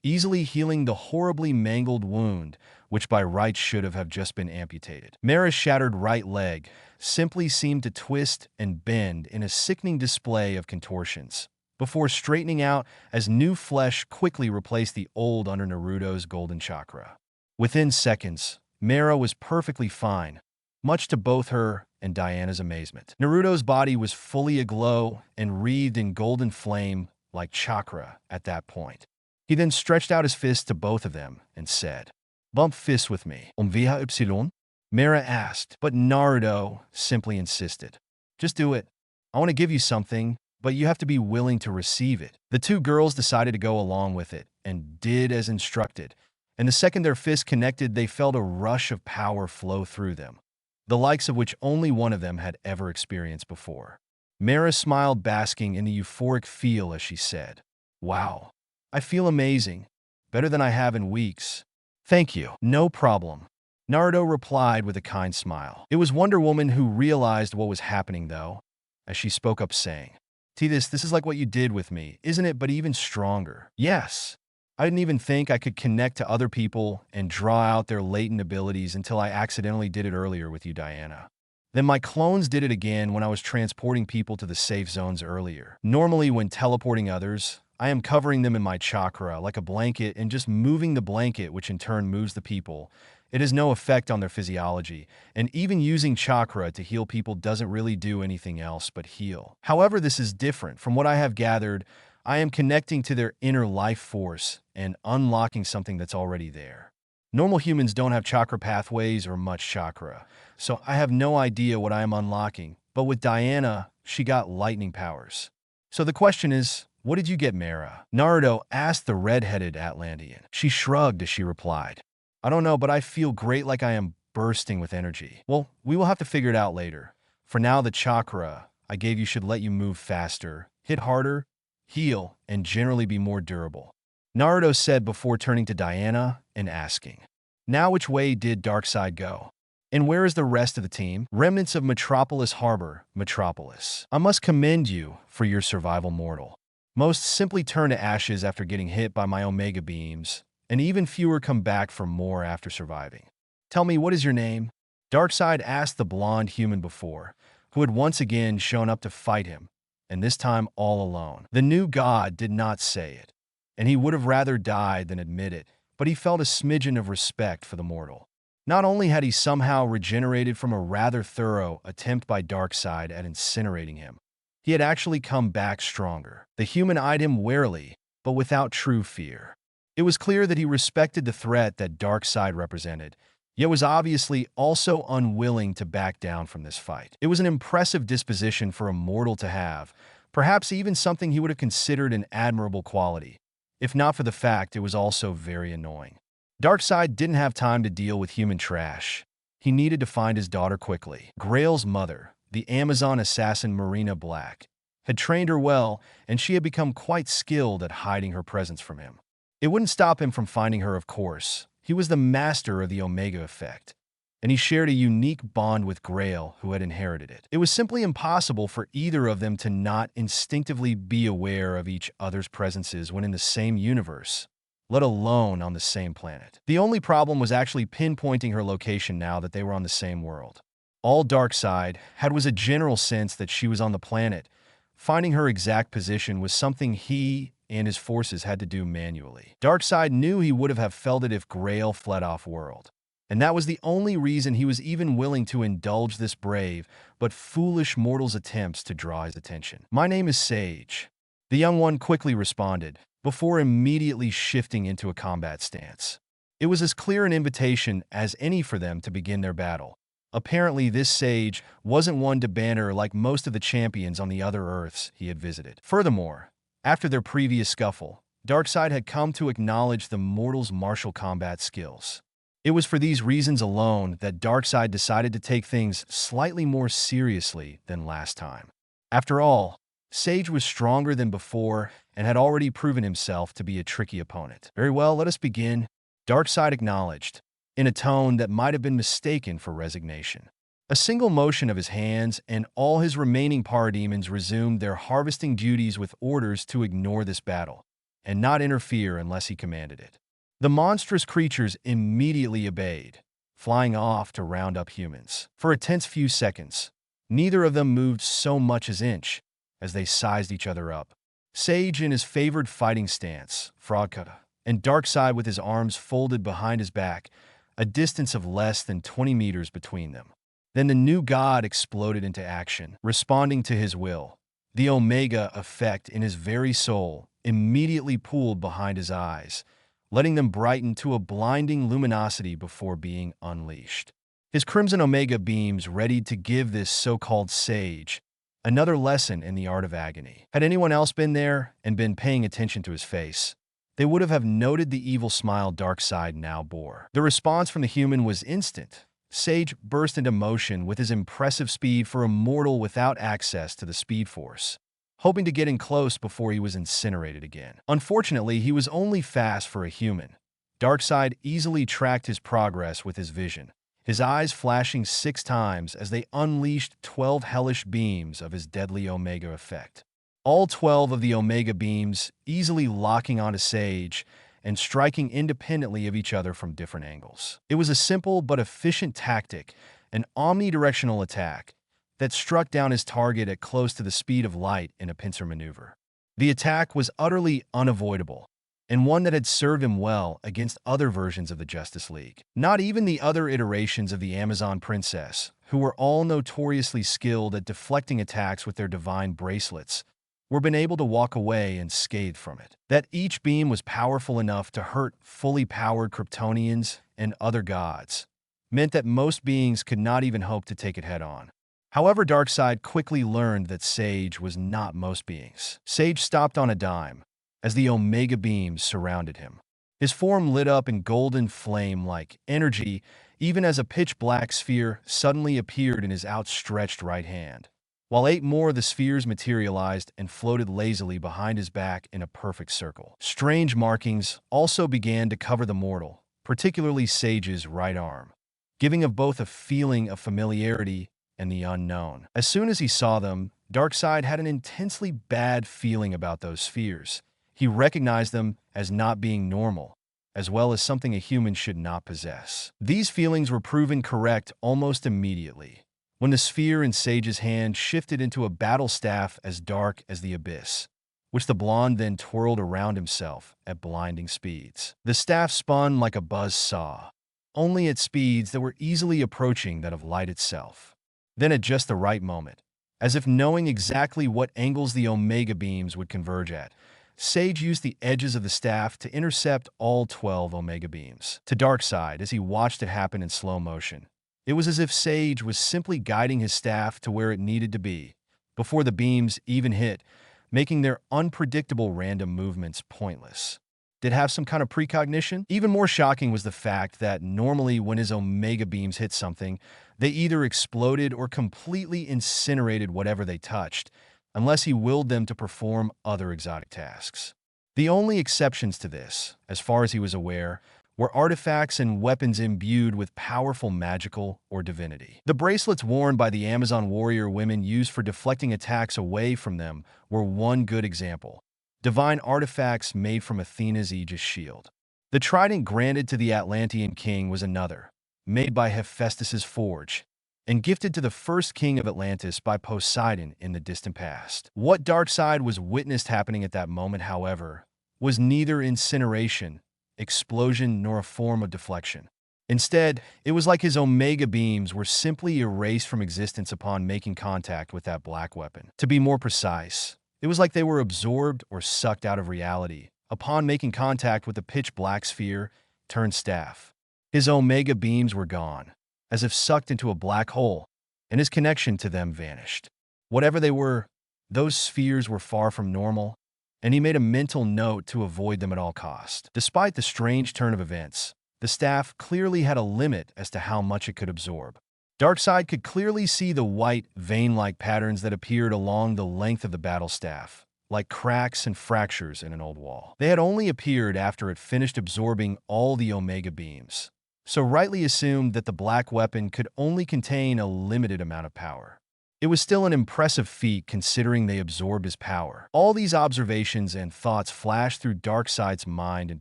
Speaker 1: easily healing the horribly mangled wound, which by rights should have just been amputated. Mera's shattered right leg simply seemed to twist and bend in a sickening display of contortions, before straightening out as new flesh quickly replaced the old under Naruto's golden chakra. Within seconds, Mera was perfectly fine, much to both her and Diana's amazement. Naruto's body was fully aglow and wreathed in golden flame like chakra at that point. He then stretched out his fist to both of them and said, bump fists with me. Via Epsilon? Mera asked, but Naruto simply insisted. Just do it. I want to give you something, but you have to be willing to receive it. The two girls decided to go along with it and did as instructed, and the second their fists connected, they felt a rush of power flow through them, the likes of which only one of them had ever experienced before. Mera smiled, basking in the euphoric feel as she said, wow, I feel amazing, better than I have in weeks. Thank you. No problem. Naruto replied with a kind smile. It was Wonder Woman who realized what was happening, though, as she spoke up saying, Tidus, this is like what you did with me, isn't it, but even stronger? Yes. I didn't even think I could connect to other people and draw out their latent abilities until I accidentally did it earlier with you, Diana. Then my clones did it again when I was transporting people to the safe zones earlier. Normally, when teleporting others, I am covering them in my chakra like a blanket and just moving the blanket, which in turn moves the people. It has no effect on their physiology, and even using chakra to heal people doesn't really do anything else but heal. However, this is different. From what I have gathered, I am connecting to their inner life force and unlocking something that's already there. Normal humans don't have chakra pathways or much chakra, so I have no idea what I am unlocking, but with Diana, she got lightning powers. So the question is, what did you get, Mera? Naruto asked the red-headed Atlantean. She shrugged as she replied, I don't know, but I feel great, like I am bursting with energy. Well, we will have to figure it out later. For now, the chakra I gave you should let you move faster, hit harder, heal, and generally be more durable," Naruto said before turning to Diana and asking, "Now which way did Darkseid go? And where is the rest of the team?" "Remnants of Metropolis Harbor, Metropolis. I must commend you for your survival, mortal. Most simply turn to ashes after getting hit by my Omega beams, and even fewer come back for more after surviving. Tell me, what is your name?" Darkseid asked the blonde human before, who had once again shown up to fight him, and this time all alone. The new god did not say it, and he would have rather died than admit it, but he felt a smidgen of respect for the mortal. Not only had he somehow regenerated from a rather thorough attempt by Darkseid at incinerating him, he had actually come back stronger. The human eyed him warily, but without true fear. It was clear that he respected the threat that Darkseid represented, yet was obviously also unwilling to back down from this fight. It was an impressive disposition for a mortal to have, perhaps even something he would have considered an admirable quality, if not for the fact it was also very annoying. Darkseid didn't have time to deal with human trash. He needed to find his daughter quickly. Grail's mother, the Amazon assassin Marina Black, had trained her well, and she had become quite skilled at hiding her presence from him. It wouldn't stop him from finding her, of course. He was the master of the Omega effect, and he shared a unique bond with Grail, who had inherited it. It was simply impossible for either of them to not instinctively be aware of each other's presences when in the same universe, let alone on the same planet. The only problem was actually pinpointing her location now that they were on the same world. All Darkseid had was a general sense that she was on the planet. Finding her exact position was something he and his forces had to do manually. Darkseid knew he would have felt it if Grail fled off-world, and that was the only reason he was even willing to indulge this brave but foolish mortal's attempts to draw his attention. "My name is Sage," the young one quickly responded, before immediately shifting into a combat stance. It was as clear an invitation as any for them to begin their battle. Apparently, this Sage wasn't one to banter like most of the champions on the other Earths he had visited. Furthermore, after their previous scuffle, Darkseid had come to acknowledge the mortal's martial combat skills. It was for these reasons alone that Darkseid decided to take things slightly more seriously than last time. After all, Sage was stronger than before and had already proven himself to be a tricky opponent. "Very well, let us begin," Darkseid acknowledged, in a tone that might have been mistaken for resignation. A single motion of his hands, and all his remaining parademons resumed their harvesting duties with orders to ignore this battle, and not interfere unless he commanded it. The monstrous creatures immediately obeyed, flying off to round up humans. For a tense few seconds, neither of them moved so much as inch, as they sized each other up. Sage in his favored fighting stance, Frogkutta, and Darkseid with his arms folded behind his back, a distance of less than 20 meters between them. Then the new god exploded into action, responding to his will. The Omega effect in his very soul immediately pooled behind his eyes, letting them brighten to a blinding luminosity before being unleashed. His crimson Omega beams readied to give this so-called Sage another lesson in the art of agony. Had anyone else been there and been paying attention to his face, they would have noted the evil smile Darkseid now bore. The response from the human was instant. Sage burst into motion with his impressive speed for a mortal without access to the Speed Force, hoping to get in close before he was incinerated again. Unfortunately, he was only fast for a human. Darkseid easily tracked his progress with his vision, his eyes flashing 6 times as they unleashed 12 hellish beams of his deadly Omega effect. All 12 of the Omega beams easily locking onto Sage and striking independently of each other from different angles. It was a simple but efficient tactic, an omnidirectional attack, that struck down his target at close to the speed of light in a pincer maneuver. The attack was utterly unavoidable, and one that had served him well against other versions of the Justice League. Not even the other iterations of the Amazon Princess, who were all notoriously skilled at deflecting attacks with their divine bracelets, were been able to walk away unscathed from it. That each beam was powerful enough to hurt fully powered Kryptonians and other gods meant that most beings could not even hope to take it head-on. However, Darkseid quickly learned that Sage was not most beings. Sage stopped on a dime as the Omega beams surrounded him. His form lit up in golden flame-like energy, even as a pitch-black sphere suddenly appeared in his outstretched right hand, while 8 more of the spheres materialized and floated lazily behind his back in a perfect circle. Strange markings also began to cover the mortal, particularly Sage's right arm, giving of both a feeling of familiarity and the unknown. As soon as he saw them, Darkseid had an intensely bad feeling about those spheres. He recognized them as not being normal, as well as something a human should not possess. These feelings were proven correct almost immediately, when the sphere in Sage's hand shifted into a battle staff as dark as the abyss, which the blonde then twirled around himself at blinding speeds. The staff spun like a buzz saw, only at speeds that were easily approaching that of light itself. Then at just the right moment, as if knowing exactly what angles the Omega beams would converge at, Sage used the edges of the staff to intercept all 12 Omega beams. To Darkseid, as he watched it happen in slow motion, it was as if Sage was simply guiding his staff to where it needed to be, before the beams even hit, making their unpredictable random movements pointless. Did it have some kind of precognition? Even more shocking was the fact that normally when his Omega beams hit something, they either exploded or completely incinerated whatever they touched, unless he willed them to perform other exotic tasks. The only exceptions to this, as far as he was aware, were artifacts and weapons imbued with powerful magical or divinity. The bracelets worn by the Amazon warrior women used for deflecting attacks away from them were one good example. Divine artifacts made from Athena's Aegis shield. The trident granted to the Atlantean king was another, made by Hephaestus's forge, and gifted to the first king of Atlantis by Poseidon in the distant past. What Darkseid was witnessed happening at that moment, however, was neither incineration, explosion, nor a form of deflection. Instead, it was like his Omega beams were simply erased from existence upon making contact with that black weapon. To be more precise, it was like they were absorbed or sucked out of reality upon making contact with the pitch-black sphere turned staff. His Omega beams were gone, as if sucked into a black hole, and his connection to them vanished. Whatever they were, those spheres were far from normal, and he made a mental note to avoid them at all cost. Despite the strange turn of events, the staff clearly had a limit as to how much it could absorb. Darkseid could clearly see the white, vein-like patterns that appeared along the length of the battle staff, like cracks and fractures in an old wall. They had only appeared after it finished absorbing all the Omega beams, so rightly assumed that the black weapon could only contain a limited amount of power. It was still an impressive feat considering they absorbed his power. All these observations and thoughts flashed through Darkseid's mind in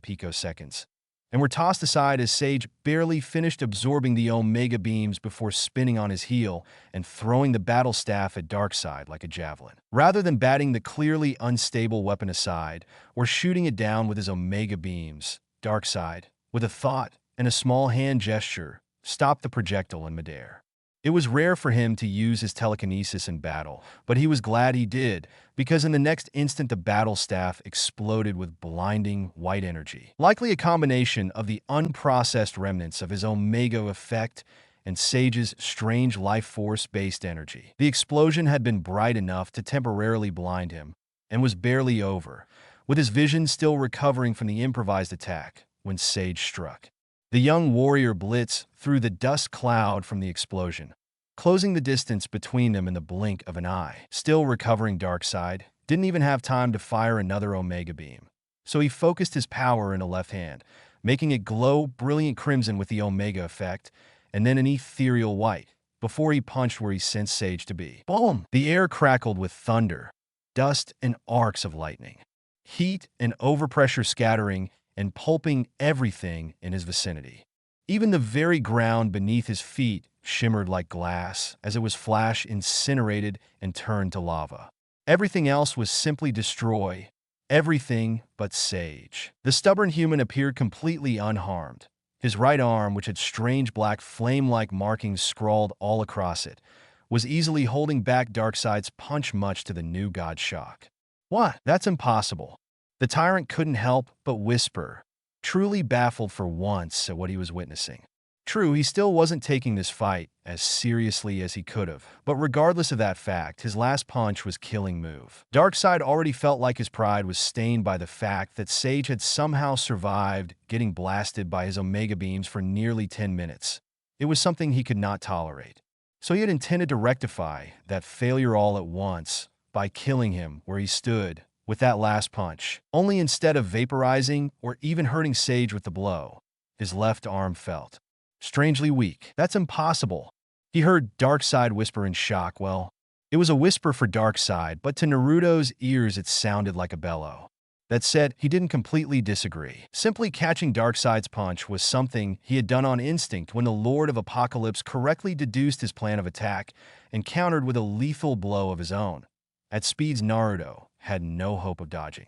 Speaker 1: picoseconds, and were tossed aside as Sage barely finished absorbing the Omega beams before spinning on his heel and throwing the battle staff at Darkseid like a javelin. Rather than batting the clearly unstable weapon aside or shooting it down with his Omega beams, Darkseid, with a thought and a small hand gesture, stopped the projectile in midair. It was rare for him to use his telekinesis in battle, but he was glad he did, because in the next instant the battle staff exploded with blinding white energy, likely a combination of the unprocessed remnants of his Omega effect and Sage's strange life force-based energy. The explosion had been bright enough to temporarily blind him, and was barely over, with his vision still recovering from the improvised attack when Sage struck. The young warrior blitzed through the dust cloud from the explosion, closing the distance between them in the blink of an eye. Still recovering, Darkseid didn't even have time to fire another Omega beam, so he focused his power in a left hand, making it glow brilliant crimson with the Omega effect, and then an ethereal white, before he punched where he sensed Sage to be. Boom! The air crackled with thunder, dust, and arcs of lightning, heat and overpressure scattering and pulping everything in his vicinity. Even the very ground beneath his feet shimmered like glass as it was flash incinerated and turned to lava. Everything else was simply destroyed, everything but Sage. The stubborn human appeared completely unharmed. His right arm, which had strange black flame-like markings scrawled all across it, was easily holding back Darkseid's punch, much to the new god's shock. "What? That's impossible." The tyrant couldn't help but whisper, truly baffled for once at what he was witnessing. True, he still wasn't taking this fight as seriously as he could have, but regardless of that fact, his last punch was killing move. Darkseid already felt like his pride was stained by the fact that Sage had somehow survived getting blasted by his Omega beams for nearly 10 minutes, It was something he could not tolerate. So he had intended to rectify that failure all at once by killing him where he stood with that last punch. Only instead of vaporizing or even hurting Sage with the blow, his left arm felt strangely weak. That's impossible. He heard Darkseid whisper in shock. Well, it was a whisper for Darkseid, but to Naruto's ears it sounded like a bellow. That said, he didn't completely disagree. Simply catching Darkseid's punch was something he had done on instinct when the Lord of Apocalypse correctly deduced his plan of attack and countered with a lethal blow of his own. At speeds Naruto had no hope of dodging.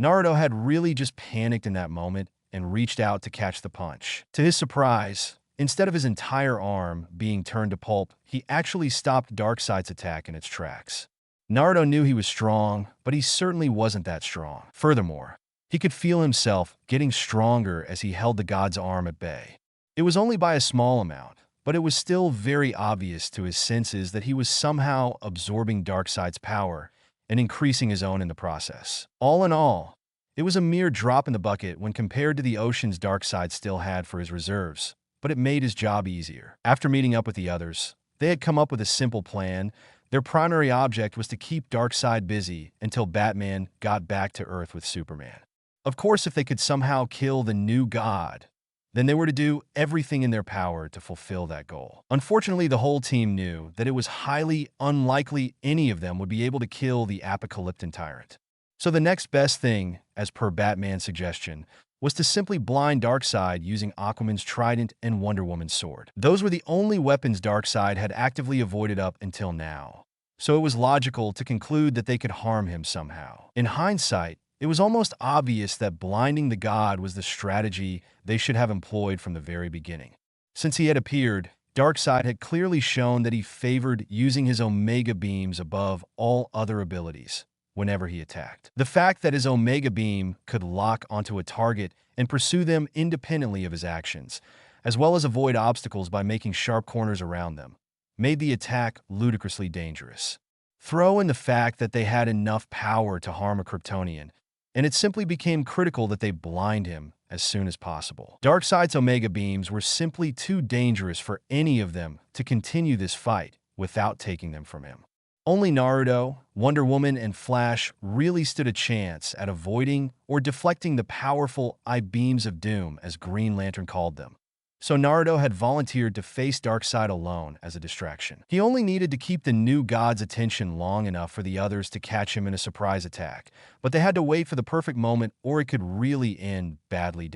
Speaker 1: Naruto had really just panicked in that moment and reached out to catch the punch. To his surprise, instead of his entire arm being turned to pulp, he actually stopped Darkseid's attack in its tracks. Naruto knew he was strong, but he certainly wasn't that strong. Furthermore, he could feel himself getting stronger as he held the god's arm at bay. It was only by a small amount, but it was still very obvious to his senses that he was somehow absorbing Darkseid's power and increasing his own in the process. All in all, it was a mere drop in the bucket when compared to the oceans Darkseid still had for his reserves, but it made his job easier. After meeting up with the others, they had come up with a simple plan. Their primary object was to keep Darkseid busy until Batman got back to Earth with Superman. Of course, if they could somehow kill the new god, then they were to do everything in their power to fulfill that goal. Unfortunately, the whole team knew that it was highly unlikely any of them would be able to kill the Apocalyptic Tyrant. So the next best thing, as per Batman's suggestion, was to simply blind Darkseid using Aquaman's trident and Wonder Woman's sword. Those were the only weapons Darkseid had actively avoided up until now. So it was logical to conclude that they could harm him somehow. In hindsight, it was almost obvious that blinding the god was the strategy they should have employed from the very beginning. Since he had appeared, Darkseid had clearly shown that he favored using his Omega Beams above all other abilities whenever he attacked. The fact that his Omega Beam could lock onto a target and pursue them independently of his actions, as well as avoid obstacles by making sharp corners around them, made the attack ludicrously dangerous. Throw in the fact that they had enough power to harm a Kryptonian, and it simply became critical that they blind him as soon as possible. Darkseid's Omega Beams were simply too dangerous for any of them to continue this fight without taking them from him. Only Naruto, Wonder Woman, and Flash really stood a chance at avoiding or deflecting the powerful I-Beams of Doom, as Green Lantern called them. So Naruto had volunteered to face Darkseid alone as a distraction. He only needed to keep the new god's attention long enough for the others to catch him in a surprise attack, but they had to wait for the perfect moment or it could really end badly.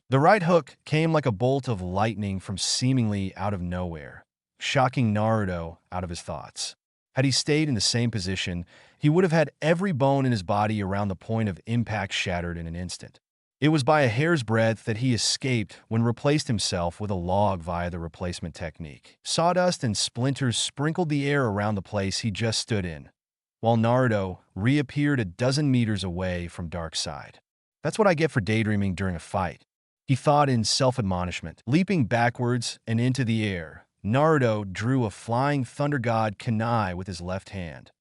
Speaker 1: The right hook came like a bolt of lightning from seemingly out of nowhere, shocking Naruto out of his thoughts. Had he stayed in the same position, he would have had every bone in his body around the point of impact shattered in an instant. It was by a hair's breadth that he escaped when replaced himself with a log via the replacement technique. Sawdust and splinters sprinkled the air around the place he just stood in, while Naruto reappeared a dozen meters away from Darkseid. That's what I get for daydreaming during a fight, he thought in self-admonishment. Leaping backwards and into the air, Naruto drew a flying thunder god kunai with his left hand,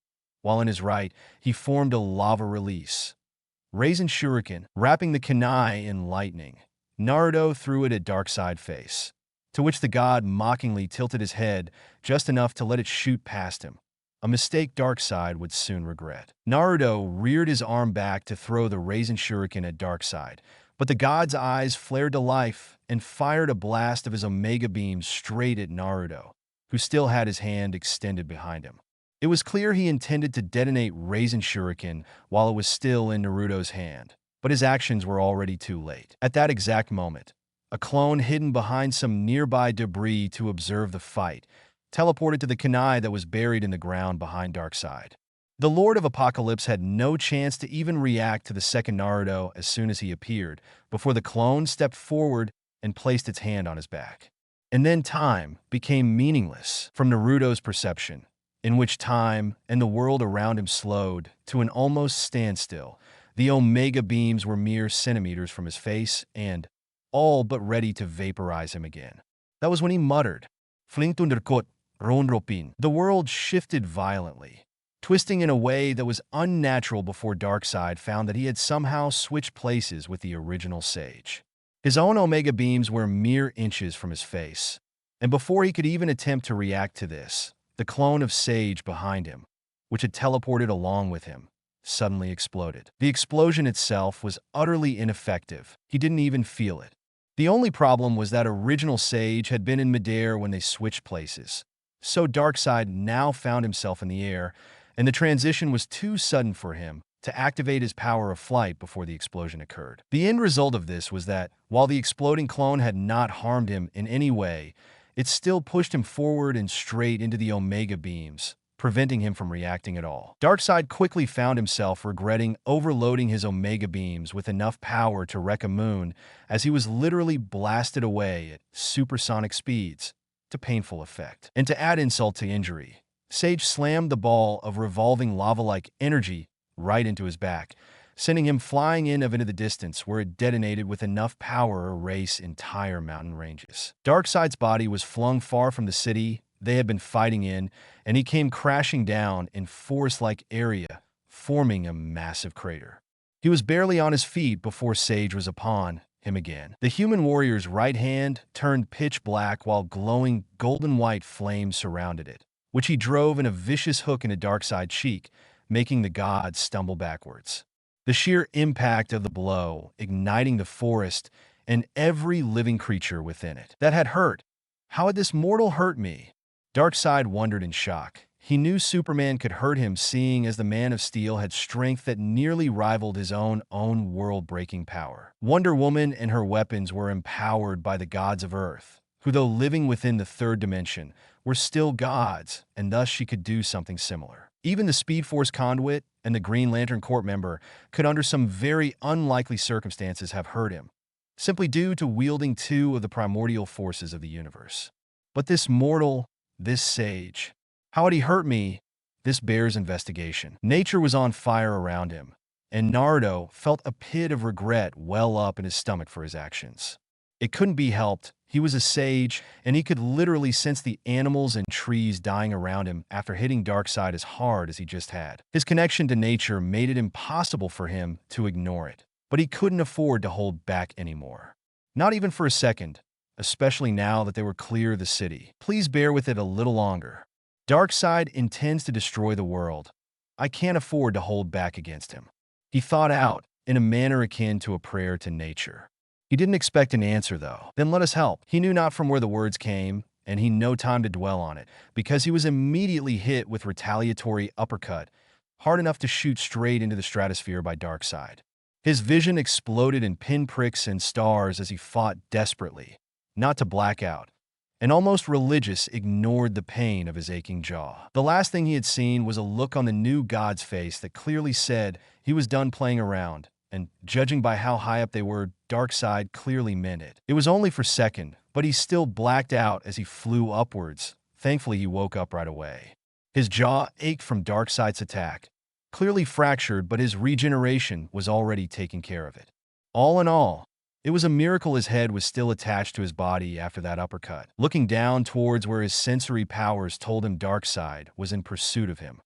Speaker 1: while in his right, he formed a lava release. Raisen Shuriken, wrapping the kunai in lightning. Naruto threw it at Darkseid's face, to which the god mockingly tilted his head just enough to let it shoot past him, a mistake Darkseid would soon regret. Naruto reared his arm back to throw the Raisen Shuriken at Darkseid, but the god's eyes flared to life and fired a blast of his Omega Beam straight at Naruto, who still had his hand extended behind him. It was clear he intended to detonate Raisen Shuriken while it was still in Naruto's hand, but his actions were already too late. At that exact moment, a clone hidden behind some nearby debris to observe the fight teleported to the kunai that was buried in the ground behind Darkseid. The Lord of Apocalypse had no chance to even react to the second Naruto as soon as he appeared, before the clone stepped forward and placed its hand on his back. And then time became meaningless from Naruto's perception, in which time and the world around him slowed to an almost standstill. The Omega Beams were mere centimeters from his face and all but ready to vaporize him again. That was when he muttered, "Flintunderkot, Ronropin." The world shifted violently, twisting in a way that was unnatural before Darkseid found that he had somehow switched places with the original Sage. His own Omega Beams were mere inches from his face, And before he could even attempt to react to this, the clone of Sage behind him, which had teleported along with him, suddenly exploded. The explosion itself was utterly ineffective. He didn't even feel it. The only problem was that original Sage had been in midair when they switched places. So Darkseid now found himself in the air, and the transition was too sudden for him to activate his power of flight before the explosion occurred. The end result of this was that, while the exploding clone had not harmed him in any way, it still pushed him forward and straight into the Omega beams, preventing him from reacting at all. Darkseid quickly found himself regretting overloading his Omega beams with enough power to wreck a moon, as he was literally blasted away at supersonic speeds, to painful effect. And to add insult to injury, Sage slammed the ball of revolving lava-like energy right into his back, sending him flying into the distance, where it detonated with enough power to erase entire mountain ranges. Darkseid's body was flung far from the city they had been fighting in, and he came crashing down in forest-like area, forming a massive crater. He was barely on his feet before Sage was upon him again. The human warrior's right hand turned pitch black while glowing golden-white flames surrounded it, which he drove in a vicious hook into Darkseid's cheek, making the god stumble backwards. The sheer impact of the blow igniting the forest and every living creature within it. That had hurt. How had this mortal hurt me? Darkseid wondered in shock. He knew Superman could hurt him, seeing as the Man of Steel had strength that nearly rivaled his own world-breaking power. Wonder Woman and her weapons were empowered by the gods of Earth, who, though living within the third dimension, were still gods, and thus she could do something similar. Even the Speed Force conduit and the Green Lantern Corps member could, under some very unlikely circumstances, have hurt him, simply due to wielding two of the primordial forces of the universe. But this mortal, this Sage, how had he hurt me? This bears investigation. Nature was on fire around him, and Naruto felt a pit of regret well up in his stomach for his actions. It couldn't be helped. He was a sage, and he could literally sense the animals and trees dying around him after hitting Darkseid as hard as he just had. His connection to nature made it impossible for him to ignore it, but he couldn't afford to hold back anymore. Not even for a second, especially now that they were clear of the city. Please bear with it a little longer. Darkseid intends to destroy the world. I can't afford to hold back against him. He thought out, in a manner akin to a prayer to nature. He didn't expect an answer, though. Then let us help. He knew not from where the words came, and he had no time to dwell on it, because he was immediately hit with retaliatory uppercut, hard enough to shoot straight into the stratosphere by Darkseid. His vision exploded in pinpricks and stars as he fought desperately, not to black out, and almost religious ignored the pain of his aching jaw. The last thing he had seen was a look on the new god's face that clearly said he was done playing around, and judging by how high up they were, Darkseid clearly meant it. It was only for a second, but he still blacked out as he flew upwards. Thankfully, he woke up right away. His jaw ached from Darkseid's attack, clearly fractured, but his regeneration was already taking care of it. All in all, it was a miracle his head was still attached to his body after that uppercut. Looking down towards where his sensory powers told him Darkseid was in pursuit of him,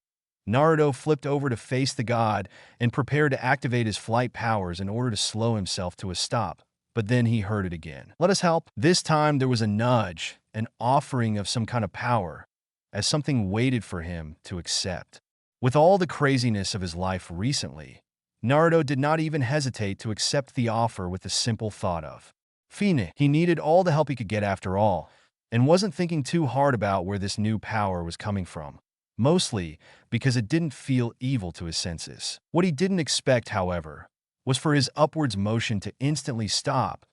Speaker 1: Naruto flipped over to face the god and prepared to activate his flight powers in order to slow himself to a stop. But then he heard it again. Let us help. This time there was a nudge, an offering of some kind of power, as something waited for him to accept. With all the craziness of his life recently, Naruto did not even hesitate to accept the offer with the simple thought of Phoenix. He needed all the help he could get after all, and wasn't thinking too hard about where this new power was coming from, mostly because it didn't feel evil to his senses. What he didn't expect, however, was for his upwards motion to instantly stop,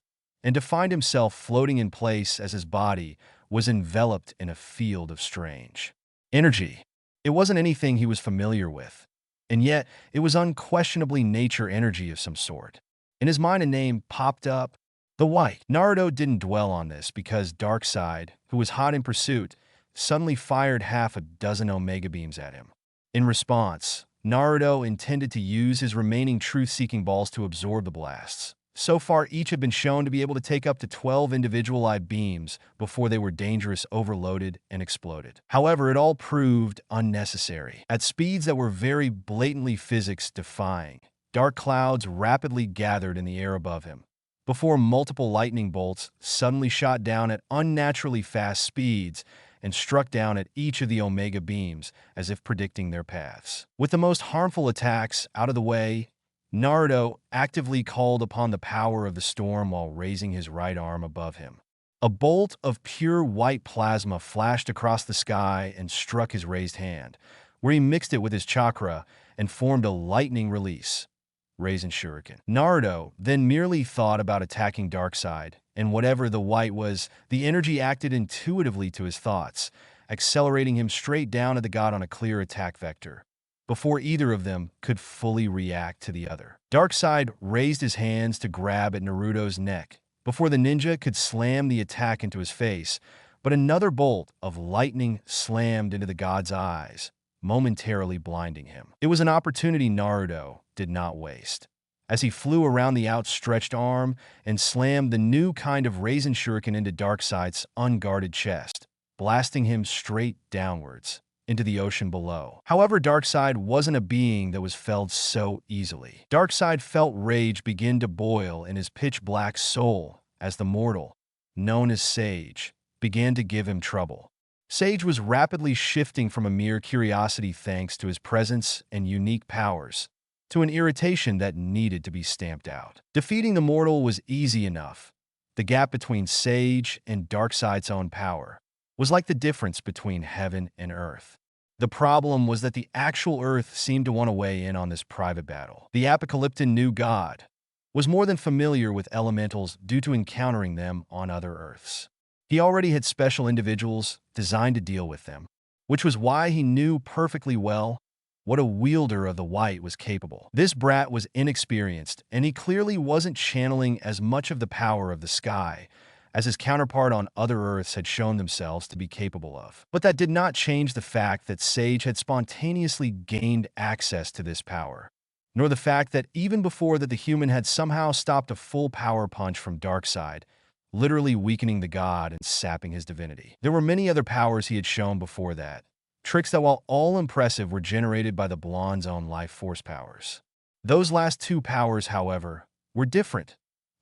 Speaker 1: and to find himself floating in place as his body was enveloped in a field of strange energy. It wasn't anything he was familiar with, and yet it was unquestionably nature energy of some sort. In his mind, a name popped up: the White. Naruto didn't dwell on this because Darkseid, who was hot in pursuit, suddenly fired half a dozen Omega beams at him. In response, Naruto intended to use his remaining truth-seeking balls to absorb the blasts. So far, each had been shown to be able to take up to 12 individualized beams before they were dangerous, overloaded, and exploded. However, it all proved unnecessary. At speeds that were very blatantly physics-defying, dark clouds rapidly gathered in the air above him, before multiple lightning bolts suddenly shot down at unnaturally fast speeds and struck down at each of the Omega beams as if predicting their paths. With the most harmful attacks out of the way, Naruto actively called upon the power of the storm while raising his right arm above him. A bolt of pure white plasma flashed across the sky and struck his raised hand, where he mixed it with his chakra and formed a lightning release, Raisen Shuriken. Naruto then merely thought about attacking Darkseid, and whatever the white was, the energy acted intuitively to his thoughts, accelerating him straight down at the god on a clear attack vector, before either of them could fully react to the other. Darkseid raised his hands to grab at Naruto's neck, before the ninja could slam the attack into his face, but another bolt of lightning slammed into the god's eyes, momentarily blinding him. It was an opportunity Naruto did not waste, as he flew around the outstretched arm and slammed the new kind of Raisen Shuriken into Darkseid's unguarded chest, blasting him straight downwards into the ocean below. However, Darkseid wasn't a being that was felled so easily. Darkseid felt rage begin to boil in his pitch-black soul as the mortal, known as Sage, began to give him trouble. Sage was rapidly shifting from a mere curiosity thanks to his presence and unique powers, to an irritation that needed to be stamped out. Defeating the mortal was easy enough. The gap between Sage and Darkseid's own power was like the difference between heaven and earth. The problem was that the actual Earth seemed to want to weigh in on this private battle. The Apocalyptan new god was more than familiar with elementals due to encountering them on other Earths. He already had special individuals designed to deal with them, which was why he knew perfectly well what a wielder of the white was capable. This brat was inexperienced, and he clearly wasn't channeling as much of the power of the sky as his counterpart on other Earths had shown themselves to be capable of. But that did not change the fact that Sage had spontaneously gained access to this power, nor the fact that even before that the human had somehow stopped a full power punch from Darkseid, literally weakening the god and sapping his divinity. There were many other powers he had shown before that, tricks that, while all impressive, were generated by the blonde's own life force powers. Those last two powers, however, were different.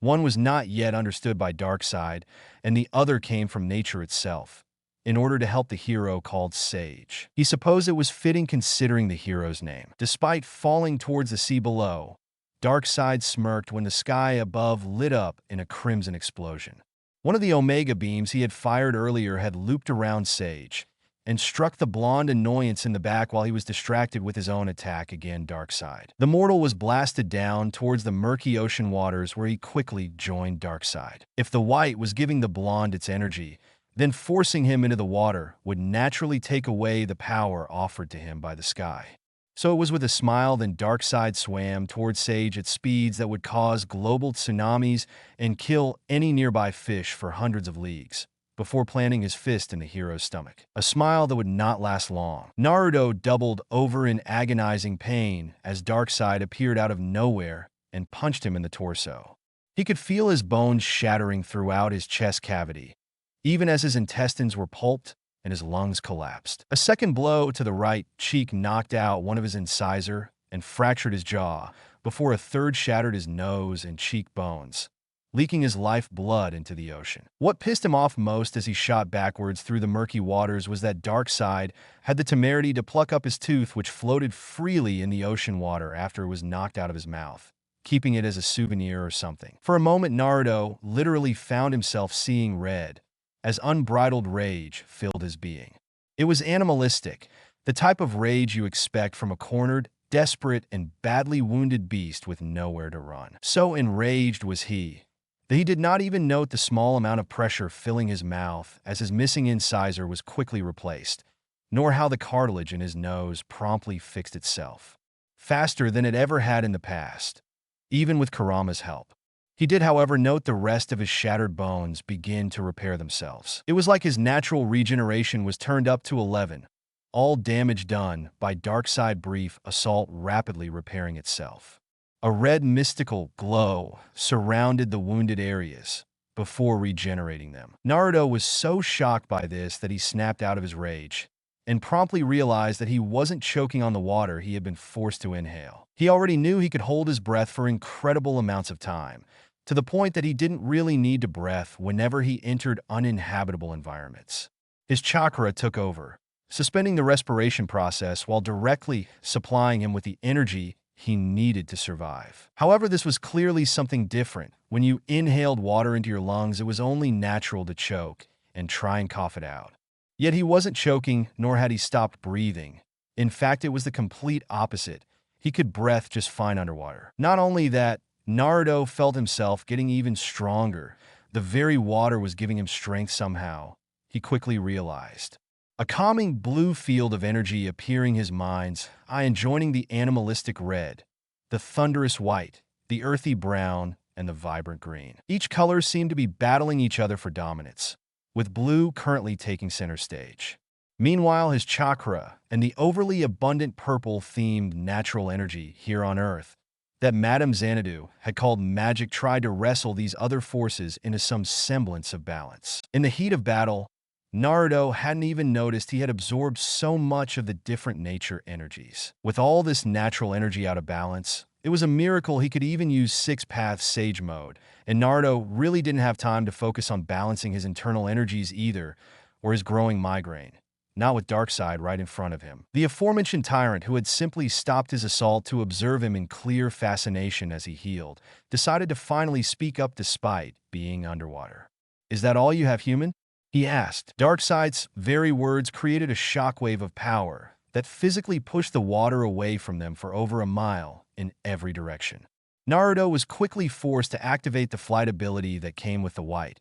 Speaker 1: One was not yet understood by Darkseid, and the other came from nature itself, in order to help the hero called Sage. He supposed it was fitting considering the hero's name. Despite falling towards the sea below, Darkseid smirked when the sky above lit up in a crimson explosion. One of the Omega beams he had fired earlier had looped around Sage and struck the blonde annoyance in the back while he was distracted with his own attack again. Darkseid. The mortal was blasted down towards the murky ocean waters where he quickly joined Darkseid. If the white was giving the blonde its energy, then forcing him into the water would naturally take away the power offered to him by the sky. So it was with a smile that Darkseid swam towards Sage at speeds that would cause global tsunamis and kill any nearby fish for hundreds of leagues, before planting his fist in the hero's stomach. A smile that would not last long. Naruto doubled over in agonizing pain as Darkseid appeared out of nowhere and punched him in the torso. He could feel his bones shattering throughout his chest cavity, even as his intestines were pulped and his lungs collapsed. A second blow to the right cheek knocked out one of his incisor and fractured his jaw, before a third shattered his nose and cheekbones, leaking his life blood into the ocean. What pissed him off most as he shot backwards through the murky waters was that Darkseid had the temerity to pluck up his tooth, which floated freely in the ocean water after it was knocked out of his mouth, keeping it as a souvenir or something. For a moment, Naruto literally found himself seeing red, as unbridled rage filled his being. It was animalistic, the type of rage you expect from a cornered, desperate, and badly wounded beast with nowhere to run. So enraged was he that he did not even note the small amount of pressure filling his mouth as his missing incisor was quickly replaced, nor how the cartilage in his nose promptly fixed itself, faster than it ever had in the past, even with Kurama's help. He did, however, note the rest of his shattered bones begin to repair themselves. It was like his natural regeneration was turned up to 11, all damage done by Darkseid brief assault rapidly repairing itself. A red mystical glow surrounded the wounded areas before regenerating them. Naruto was so shocked by this that he snapped out of his rage and promptly realized that he wasn't choking on the water he had been forced to inhale. He already knew he could hold his breath for incredible amounts of time, to the point that he didn't really need to breath whenever he entered uninhabitable environments. His chakra took over, suspending the respiration process while directly supplying him with the energy he needed to survive. However, this was clearly something different. When you inhaled water into your lungs, it was only natural to choke and try and cough it out. Yet he wasn't choking, nor had he stopped breathing. In fact, it was the complete opposite. He could breathe just fine underwater. Not only that, Naruto felt himself getting even stronger. The very water was giving him strength somehow, he quickly realized. A calming blue field of energy appearing his mind's eye and joining the animalistic red, the thunderous white, the earthy brown, and the vibrant green. Each color seemed to be battling each other for dominance, with blue currently taking center stage. Meanwhile, his chakra and the overly abundant purple-themed natural energy here on Earth that Madame Xanadu had called magic tried to wrestle these other forces into some semblance of balance. In the heat of battle, Naruto hadn't even noticed he had absorbed so much of the different nature energies. With all this natural energy out of balance, it was a miracle he could even use Six-Path Sage Mode, and Naruto really didn't have time to focus on balancing his internal energies either, or his growing migraine. Not with Darkseid right in front of him. The aforementioned tyrant, who had simply stopped his assault to observe him in clear fascination as he healed, decided to finally speak up despite being underwater. "Is that all you have, human?" he asked. Darkseid's very words created a shockwave of power that physically pushed the water away from them for over a mile in every direction. Naruto was quickly forced to activate the flight ability that came with the white,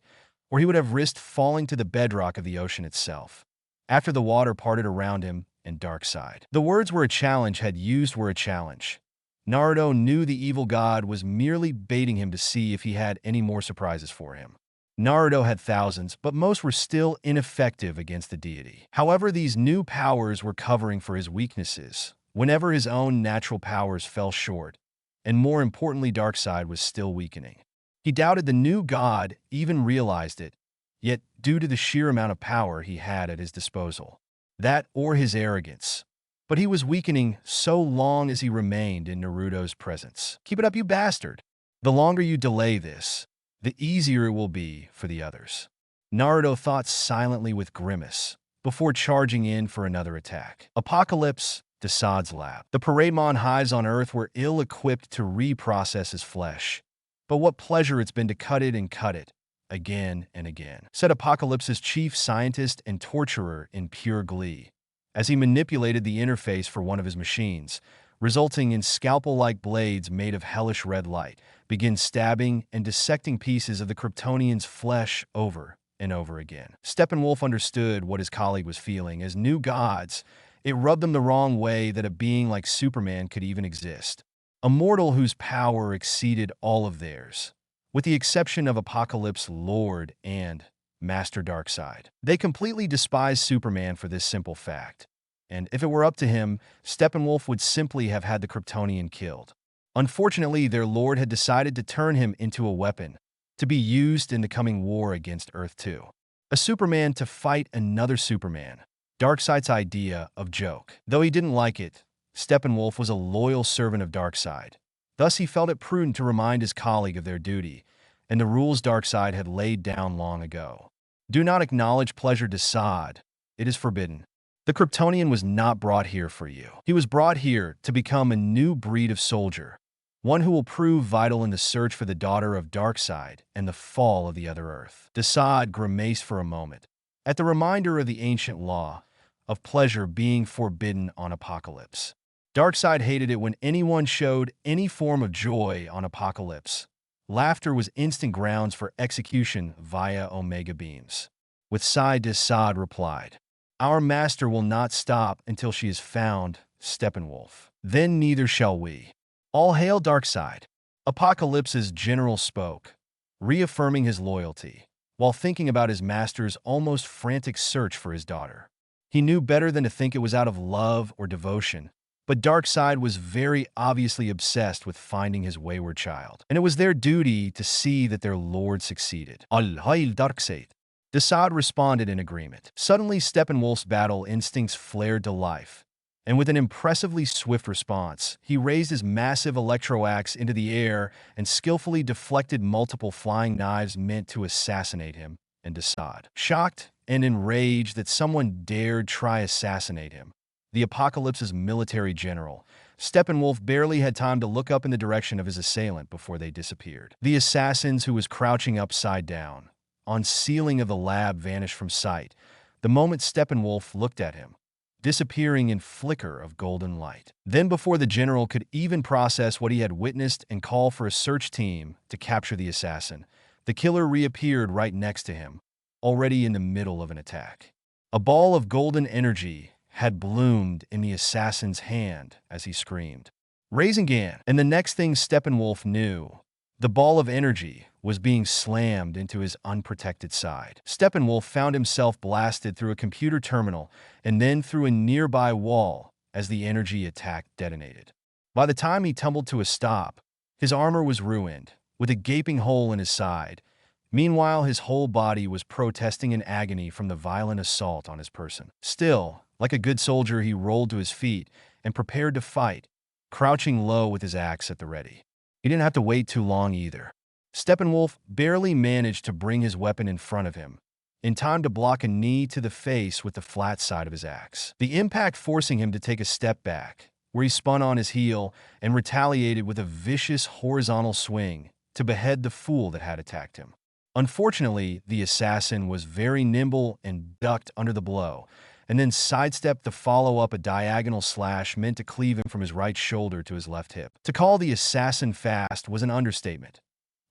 Speaker 1: or he would have risked falling to the bedrock of the ocean itself. After the water parted around him and Darkseid. The words were a challenge had used were a challenge. Naruto knew the evil god was merely baiting him to see if he had any more surprises for him. Naruto had thousands, but most were still ineffective against the deity. However, these new powers were covering for his weaknesses, whenever his own natural powers fell short, and more importantly, Darkseid was still weakening. He doubted the new god even realized it, yet due to the sheer amount of power he had at his disposal. That or his arrogance. But he was weakening so long as he remained in Naruto's presence. "Keep it up, you bastard! The longer you delay this, the easier it will be for the others." Naruto thought silently with grimace, before charging in for another attack. Apocalypse, Desaad's lab. The Paramon hives on Earth were ill-equipped to reprocess his flesh. But what pleasure it's been to cut it, again and again, said Apocalypse's chief scientist and torturer in pure glee, as he manipulated the interface for one of his machines, resulting in scalpel-like blades made of hellish red light, begin stabbing and dissecting pieces of the Kryptonian's flesh over and over again. Steppenwolf understood what his colleague was feeling. As new gods, it rubbed them the wrong way that a being like Superman could even exist. A mortal whose power exceeded all of theirs, with the exception of Apocalypse Lord and Master Darkseid. They completely despised Superman for this simple fact. And if it were up to him, Steppenwolf would simply have had the Kryptonian killed. Unfortunately, their lord had decided to turn him into a weapon, to be used in the coming war against Earth 2. A Superman to fight another Superman. Darkseid's idea of joke. Though he didn't like it, Steppenwolf was a loyal servant of Darkseid. Thus he felt it prudent to remind his colleague of their duty, and the rules Darkseid had laid down long ago. Do not acknowledge pleasure Desaad. It is forbidden. The Kryptonian was not brought here for you. He was brought here to become a new breed of soldier, one who will prove vital in the search for the daughter of Darkseid and the fall of the other Earth. Desaad grimaced for a moment, at the reminder of the ancient law of pleasure being forbidden on Apocalypse. Darkseid hated it when anyone showed any form of joy on Apocalypse. Laughter was instant grounds for execution via Omega beams. With sigh, Desaad replied, "Our master will not stop until she is found, Steppenwolf. Then neither shall we." All hail Darkseid. Apocalypse's general spoke, reaffirming his loyalty, while thinking about his master's almost frantic search for his daughter. He knew better than to think it was out of love or devotion, but Darkseid was very obviously obsessed with finding his wayward child, and it was their duty to see that their lord succeeded. All hail Darkseid. Desaad responded in agreement. Suddenly, Steppenwolf's battle instincts flared to life, And with an impressively swift response, he raised his massive electro-axe into the air and skillfully deflected multiple flying knives meant to assassinate him and Desaad. Shocked and enraged that someone dared try assassinate him, the Apocalypse's military general, Steppenwolf barely had time to look up in the direction of his assailant before they disappeared. The assassins, who was crouching upside down on ceiling of the lab, vanished from sight the moment Steppenwolf looked at him, disappearing in flicker of golden light. Then, before the general could even process what he had witnessed and call for a search team to capture the assassin, the killer reappeared right next to him, already in the middle of an attack. A ball of golden energy had bloomed in the assassin's hand as he screamed, Rasengan! And the next thing Steppenwolf knew, the ball of energy was being slammed into his unprotected side. Steppenwolf found himself blasted through a computer terminal and then through a nearby wall as the energy attack detonated. By the time he tumbled to a stop, his armor was ruined, with a gaping hole in his side. Meanwhile, his whole body was protesting in agony from the violent assault on his person. Still, like a good soldier, he rolled to his feet and prepared to fight, crouching low with his axe at the ready. He didn't have to wait too long either. Steppenwolf barely managed to bring his weapon in front of him, in time to block a knee to the face with the flat side of his axe, the impact forcing him to take a step back, where he spun on his heel and retaliated with a vicious horizontal swing to behead the fool that had attacked him. Unfortunately, the assassin was very nimble and ducked under the blow, and then sidestepped to follow up a diagonal slash meant to cleave him from his right shoulder to his left hip. To call the assassin fast was an understatement.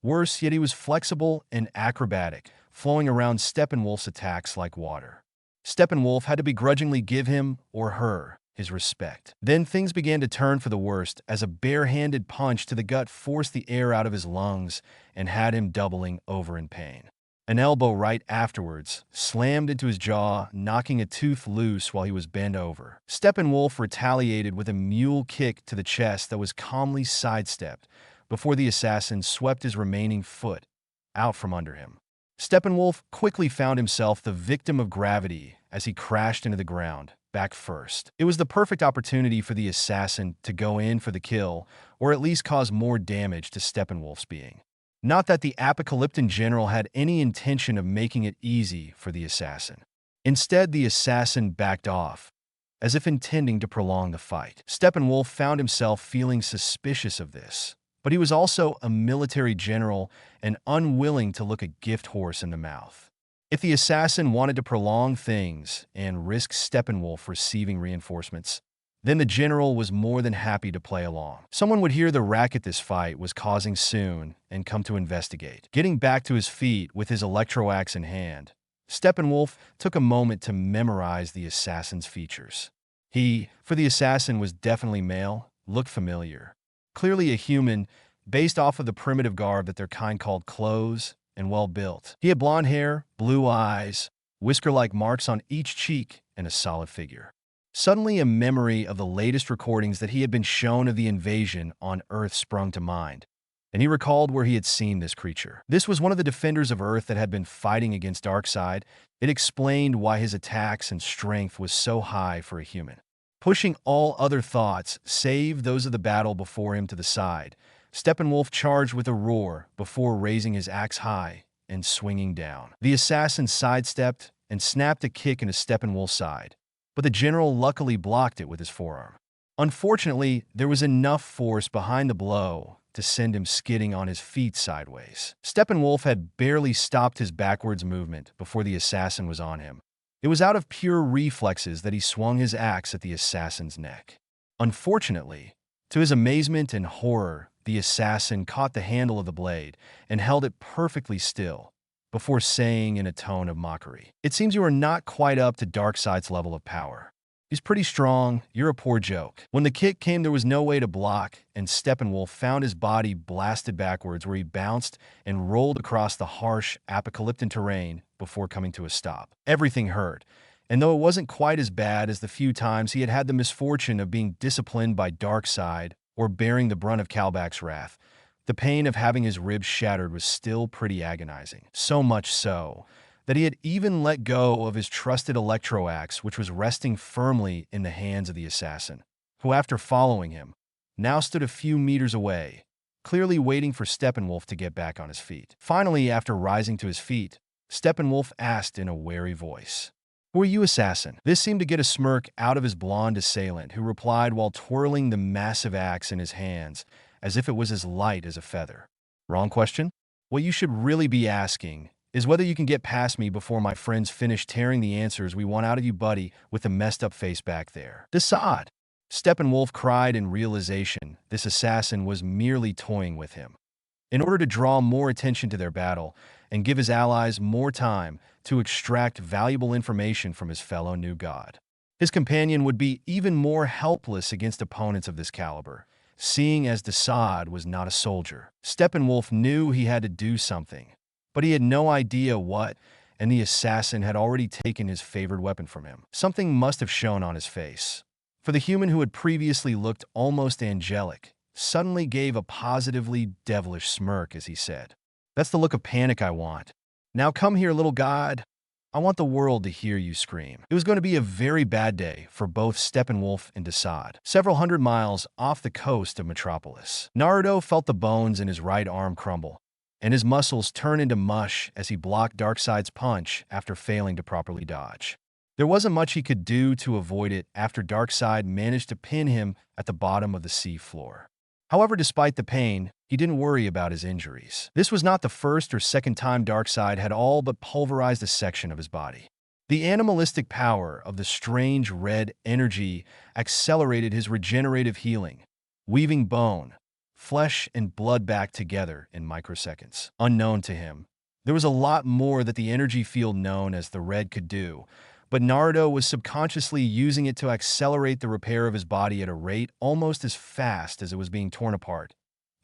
Speaker 1: Worse, yet he was flexible and acrobatic, flowing around Steppenwolf's attacks like water. Steppenwolf had to begrudgingly give him, or her, his respect. Then things began to turn for the worst as a bare-handed punch to the gut forced the air out of his lungs and had him doubling over in pain. An elbow right afterwards slammed into his jaw, knocking a tooth loose while he was bent over. Steppenwolf retaliated with a mule kick to the chest that was calmly sidestepped before the assassin swept his remaining foot out from under him. Steppenwolf quickly found himself the victim of gravity as he crashed into the ground, back first. It was the perfect opportunity for the assassin to go in for the kill, or at least cause more damage to Steppenwolf's being. Not that the Apocalyptan general had any intention of making it easy for the assassin. Instead, the assassin backed off, as if intending to prolong the fight. Steppenwolf found himself feeling suspicious of this, but he was also a military general and unwilling to look a gift horse in the mouth. If the assassin wanted to prolong things and risk Steppenwolf receiving reinforcements, then the general was more than happy to play along. Someone would hear the racket this fight was causing soon and come to investigate. Getting back to his feet with his electro-axe in hand, Steppenwolf took a moment to memorize the assassin's features. He, for the assassin, was definitely male, looked familiar. Clearly a human, based off of the primitive garb that their kind called clothes, and well-built. He had blonde hair, blue eyes, whisker-like marks on each cheek, and a solid figure. Suddenly, a memory of the latest recordings that he had been shown of the invasion on Earth sprung to mind, and he recalled where he had seen this creature. This was one of the defenders of Earth that had been fighting against Darkseid. It explained why his attacks and strength was so high for a human. Pushing all other thoughts, save those of the battle before him, to the side, Steppenwolf charged with a roar before raising his axe high and swinging down. The assassin sidestepped and snapped a kick into Steppenwolf's side, but the general luckily blocked it with his forearm. Unfortunately, there was enough force behind the blow to send him skidding on his feet sideways. Steppenwolf had barely stopped his backwards movement before the assassin was on him. It was out of pure reflexes that he swung his axe at the assassin's neck. Unfortunately, to his amazement and horror, the assassin caught the handle of the blade and held it perfectly still, before saying in a tone of mockery, "It seems you are not quite up to Darkseid's level of power. He's pretty strong, you're a poor joke." When the kick came, there was no way to block, and Steppenwolf found his body blasted backwards, where he bounced and rolled across the harsh, apocalyptic terrain before coming to a stop. Everything hurt, and though it wasn't quite as bad as the few times he had had the misfortune of being disciplined by Darkseid or bearing the brunt of Kalbak's wrath, the pain of having his ribs shattered was still pretty agonizing. So much so that he had even let go of his trusted electroaxe, which was resting firmly in the hands of the assassin, who, after following him, now stood a few meters away, clearly waiting for Steppenwolf to get back on his feet. Finally, after rising to his feet, Steppenwolf asked in a wary voice, "Who are you, assassin?" This seemed to get a smirk out of his blonde assailant, who replied while twirling the massive axe in his hands as if it was as light as a feather. "Wrong question? What you should really be asking is whether you can get past me before my friends finish tearing the answers we want out of you, buddy, with the messed up face back there." "Desaad!" Steppenwolf cried in realization this assassin was merely toying with him, in order to draw more attention to their battle and give his allies more time to extract valuable information from his fellow new god. His companion would be even more helpless against opponents of this caliber, seeing as Desaad was not a soldier. Steppenwolf knew he had to do something, but he had no idea what, and the assassin had already taken his favored weapon from him. Something must have shown on his face, for the human who had previously looked almost angelic suddenly gave a positively devilish smirk as he said, "That's the look of panic I want. Now come here, little god. I want the world to hear you scream." It was going to be a very bad day for both Steppenwolf and Desaad. Several hundred miles off the coast of Metropolis, Naruto felt the bones in his right arm crumble, and his muscles turn into mush as he blocked Darkseid's punch after failing to properly dodge. There wasn't much he could do to avoid it after Darkseid managed to pin him at the bottom of the sea floor. However, despite the pain, he didn't worry about his injuries. This was not the first or second time Darkseid had all but pulverized a section of his body. The animalistic power of the strange red energy accelerated his regenerative healing, weaving bone, flesh, and blood back together in microseconds. Unknown to him, there was a lot more that the energy field known as the Red could do, but Naruto was subconsciously using it to accelerate the repair of his body at a rate almost as fast as it was being torn apart,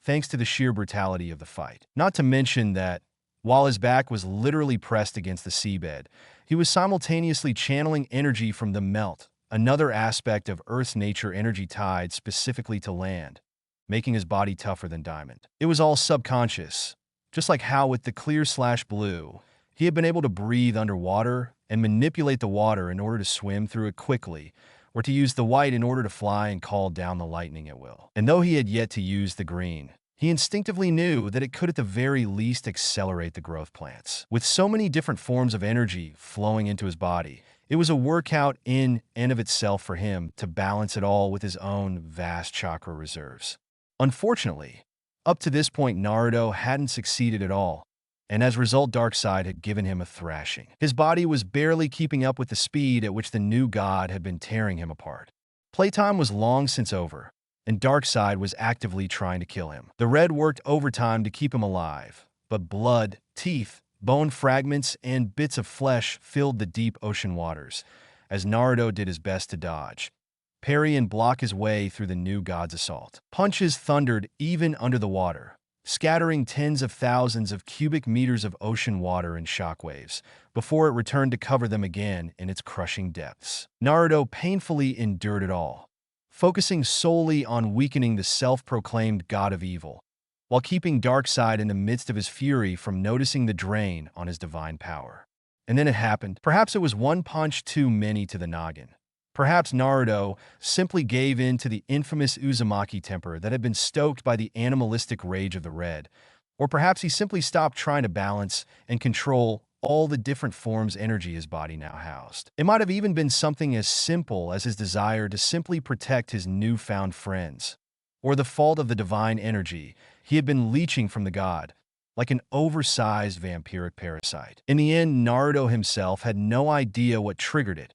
Speaker 1: thanks to the sheer brutality of the fight. Not to mention that, while his back was literally pressed against the seabed, he was simultaneously channeling energy from the melt, another aspect of Earth's nature energy tied specifically to land, making his body tougher than diamond. It was all subconscious, just like how with the clear/blue, he had been able to breathe underwater and manipulate the water in order to swim through it quickly, or to use the white in order to fly and call down the lightning at will. And though he had yet to use the green, he instinctively knew that it could at the very least accelerate the growth plants. With so many different forms of energy flowing into his body, it was a workout in and of itself for him to balance it all with his own vast chakra reserves. Unfortunately, up to this point Naruto hadn't succeeded at all, and as a result Darkseid had given him a thrashing. His body was barely keeping up with the speed at which the new god had been tearing him apart. Playtime was long since over, and Darkseid was actively trying to kill him. The Red worked overtime to keep him alive, but blood, teeth, bone fragments, and bits of flesh filled the deep ocean waters, as Naruto did his best to dodge, parry, and block his way through the new god's assault. Punches thundered even under the water, scattering tens of thousands of cubic meters of ocean water in shockwaves, before it returned to cover them again in its crushing depths. Naruto painfully endured it all, focusing solely on weakening the self-proclaimed god of evil, while keeping Darkseid in the midst of his fury from noticing the drain on his divine power. And then it happened. Perhaps it was one punch too many to the noggin. Perhaps Naruto simply gave in to the infamous Uzumaki temper that had been stoked by the animalistic rage of the Red, or perhaps he simply stopped trying to balance and control all the different forms energy his body now housed. It might have even been something as simple as his desire to simply protect his newfound friends, or the fault of the divine energy he had been leeching from the god, like an oversized vampiric parasite. In the end, Naruto himself had no idea what triggered it.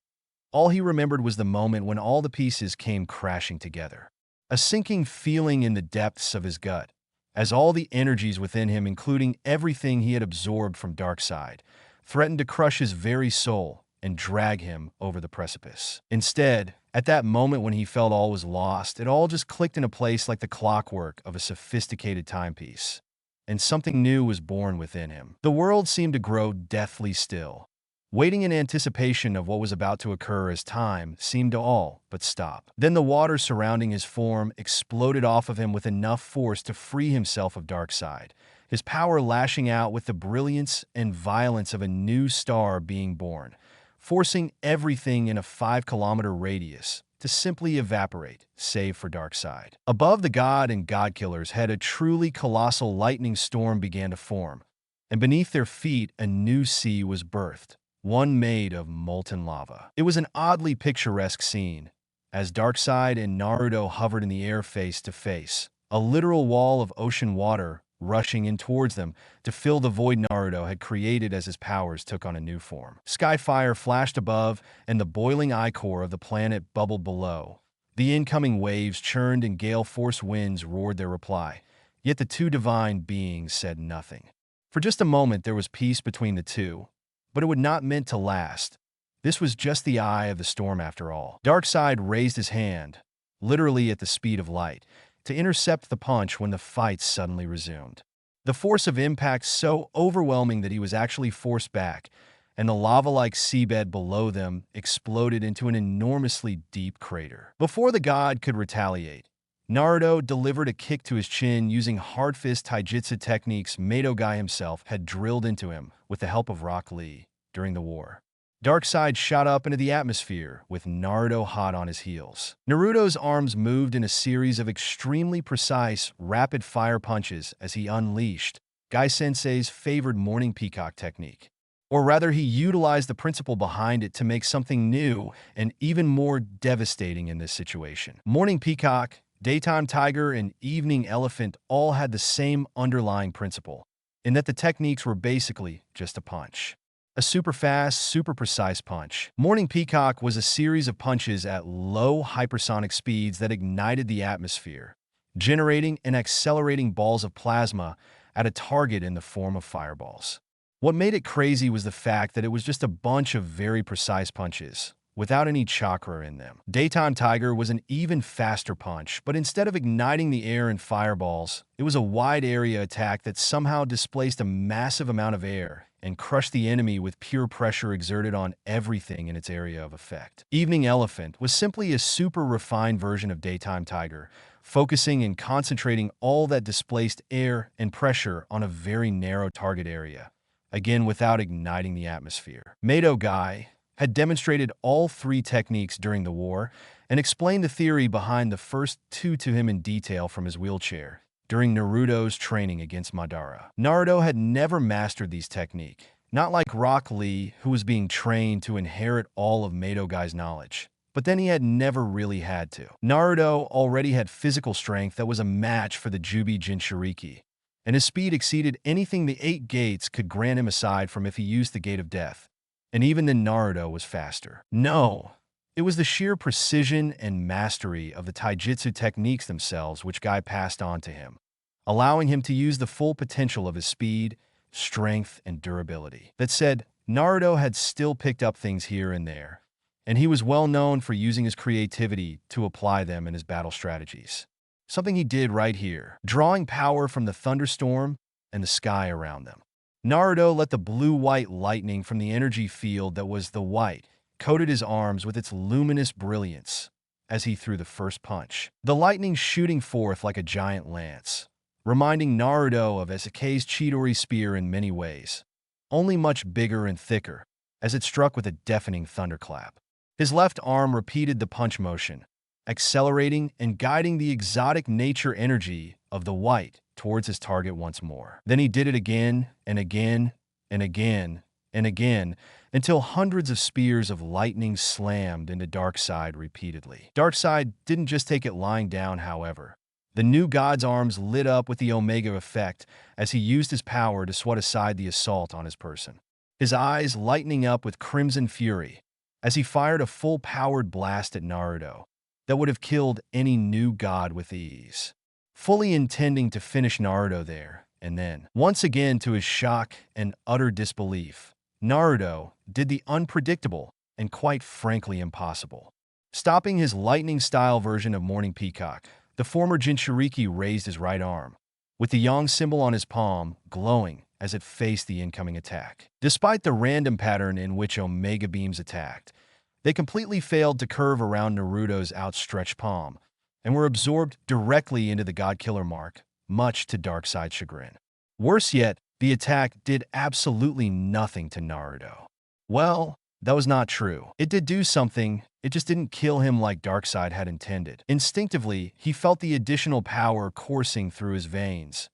Speaker 1: All he remembered was the moment when all the pieces came crashing together. A sinking feeling in the depths of his gut, as all the energies within him, including everything he had absorbed from Darkseid, threatened to crush his very soul and drag him over the precipice. Instead, at that moment when he felt all was lost, it all just clicked into place like the clockwork of a sophisticated timepiece, and something new was born within him. The world seemed to grow deathly still, waiting in anticipation of what was about to occur as time seemed to all but stop. Then the water surrounding his form exploded off of him with enough force to free himself of Darkseid, his power lashing out with the brilliance and violence of a new star being born, forcing everything in a 5-kilometer radius to simply evaporate, save for Darkseid. Above the god and godkiller's head, a truly colossal lightning storm began to form, and beneath their feet a new sea was birthed, one made of molten lava. It was an oddly picturesque scene, as Darkseid and Naruto hovered in the air face to face, a literal wall of ocean water rushing in towards them to fill the void Naruto had created as his powers took on a new form. Skyfire flashed above, and the boiling ichor of the planet bubbled below. The incoming waves churned and gale-force winds roared their reply, yet the two divine beings said nothing. For just a moment there was peace between the two, but it would not meant to last. This was just the eye of the storm after all. Darkseid raised his hand, literally at the speed of light, to intercept the punch when the fight suddenly resumed. The force of impact so overwhelming that he was actually forced back, and the lava-like seabed below them exploded into an enormously deep crater. Before the god could retaliate, Naruto delivered a kick to his chin using hard fist taijutsu techniques Madogai himself had drilled into him with the help of Rock Lee during the war. Darkseid shot up into the atmosphere, with Naruto hot on his heels. Naruto's arms moved in a series of extremely precise, rapid-fire punches as he unleashed Gai Sensei's favored Morning Peacock technique. Or rather, he utilized the principle behind it to make something new and even more devastating in this situation. Morning Peacock, Daytime Tiger, and Evening Elephant all had the same underlying principle, in that the techniques were basically just a punch. A super fast, super precise punch. Morning Peacock was a series of punches at low hypersonic speeds that ignited the atmosphere, generating and accelerating balls of plasma at a target in the form of fireballs. What made it crazy was the fact that it was just a bunch of very precise punches, without any chakra in them. Daytime Tiger was an even faster punch, but instead of igniting the air in fireballs, it was a wide area attack that somehow displaced a massive amount of air and crushed the enemy with pure pressure exerted on everything in its area of effect. Evening Elephant was simply a super refined version of Daytime Tiger, focusing and concentrating all that displaced air and pressure on a very narrow target area, again without igniting the atmosphere. Madogai had demonstrated all three techniques during the war and explained the theory behind the first two to him in detail from his wheelchair during Naruto's training against Madara. Naruto had never mastered these techniques, not like Rock Lee, who was being trained to inherit all of Madogai's knowledge. But then he had never really had to. Naruto already had physical strength that was a match for the Jubi Jinchuriki, and his speed exceeded anything the 8 gates could grant him aside from if he used the Gate of Death. And even then Naruto was faster. No, it was the sheer precision and mastery of the taijutsu techniques themselves which Guy passed on to him, allowing him to use the full potential of his speed, strength, and durability. That said, Naruto had still picked up things here and there, and he was well known for using his creativity to apply them in his battle strategies. Something he did right here, drawing power from the thunderstorm and the sky around them. Naruto let the blue-white lightning from the energy field that was the white coated his arms with its luminous brilliance as he threw the first punch. The lightning shooting forth like a giant lance, reminding Naruto of Sasuke's Chidori spear in many ways, only much bigger and thicker, as it struck with a deafening thunderclap. His left arm repeated the punch motion, accelerating and guiding the exotic nature energy of the white towards his target once more. Then he did it again and again and again and again until hundreds of spears of lightning slammed into Darkseid repeatedly. Darkseid didn't just take it lying down, however. The new god's arms lit up with the Omega effect as he used his power to swat aside the assault on his person, his eyes lightening up with crimson fury as he fired a full-powered blast at Naruto that would have killed any new god with ease, fully intending to finish Naruto there and then. Once again, to his shock and utter disbelief, Naruto did the unpredictable and quite frankly impossible. Stopping his lightning-style version of Morning Peacock, the former Jinchuriki raised his right arm, with the yang symbol on his palm glowing as it faced the incoming attack. Despite the random pattern in which Omega beams attacked, they completely failed to curve around Naruto's outstretched palm and were absorbed directly into the God Killer mark, much to Darkseid's chagrin. Worse yet, the attack did absolutely nothing to Naruto. Well, that was not true. It did do something, it just didn't kill him like Darkseid had intended. Instinctively, he felt the additional power coursing through his veins.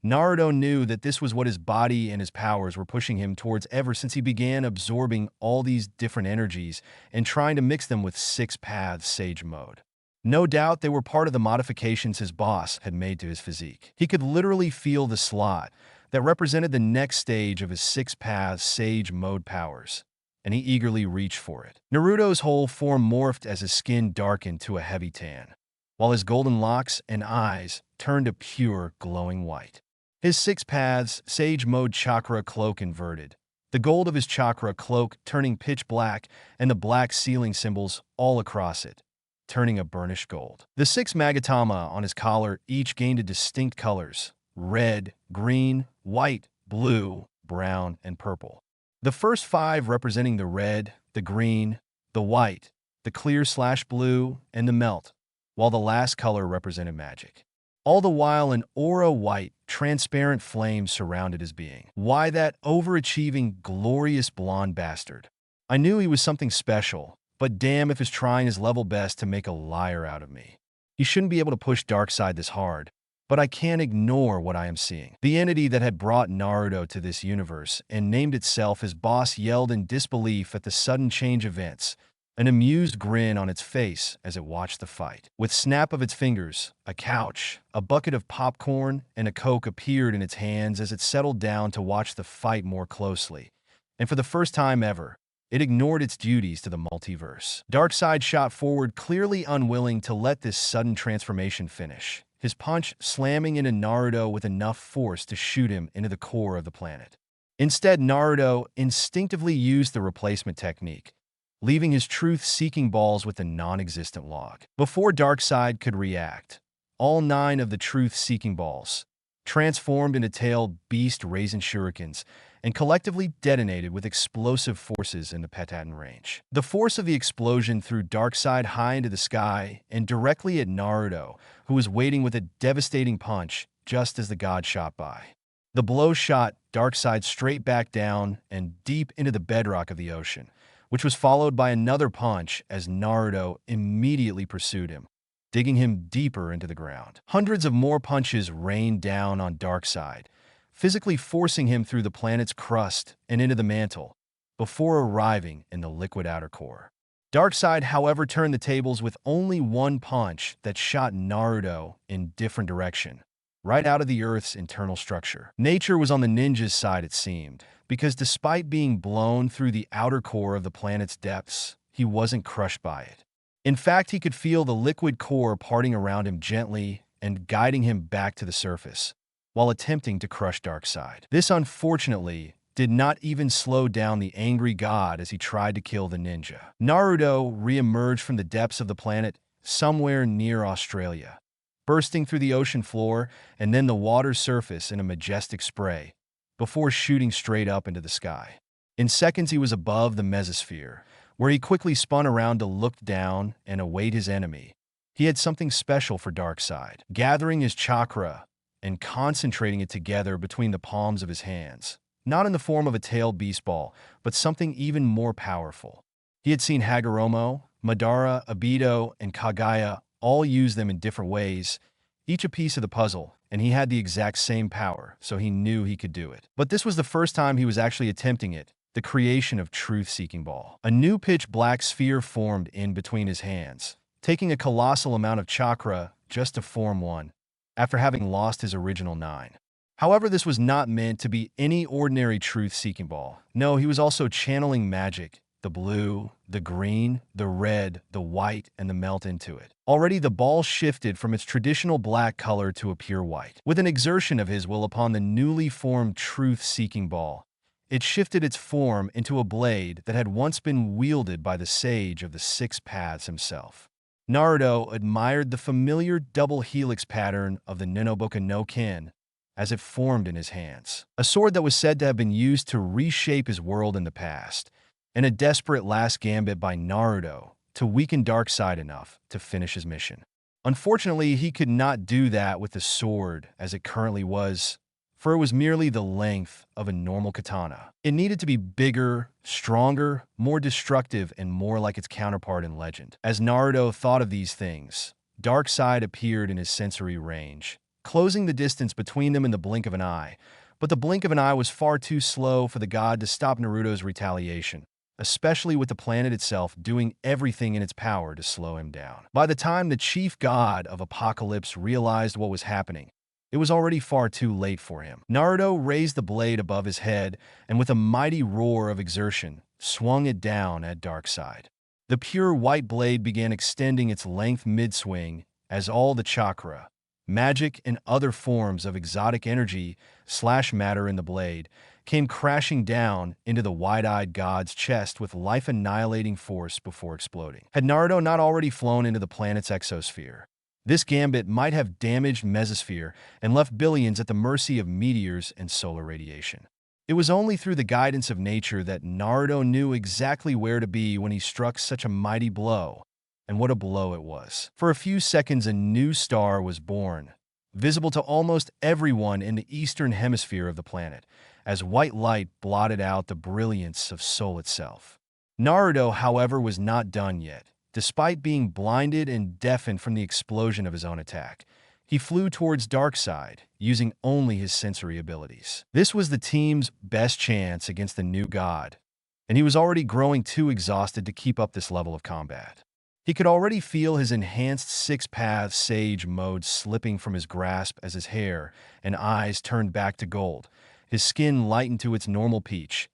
Speaker 1: Naruto knew that this was what his body and his powers were pushing him towards ever since he began absorbing all these different energies and trying to mix them with Six Paths Sage Mode. No doubt they were part of the modifications his boss had made to his physique. He could literally feel the slot that represented the next stage of his Six Paths Sage Mode powers, and he eagerly reached for it. Naruto's whole form morphed as his skin darkened to a heavy tan, while his golden locks and eyes turned a pure, glowing white. His Six Paths Sage Mode chakra cloak inverted, the gold of his chakra cloak turning pitch black and the black ceiling symbols all across it, turning a burnished gold. The six Magatama on his collar each gained distinct colors: red, green, white, blue, brown, and purple. The first five representing the red, the green, the white, the clear/blue, and the melt, while the last color represented magic. All the while an aura-white, transparent flame surrounded his being. Why that overachieving, glorious blonde bastard? I knew he was something special, but damn if he's trying his level best to make a liar out of me. He shouldn't be able to push Darkseid this hard, but I can't ignore what I am seeing. The entity that had brought Naruto to this universe and named itself his boss yelled in disbelief at the sudden change events, an amused grin on its face as it watched the fight. With snap of its fingers, a couch, a bucket of popcorn, and a Coke appeared in its hands as it settled down to watch the fight more closely. And for the first time ever, it ignored its duties to the multiverse. Darkseid shot forward, clearly unwilling to let this sudden transformation finish, his punch slamming into Naruto with enough force to shoot him into the core of the planet. Instead, Naruto instinctively used the replacement technique, leaving his truth-seeking balls with a non-existent log. Before Darkseid could react, all 9 of the truth-seeking balls transformed into tailed beast raisin shurikens and collectively detonated with explosive forces in the Petaton range. The force of the explosion threw Darkseid high into the sky and directly at Naruto, who was waiting with a devastating punch just as the god shot by. The blow shot Darkseid straight back down and deep into the bedrock of the ocean, which was followed by another punch as Naruto immediately pursued him, digging him deeper into the ground. Hundreds of more punches rained down on Darkseid, physically forcing him through the planet's crust and into the mantle, before arriving in the liquid outer core. Darkseid, however, turned the tables with only one punch that shot Naruto in different direction, right out of the Earth's internal structure. Nature was on the ninja's side, it seemed, because despite being blown through the outer core of the planet's depths, he wasn't crushed by it. In fact, he could feel the liquid core parting around him gently and guiding him back to the surface, while attempting to crush Darkseid. This, unfortunately, did not even slow down the angry god as he tried to kill the ninja. Naruto re-emerged from the depths of the planet somewhere near Australia, bursting through the ocean floor and then the water's surface in a majestic spray, before shooting straight up into the sky. In seconds, he was above the mesosphere, where he quickly spun around to look down and await his enemy. He had something special for Darkseid, gathering his chakra and concentrating it together between the palms of his hands, not in the form of a tailed beast ball, but something even more powerful. He had seen Hagoromo, Madara, Obito, and Kagaya all use them in different ways, each a piece of the puzzle, and he had the exact same power, so he knew he could do it. But this was the first time he was actually attempting it, the creation of Truth-Seeking Ball. A new pitch-black sphere formed in between his hands, taking a colossal amount of chakra just to form one, after having lost his original 9. However, this was not meant to be any ordinary Truth-Seeking Ball. No, he was also channeling magic, the blue, the green, the red, the white, and the melt into it. Already the ball shifted from its traditional black color to a pure white. With an exertion of his will upon the newly formed Truth-Seeking Ball, it shifted its form into a blade that had once been wielded by the sage of the Six Paths himself. Naruto admired the familiar double helix pattern of the Nenoboku no Ken as it formed in his hands, a sword that was said to have been used to reshape his world in the past, and a desperate last gambit by Naruto to weaken Darkseid enough to finish his mission. Unfortunately, he could not do that with the sword as it currently was for it was merely the length of a normal katana. It needed to be bigger, stronger, more destructive, and more like its counterpart in legend. As Naruto thought of these things, Darkseid appeared in his sensory range, closing the distance between them in the blink of an eye. But the blink of an eye was far too slow for the god to stop Naruto's retaliation, especially with the planet itself doing everything in its power to slow him down. By the time the chief god of Apocalypse realized what was happening, it was already far too late for him. Naruto raised the blade above his head and with a mighty roar of exertion, swung it down at Darkseid. The pure white blade began extending its length mid-swing as all the chakra, magic, and other forms of exotic energy / matter in the blade came crashing down into the wide-eyed god's chest with life-annihilating force before exploding. Had Naruto not already flown into the planet's exosphere, this gambit might have damaged Mesosphere and left billions at the mercy of meteors and solar radiation. It was only through the guidance of nature that Naruto knew exactly where to be when he struck such a mighty blow. And what a blow it was. For a few seconds, a new star was born, visible to almost everyone in the eastern hemisphere of the planet, as white light blotted out the brilliance of Sol itself. Naruto, however, was not done yet. Despite being blinded and deafened from the explosion of his own attack, he flew towards Darkseid, using only his sensory abilities. This was the team's best chance against the new god, and he was already growing too exhausted to keep up this level of combat. He could already feel his enhanced six-path sage mode slipping from his grasp as his hair and eyes turned back to gold, his skin lightened to its normal peach,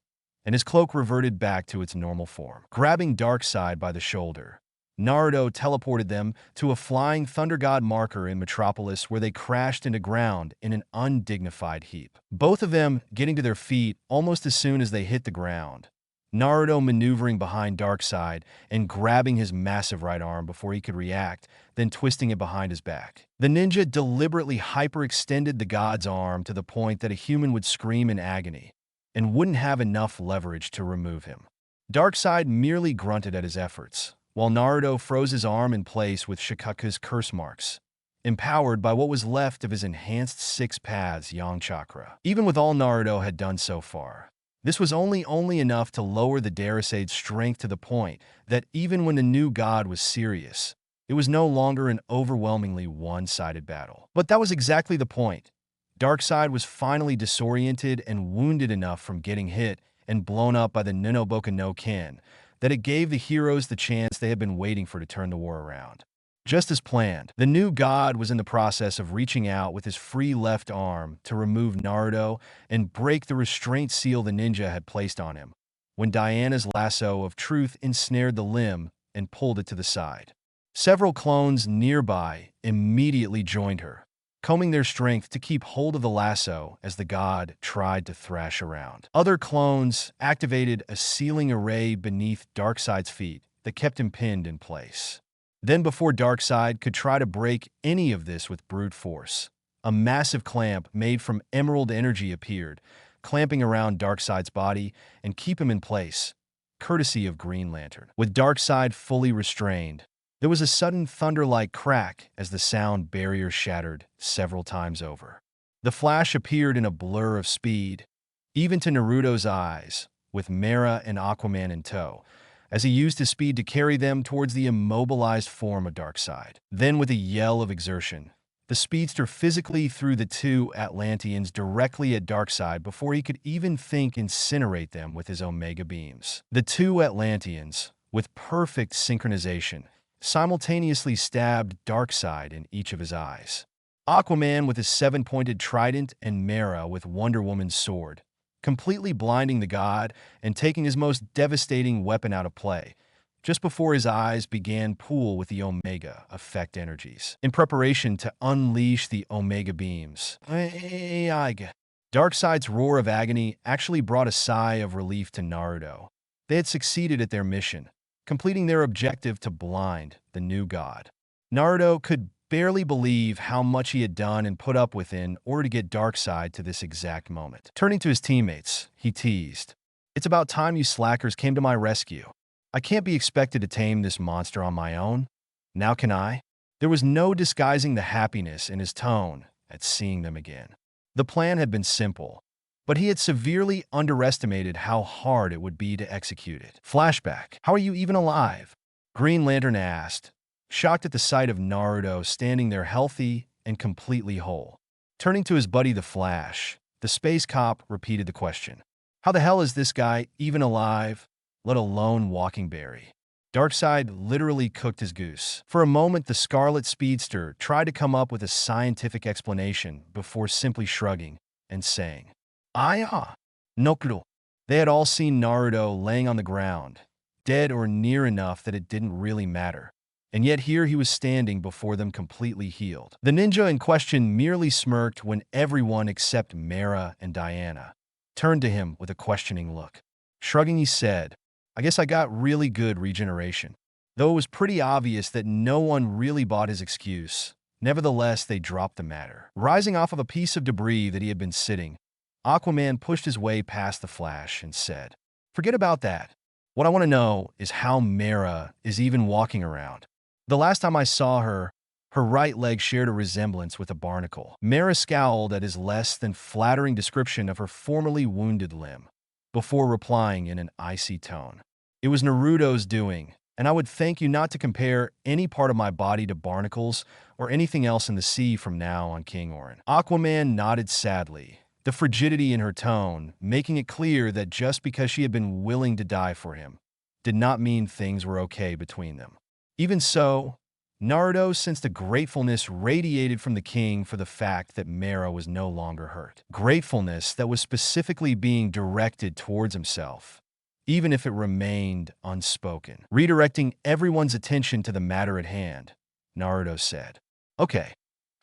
Speaker 1: and his cloak reverted back to its normal form. Grabbing Darkseid by the shoulder, Naruto teleported them to a flying Thunder God marker in Metropolis where they crashed into ground in an undignified heap. Both of them getting to their feet almost as soon as they hit the ground. Naruto maneuvering behind Darkseid and grabbing his massive right arm before he could react, then twisting it behind his back. The ninja deliberately hyperextended the god's arm to the point that a human would scream in agony and wouldn't have enough leverage to remove him. Darkseid merely grunted at his efforts, while Naruto froze his arm in place with Shikaku's curse marks, empowered by what was left of his enhanced six paths Yang Chakra. Even with all Naruto had done so far, this was only enough to lower the Darkseid's strength to the point that even when the new god was serious, it was no longer an overwhelmingly one-sided battle. But that was exactly the point. Darkseid was finally disoriented and wounded enough from getting hit and blown up by the Ninoboka no Ken that it gave the heroes the chance they had been waiting for to turn the war around. Just as planned, the new god was in the process of reaching out with his free left arm to remove Naruto and break the restraint seal the ninja had placed on him, when Diana's lasso of truth ensnared the limb and pulled it to the side. Several clones nearby immediately joined her, combing their strength to keep hold of the lasso as the god tried to thrash around. Other clones activated a sealing array beneath Darkseid's feet that kept him pinned in place. Then, before Darkseid could try to break any of this with brute force, a massive clamp made from emerald energy appeared, clamping around Darkseid's body and keep him in place, courtesy of Green Lantern. With Darkseid fully restrained, there was a sudden thunder-like crack as the sound barrier shattered several times over. The Flash appeared in a blur of speed, even to Naruto's eyes, with Mera and Aquaman in tow, as he used his speed to carry them towards the immobilized form of Darkseid. Then, with a yell of exertion, the speedster physically threw the two Atlanteans directly at Darkseid before he could even think incinerate them with his Omega beams. The two Atlanteans, with perfect synchronization, simultaneously stabbed Darkseid in each of his eyes. Aquaman with his seven-pointed trident and Mera with Wonder Woman's sword, completely blinding the god and taking his most devastating weapon out of play, just before his eyes began pool with the Omega effect energies, in preparation to unleash the Omega beams. Darkseid's roar of agony actually brought a sigh of relief to Naruto. They had succeeded at their mission, completing their objective to blind the new god. Naruto could barely believe how much he had done and put up with in order to get Darkseid to this exact moment. Turning to his teammates, he teased, "It's about time you slackers came to my rescue. I can't be expected to tame this monster on my own. Now can I?" There was no disguising the happiness in his tone at seeing them again. The plan had been simple, but he had severely underestimated how hard it would be to execute it. Flashback. How are you even alive? Green Lantern asked, shocked at the sight of Naruto standing there healthy and completely whole. Turning to his buddy the Flash, the space cop repeated the question. How the hell is this guy even alive, let alone walking berry? Darkseid literally cooked his goose. For a moment, the Scarlet Speedster tried to come up with a scientific explanation before simply shrugging and saying, "Aya, Nokuro." They had all seen Naruto laying on the ground, dead or near enough that it didn't really matter. And yet here he was standing before them completely healed. The ninja in question merely smirked when everyone except Mera and Diana turned to him with a questioning look. Shrugging, he said, I guess I got really good regeneration. Though it was pretty obvious that no one really bought his excuse, nevertheless they dropped the matter. Rising off of a piece of debris that he had been sitting, Aquaman pushed his way past the Flash and said, Forget about that. What I want to know is how Mera is even walking around. The last time I saw her, her right leg shared a resemblance with a barnacle. Mera scowled at his less than flattering description of her formerly wounded limb, before replying in an icy tone. It was Naruto's doing, and I would thank you not to compare any part of my body to barnacles or anything else in the sea from now on, King Orin. Aquaman nodded sadly, the frigidity in her tone making it clear that just because she had been willing to die for him did not mean things were okay between them. Even so, Naruto sensed a gratefulness radiated from the king for the fact that Mera was no longer hurt. Gratefulness that was specifically being directed towards himself, even if it remained unspoken. Redirecting everyone's attention to the matter at hand, Naruto said, Okay,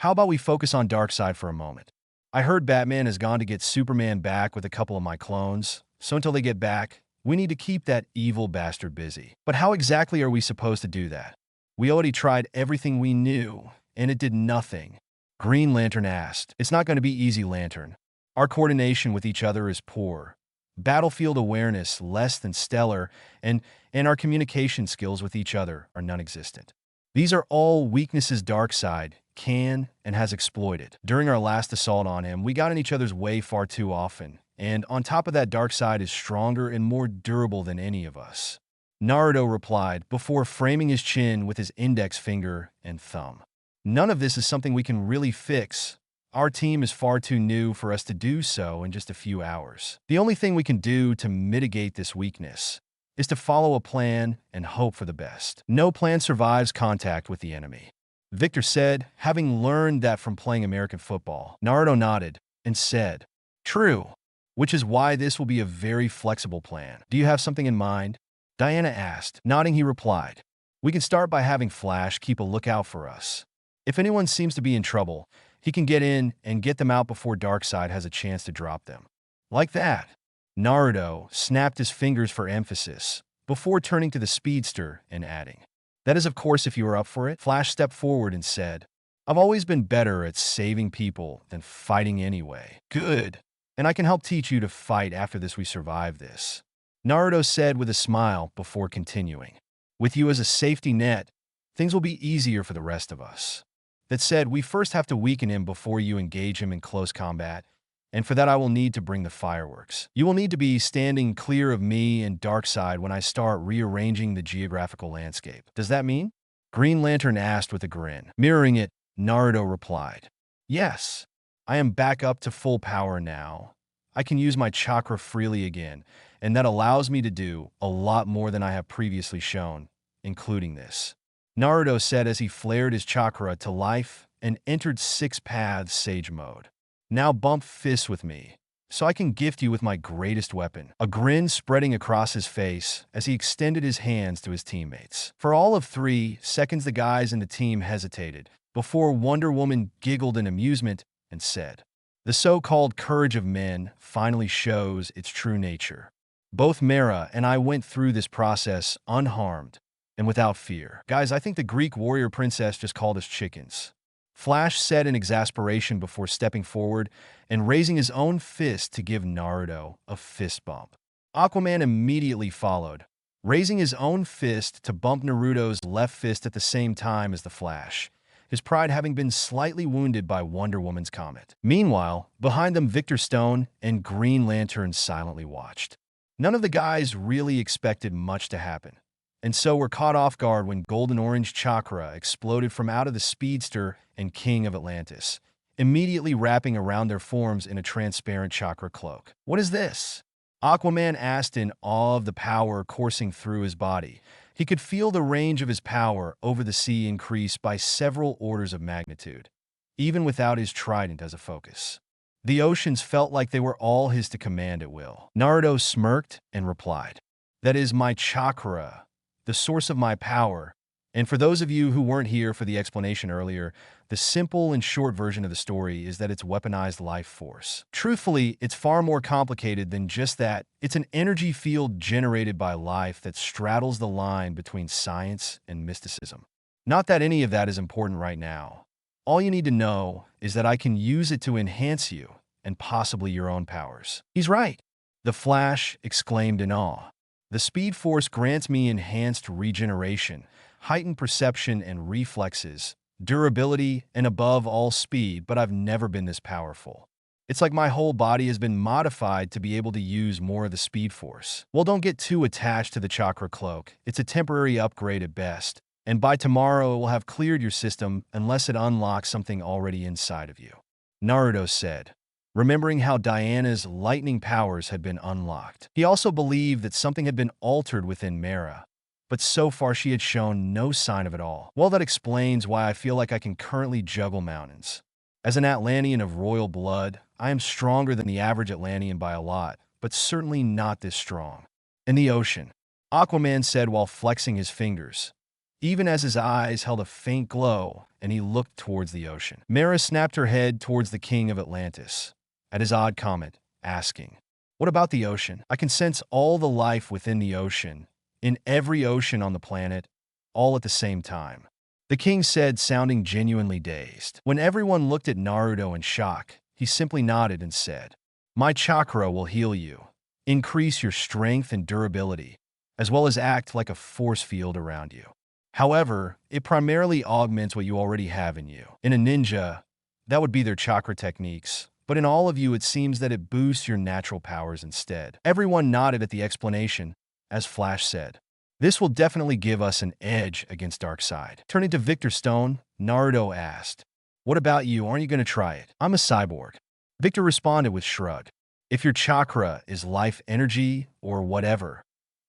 Speaker 1: how about we focus on Darkseid for a moment? I heard Batman has gone to get Superman back with a couple of my clones, so until they get back, we need to keep that evil bastard busy. But how exactly are we supposed to do that? We already tried everything we knew, and it did nothing. Green Lantern asked. It's not going to be easy, Lantern. Our coordination with each other is poor. Battlefield awareness less than stellar, and our communication skills with each other are non-existent. These are all weaknesses Darkseid can and has exploited. During our last assault on him, we got in each other's way far too often, and on top of that, Darkseid is stronger and more durable than any of us. Naruto replied before framing his chin with his index finger and thumb. None of this is something we can really fix. Our team is far too new for us to do so in just a few hours. The only thing we can do to mitigate this weakness is to follow a plan and hope for the best. No plan survives contact with the enemy, Victor said, having learned that from playing American football. Naruto nodded and said, True, which is why this will be a very flexible plan. Do you have something in mind? Diana asked. Nodding, he replied, We can start by having Flash keep a lookout for us. If anyone seems to be in trouble, he can get in and get them out before Darkseid has a chance to drop them. Like that. Naruto snapped his fingers for emphasis, before turning to the speedster and adding, That is of course if you are up for it. Flash stepped forward and said, I've always been better at saving people than fighting anyway. Good. And I can help teach you to fight after we survive this. Naruto said with a smile before continuing, With you as a safety net, things will be easier for the rest of us. That said, we first have to weaken him before you engage him in close combat, and for that I will need to bring the fireworks. You will need to be standing clear of me and Darkseid when I start rearranging the geographical landscape. Does that mean? Green Lantern asked with a grin. Mirroring it, Naruto replied, Yes, I am back up to full power now. I can use my chakra freely again, and that allows me to do a lot more than I have previously shown, including this. Naruto said as he flared his chakra to life and entered Six Paths Sage mode. Now bump fists with me, so I can gift you with my greatest weapon. A grin spreading across his face as he extended his hands to his teammates. For all of 3 seconds, the guys in the team hesitated, before Wonder Woman giggled in amusement and said, The so-called courage of men finally shows its true nature. Both Mera and I went through this process unharmed and without fear. Guys, I think the Greek warrior princess just called us chickens. Flash said in exasperation before stepping forward and raising his own fist to give Naruto a fist bump. Aquaman immediately followed, raising his own fist to bump Naruto's left fist at the same time as the Flash, his pride having been slightly wounded by Wonder Woman's comet. Meanwhile, behind them, Victor Stone and Green Lantern silently watched. None of the guys really expected much to happen, and so were caught off guard when golden orange chakra exploded from out of the Speedster and King of Atlantis, immediately wrapping around their forms in a transparent chakra cloak. "What is this?" Aquaman asked in awe of the power coursing through his body. He could feel the range of his power over the sea increase by several orders of magnitude, even without his trident as a focus. The oceans felt like they were all his to command at will. Naruto smirked and replied, "That is my chakra, the source of my power." And for those of you who weren't here for the explanation earlier, the simple and short version of the story is that it's weaponized life force. Truthfully, it's far more complicated than just that. It's an energy field generated by life that straddles the line between science and mysticism. Not that any of that is important right now. All you need to know is that I can use it to enhance you and possibly your own powers. "He's right," the Flash exclaimed in awe. "The Speed Force grants me enhanced regeneration, heightened perception and reflexes, durability, and above all speed, but I've never been this powerful. It's like my whole body has been modified to be able to use more of the Speed Force." Well, don't get too attached to the chakra cloak. It's a temporary upgrade at best, and by tomorrow it will have cleared your system unless it unlocks something already inside of you, Naruto said, remembering how Diana's lightning powers had been unlocked. He also believed that something had been altered within Mera, but so far she had shown no sign of it all. Well, that explains why I feel like I can currently juggle mountains. As an Atlantean of royal blood, I am stronger than the average Atlantean by a lot, but certainly not this strong. "In the ocean," Aquaman said while flexing his fingers, even as his eyes held a faint glow and he looked towards the ocean. Mera snapped her head towards the King of Atlantis, at his odd comment, asking, "What about the ocean? I can sense all the life within the ocean, in every ocean on the planet, all at the same time," the king said, sounding genuinely dazed. When everyone looked at Naruto in shock, he simply nodded and said, "My chakra will heal you, increase your strength and durability, as well as act like a force field around you. However, it primarily augments what you already have in you. In a ninja, that would be their chakra techniques, but in all of you it seems that it boosts your natural powers instead." Everyone nodded at the explanation, as Flash said, "This will definitely give us an edge against Darkseid." Turning to Victor Stone, Naruto asked, "What about you? Aren't you going to try it?" "I'm a cyborg," Victor responded with shrug. "If your chakra is life energy or whatever,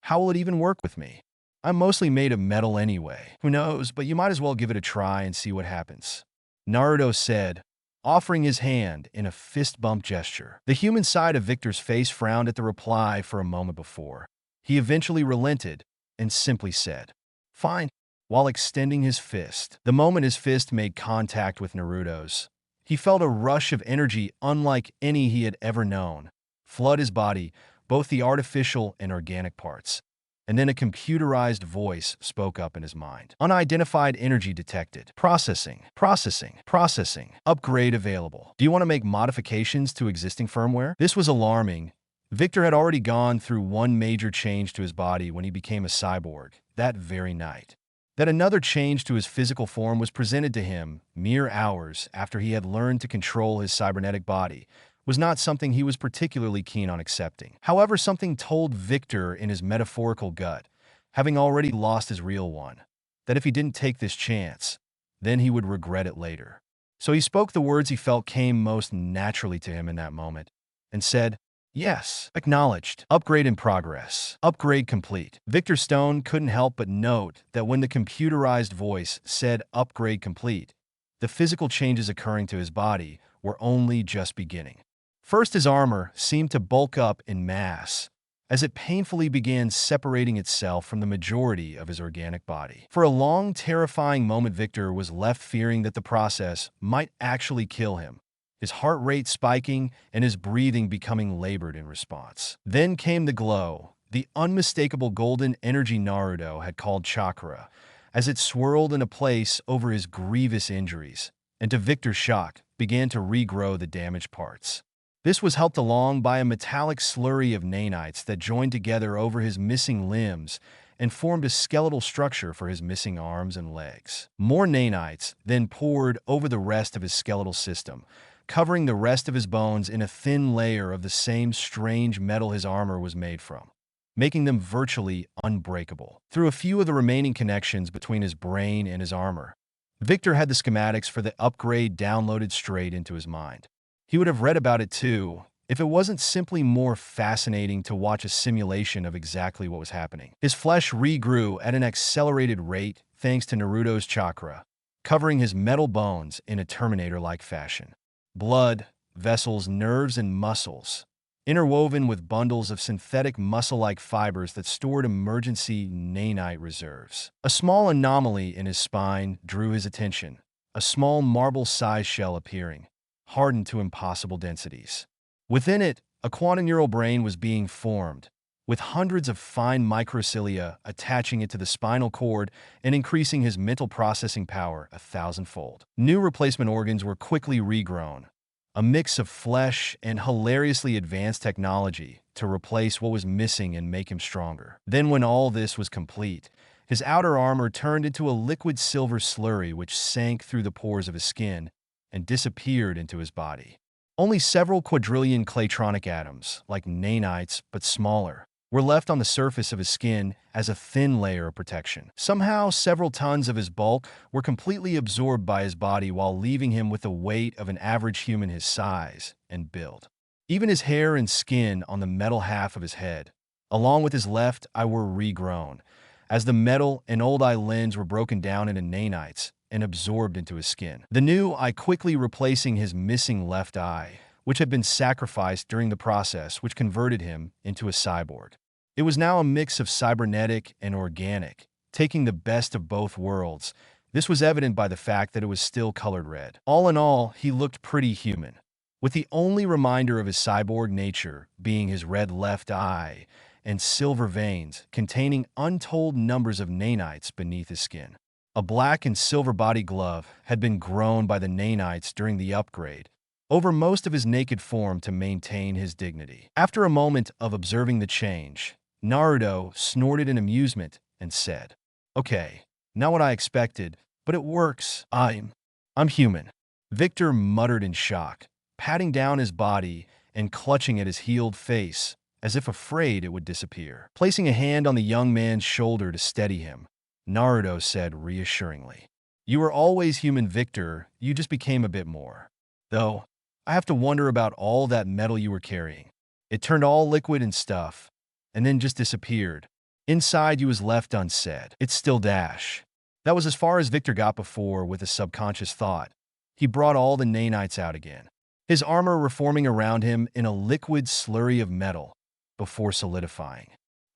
Speaker 1: how will it even work with me? I'm mostly made of metal anyway. Who knows, but you might as well give it a try and see what happens," Naruto said, offering his hand in a fist bump gesture. The human side of Victor's face frowned at the reply for a moment before. He eventually relented and simply said, "Fine," while extending his fist. The moment his fist made contact with Naruto's, he felt a rush of energy unlike any he had ever known flood his body, both the artificial and organic parts. And then a computerized voice spoke up in his mind. "Unidentified energy detected. Processing. Processing. Processing. Upgrade available. Do you want to make modifications to existing firmware?" This was alarming. Victor had already gone through one major change to his body when he became a cyborg, that very night. That another change to his physical form was presented to him mere hours after he had learned to control his cybernetic body was not something he was particularly keen on accepting. However, something told Victor in his metaphorical gut, having already lost his real one, that if he didn't take this chance, then he would regret it later. So he spoke the words he felt came most naturally to him in that moment, and said, "Yes, acknowledged. Upgrade in progress. Upgrade complete." Victor Stone couldn't help but note that when the computerized voice said upgrade complete, the physical changes occurring to his body were only just beginning. First, his armor seemed to bulk up in mass, as it painfully began separating itself from the majority of his organic body. For a long, terrifying moment, Victor was left fearing that the process might actually kill him, his heart rate spiking and his breathing becoming labored in response. Then came the glow, the unmistakable golden energy Naruto had called chakra, as it swirled into place over his grievous injuries, and to Victor's shock, began to regrow the damaged parts. This was helped along by a metallic slurry of nanites that joined together over his missing limbs and formed a skeletal structure for his missing arms and legs. More nanites then poured over the rest of his skeletal system, covering the rest of his bones in a thin layer of the same strange metal his armor was made from, making them virtually unbreakable. Through a few of the remaining connections between his brain and his armor, Victor had the schematics for the upgrade downloaded straight into his mind. He would have read about it too, if it wasn't simply more fascinating to watch a simulation of exactly what was happening. His flesh regrew at an accelerated rate thanks to Naruto's chakra, covering his metal bones in a Terminator-like fashion. Blood, vessels, nerves, and muscles, interwoven with bundles of synthetic muscle-like fibers that stored emergency nanite reserves. A small anomaly in his spine drew his attention, a small marble-sized shell appearing, hardened to impossible densities. Within it, a quantaneural brain was being formed, with hundreds of fine microcilia attaching it to the spinal cord and increasing his mental processing power 1,000-fold. New replacement organs were quickly regrown, a mix of flesh and hilariously advanced technology to replace what was missing and make him stronger. Then when all this was complete, his outer armor turned into a liquid silver slurry which sank through the pores of his skin and disappeared into his body. Only several quadrillion claytronic atoms, like nanites but smaller, were left on the surface of his skin as a thin layer of protection. Somehow, several tons of his bulk were completely absorbed by his body while leaving him with the weight of an average human his size and build. Even his hair and skin on the metal half of his head, along with his left eye, were regrown, as the metal and old eye lens were broken down into nanites and absorbed into his skin. The new eye quickly replacing his missing left eye, which had been sacrificed during the process which converted him into a cyborg. It was now a mix of cybernetic and organic, taking the best of both worlds. This was evident by the fact that it was still colored red. All in all, he looked pretty human, with the only reminder of his cyborg nature being his red left eye and silver veins containing untold numbers of nanites beneath his skin. A black and silver body glove had been grown by the nanites during the upgrade over most of his naked form to maintain his dignity. After a moment of observing the change, Naruto snorted in amusement and said, "Okay, not what I expected, but it works. I'm human." Victor muttered in shock, patting down his body and clutching at his healed face as if afraid it would disappear. Placing a hand on the young man's shoulder to steady him, Naruto said reassuringly, "You were always human, Victor. You just became a bit more. Though, I have to wonder about all that metal you were carrying. It turned all liquid and stuff, and then just disappeared. Inside you was left unsaid. It's still Dash." That was as far as Victor got before with a subconscious thought. He brought all the nanites out again, his armor reforming around him in a liquid slurry of metal before solidifying.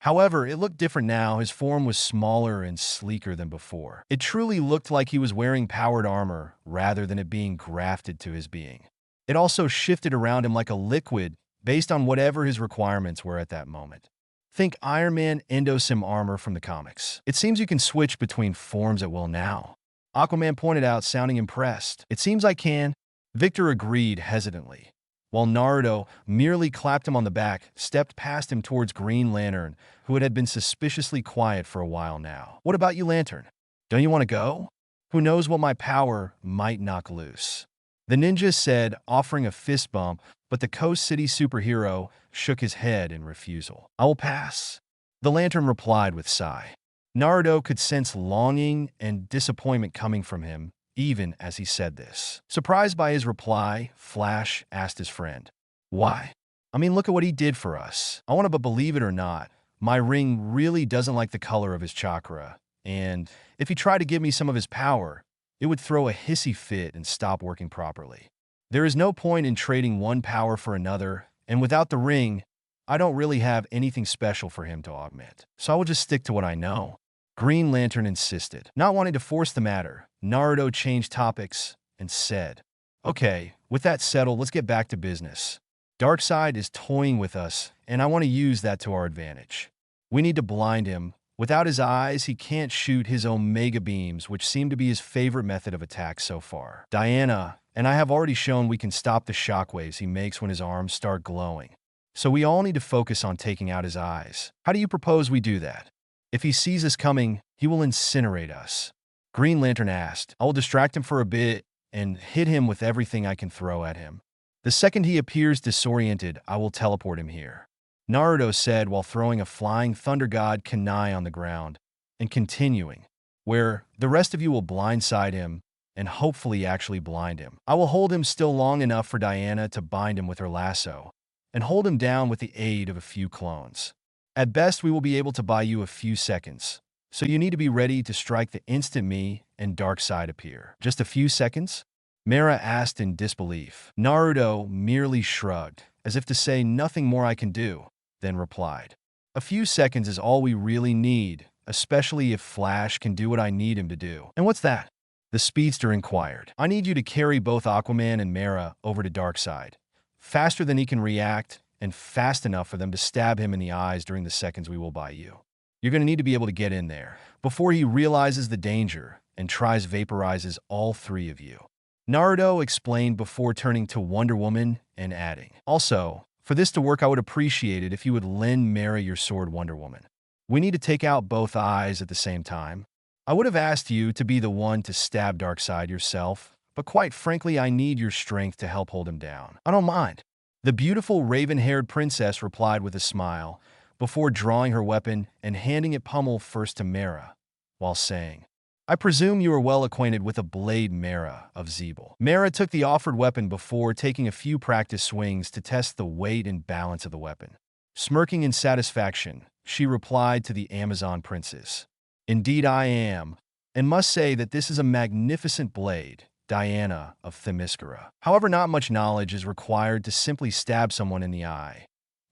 Speaker 1: However, it looked different now. His form was smaller and sleeker than before. It truly looked like he was wearing powered armor rather than it being grafted to his being. It also shifted around him like a liquid based on whatever his requirements were at that moment. Think Iron Man Endosim armor from the comics. It seems you can switch between forms at will now, Aquaman pointed out, sounding impressed. "It seems I can," Victor agreed hesitantly, while Naruto merely clapped him on the back, stepped past him towards Green Lantern, who had been suspiciously quiet for a while now. "What about you, Lantern? Don't you want to go? Who knows what my power might knock loose?" The ninja said, offering a fist bump, but the Coast City superhero shook his head in refusal. "I will pass," the Lantern replied with a sigh. Naruto could sense longing and disappointment coming from him, even as he said this. Surprised by his reply, Flash asked his friend, "Why? I mean, look at what he did for us. I want to, but believe it or not, my ring really doesn't like the color of his chakra, and if he tried to give me some of his power, it would throw a hissy fit and stop working properly. There is no point in trading one power for another, and without the ring, I don't really have anything special for him to augment. So I will just stick to what I know." Green Lantern insisted. Not wanting to force the matter, Naruto changed topics and said, "Okay, with that settled, let's get back to business. Darkseid is toying with us, and I want to use that to our advantage. We need to blind him. Without his eyes, he can't shoot his Omega beams, which seem to be his favorite method of attack so far. Diana and I have already shown we can stop the shockwaves he makes when his arms start glowing. So we all need to focus on taking out his eyes. How do you propose we do that?" If he sees us coming, he will incinerate us. Green Lantern asked. I will distract him for a bit and hit him with everything I can throw at him. The second he appears disoriented, I will teleport him here. Naruto said while throwing a flying thunder god kunai on the ground and continuing, where the rest of you will blindside him and hopefully actually blind him. I will hold him still long enough for Diana to bind him with her lasso and hold him down with the aid of a few clones. At best, we will be able to buy you a few seconds, so you need to be ready to strike the instant me and Darkseid appear. Just a few seconds? Mera asked in disbelief. Naruto merely shrugged, as if to say nothing more I can do, then replied. A few seconds is all we really need, especially if Flash can do what I need him to do. And what's that? The speedster inquired. I need you to carry both Aquaman and Mera over to Darkseid, faster than he can react and fast enough for them to stab him in the eyes during the seconds we will buy you. You're going to need to be able to get in there before he realizes the danger and tries vaporizes all three of you. Naruto explained before turning to Wonder Woman and adding, also, for this to work I would appreciate it if you would lend Mera your sword, Wonder Woman. We need to take out both eyes at the same time. I would have asked you to be the one to stab Darkseid yourself, but quite frankly I need your strength to help hold him down. I don't mind. The beautiful raven-haired princess replied with a smile, before drawing her weapon and handing it pommel first to Mera, while saying, I presume you are well acquainted with a blade Mera of Zeeble. Mera took the offered weapon before taking a few practice swings to test the weight and balance of the weapon. Smirking in satisfaction, she replied to the Amazon princess, Indeed I am, and must say that this is a magnificent blade, Diana of Themyscira. However, not much knowledge is required to simply stab someone in the eye,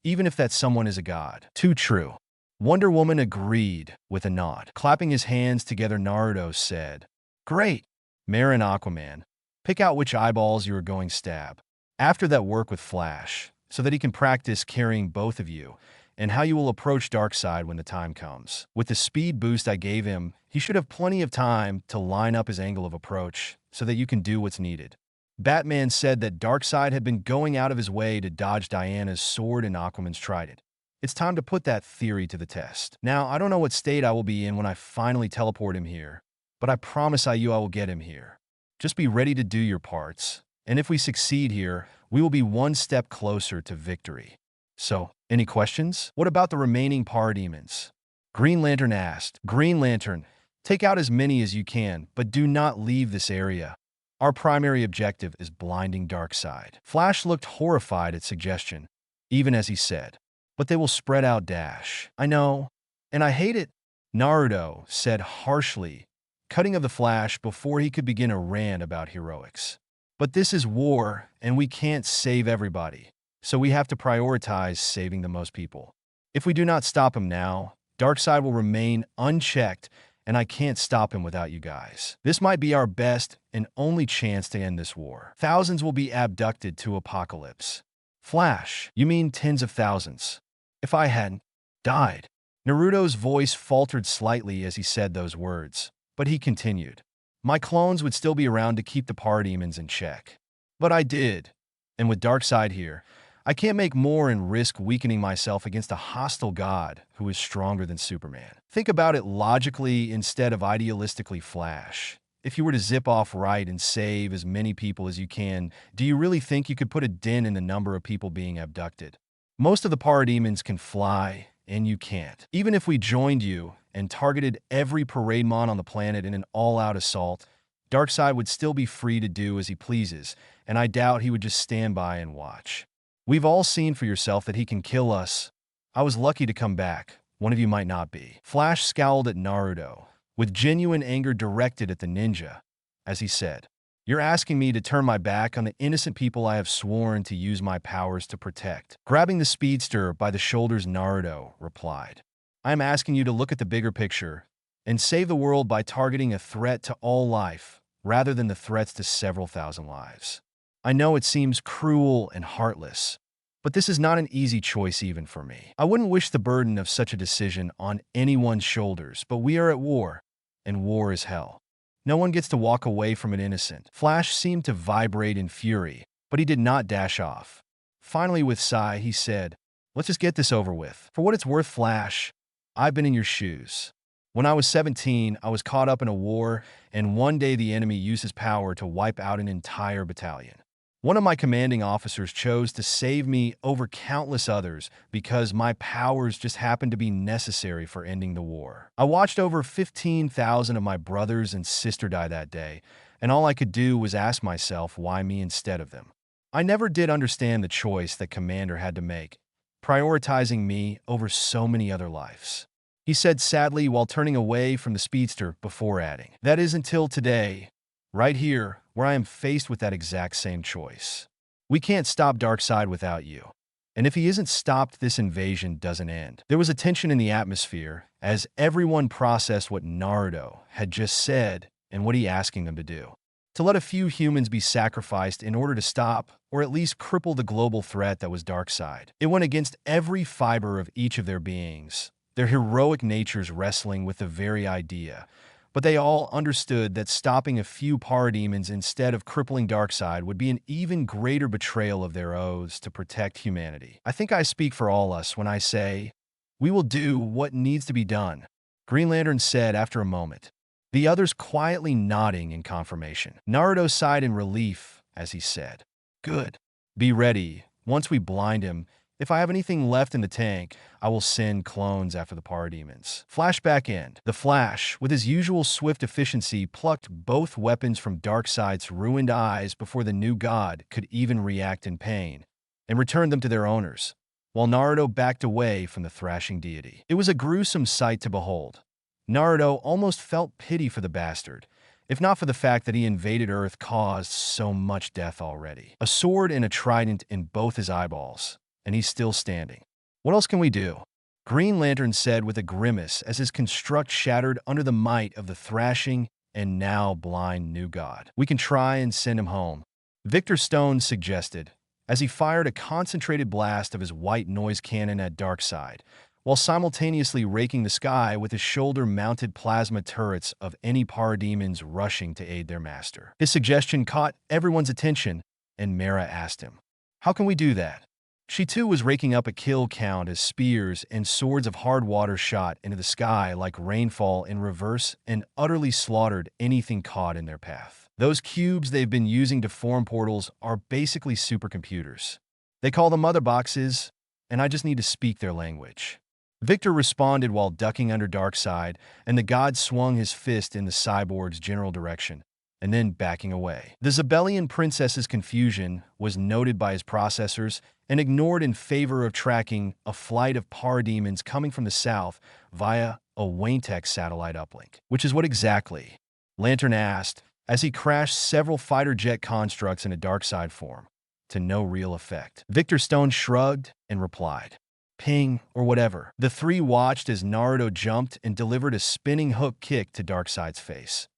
Speaker 1: even if that someone is a god. Too true. Wonder Woman agreed with a nod. Clapping his hands together, Naruto said, Great! Mera and Aquaman, pick out which eyeballs you are going stab. After that, work with Flash, so that he can practice carrying both of you, and how you will approach Darkseid when the time comes. With the speed boost I gave him, he should have plenty of time to line up his angle of approach, so that you can do what's needed. Batman said that Darkseid had been going out of his way to dodge Diana's sword and Aquaman's trident. It's time to put that theory to the test. Now, I don't know what state I will be in when I finally teleport him here, but I promise I will get him here. Just be ready to do your parts, and if we succeed here, we will be one step closer to victory. So, any questions? What about the remaining parademons? Green Lantern asked. Green Lantern, take out as many as you can, but do not leave this area. Our primary objective is blinding Darkseid. Flash looked horrified at suggestion, even as he said, but they will spread out dash. I know, and I hate it, Naruto said harshly, cutting of the Flash before he could begin a rant about heroics. But this is war, and we can't save everybody, so we have to prioritize saving the most people. If we do not stop him now, Darkseid will remain unchecked, and I can't stop him without you guys. This might be our best and only chance to end this war. Thousands will be abducted to Apocalypse. Flash, you mean tens of thousands. If I hadn't died. Naruto's voice faltered slightly as he said those words, but he continued. My clones would still be around to keep the parademons in check. But I did, and with Darkseid here, I can't make more and risk weakening myself against a hostile god who is stronger than Superman. Think about it logically instead of idealistically, Flash. If you were to zip off right and save as many people as you can, do you really think you could put a dent in the number of people being abducted? Most of the parademons can fly, and you can't. Even if we joined you and targeted every parademon on the planet in an all-out assault, Darkseid would still be free to do as he pleases, and I doubt he would just stand by and watch. We've all seen for yourself that he can kill us. I was lucky to come back. One of you might not be. Flash scowled at Naruto, with genuine anger directed at the ninja, as he said, You're asking me to turn my back on the innocent people I have sworn to use my powers to protect. Grabbing the speedster by the shoulders, Naruto replied, I am asking you to look at the bigger picture and save the world by targeting a threat to all life rather than the threats to several thousand lives. I know it seems cruel and heartless, but this is not an easy choice even for me. I wouldn't wish the burden of such a decision on anyone's shoulders, but we are at war, and war is hell. No one gets to walk away from an innocent. Flash seemed to vibrate in fury, but he did not dash off. Finally, with sigh, he said, Let's just get this over with. For what it's worth, Flash, I've been in your shoes. When I was 17, I was caught up in a war, and one day the enemy used his power to wipe out an entire battalion. One of my commanding officers chose to save me over countless others because my powers just happened to be necessary for ending the war. I watched over 15,000 of my brothers and sister die that day, and all I could do was ask myself why me instead of them. I never did understand the choice that Commander had to make, prioritizing me over so many other lives. He said sadly while turning away from the speedster before adding, "That is until today, right here, where I am faced with that exact same choice. We can't stop Darkseid without you. And if he isn't stopped, this invasion doesn't end." There was a tension in the atmosphere as everyone processed what Naruto had just said and what he asking them to do. To let a few humans be sacrificed in order to stop, or at least cripple the global threat that was Darkseid. It went against every fiber of each of their beings, their heroic natures wrestling with the very idea. But they all understood that stopping a few parademons instead of crippling Darkseid would be an even greater betrayal of their oaths to protect humanity. I think I speak for all us when I say, we will do what needs to be done, Green Lantern said after a moment, the others quietly nodding in confirmation. Naruto sighed in relief as he said, "Good. Be ready. Once we blind him, if I have anything left in the tank, I will send clones after the parademons." Flashback end. The Flash, with his usual swift efficiency, plucked both weapons from Darkseid's ruined eyes before the new god could even react in pain, and returned them to their owners, while Naruto backed away from the thrashing deity. It was a gruesome sight to behold. Naruto almost felt pity for the bastard, if not for the fact that he invaded Earth caused so much death already. A sword and a trident in both his eyeballs, and he's still standing. "What else can we do?" Green Lantern said with a grimace as his construct shattered under the might of the thrashing and now blind new god. "We can try and send him home," Victor Stone suggested, as he fired a concentrated blast of his white noise cannon at Darkseid, while simultaneously raking the sky with his shoulder-mounted plasma turrets of any parademons rushing to aid their master. His suggestion caught everyone's attention, and Mera asked him, "How can we do that?" She too was raking up a kill count as spears and swords of hard water shot into the sky like rainfall in reverse and utterly slaughtered anything caught in their path. Those cubes they've been using to form portals are basically supercomputers. They call them mother boxes, and I just need to speak their language. Victor responded while ducking under Darkseid, and the god swung his fist in the cyborg's general direction, and then backing away. The Zabellian princess's confusion was noted by his processors and ignored in favor of tracking a flight of parademons coming from the south via a Waintek satellite uplink. "Which is what exactly?" Lantern asked, as he crashed several fighter jet constructs in a Darkseid form, to no real effect. Victor Stone shrugged and replied, "Ping, or whatever." The three watched as Naruto jumped and delivered a spinning hook kick to Darkseid's face,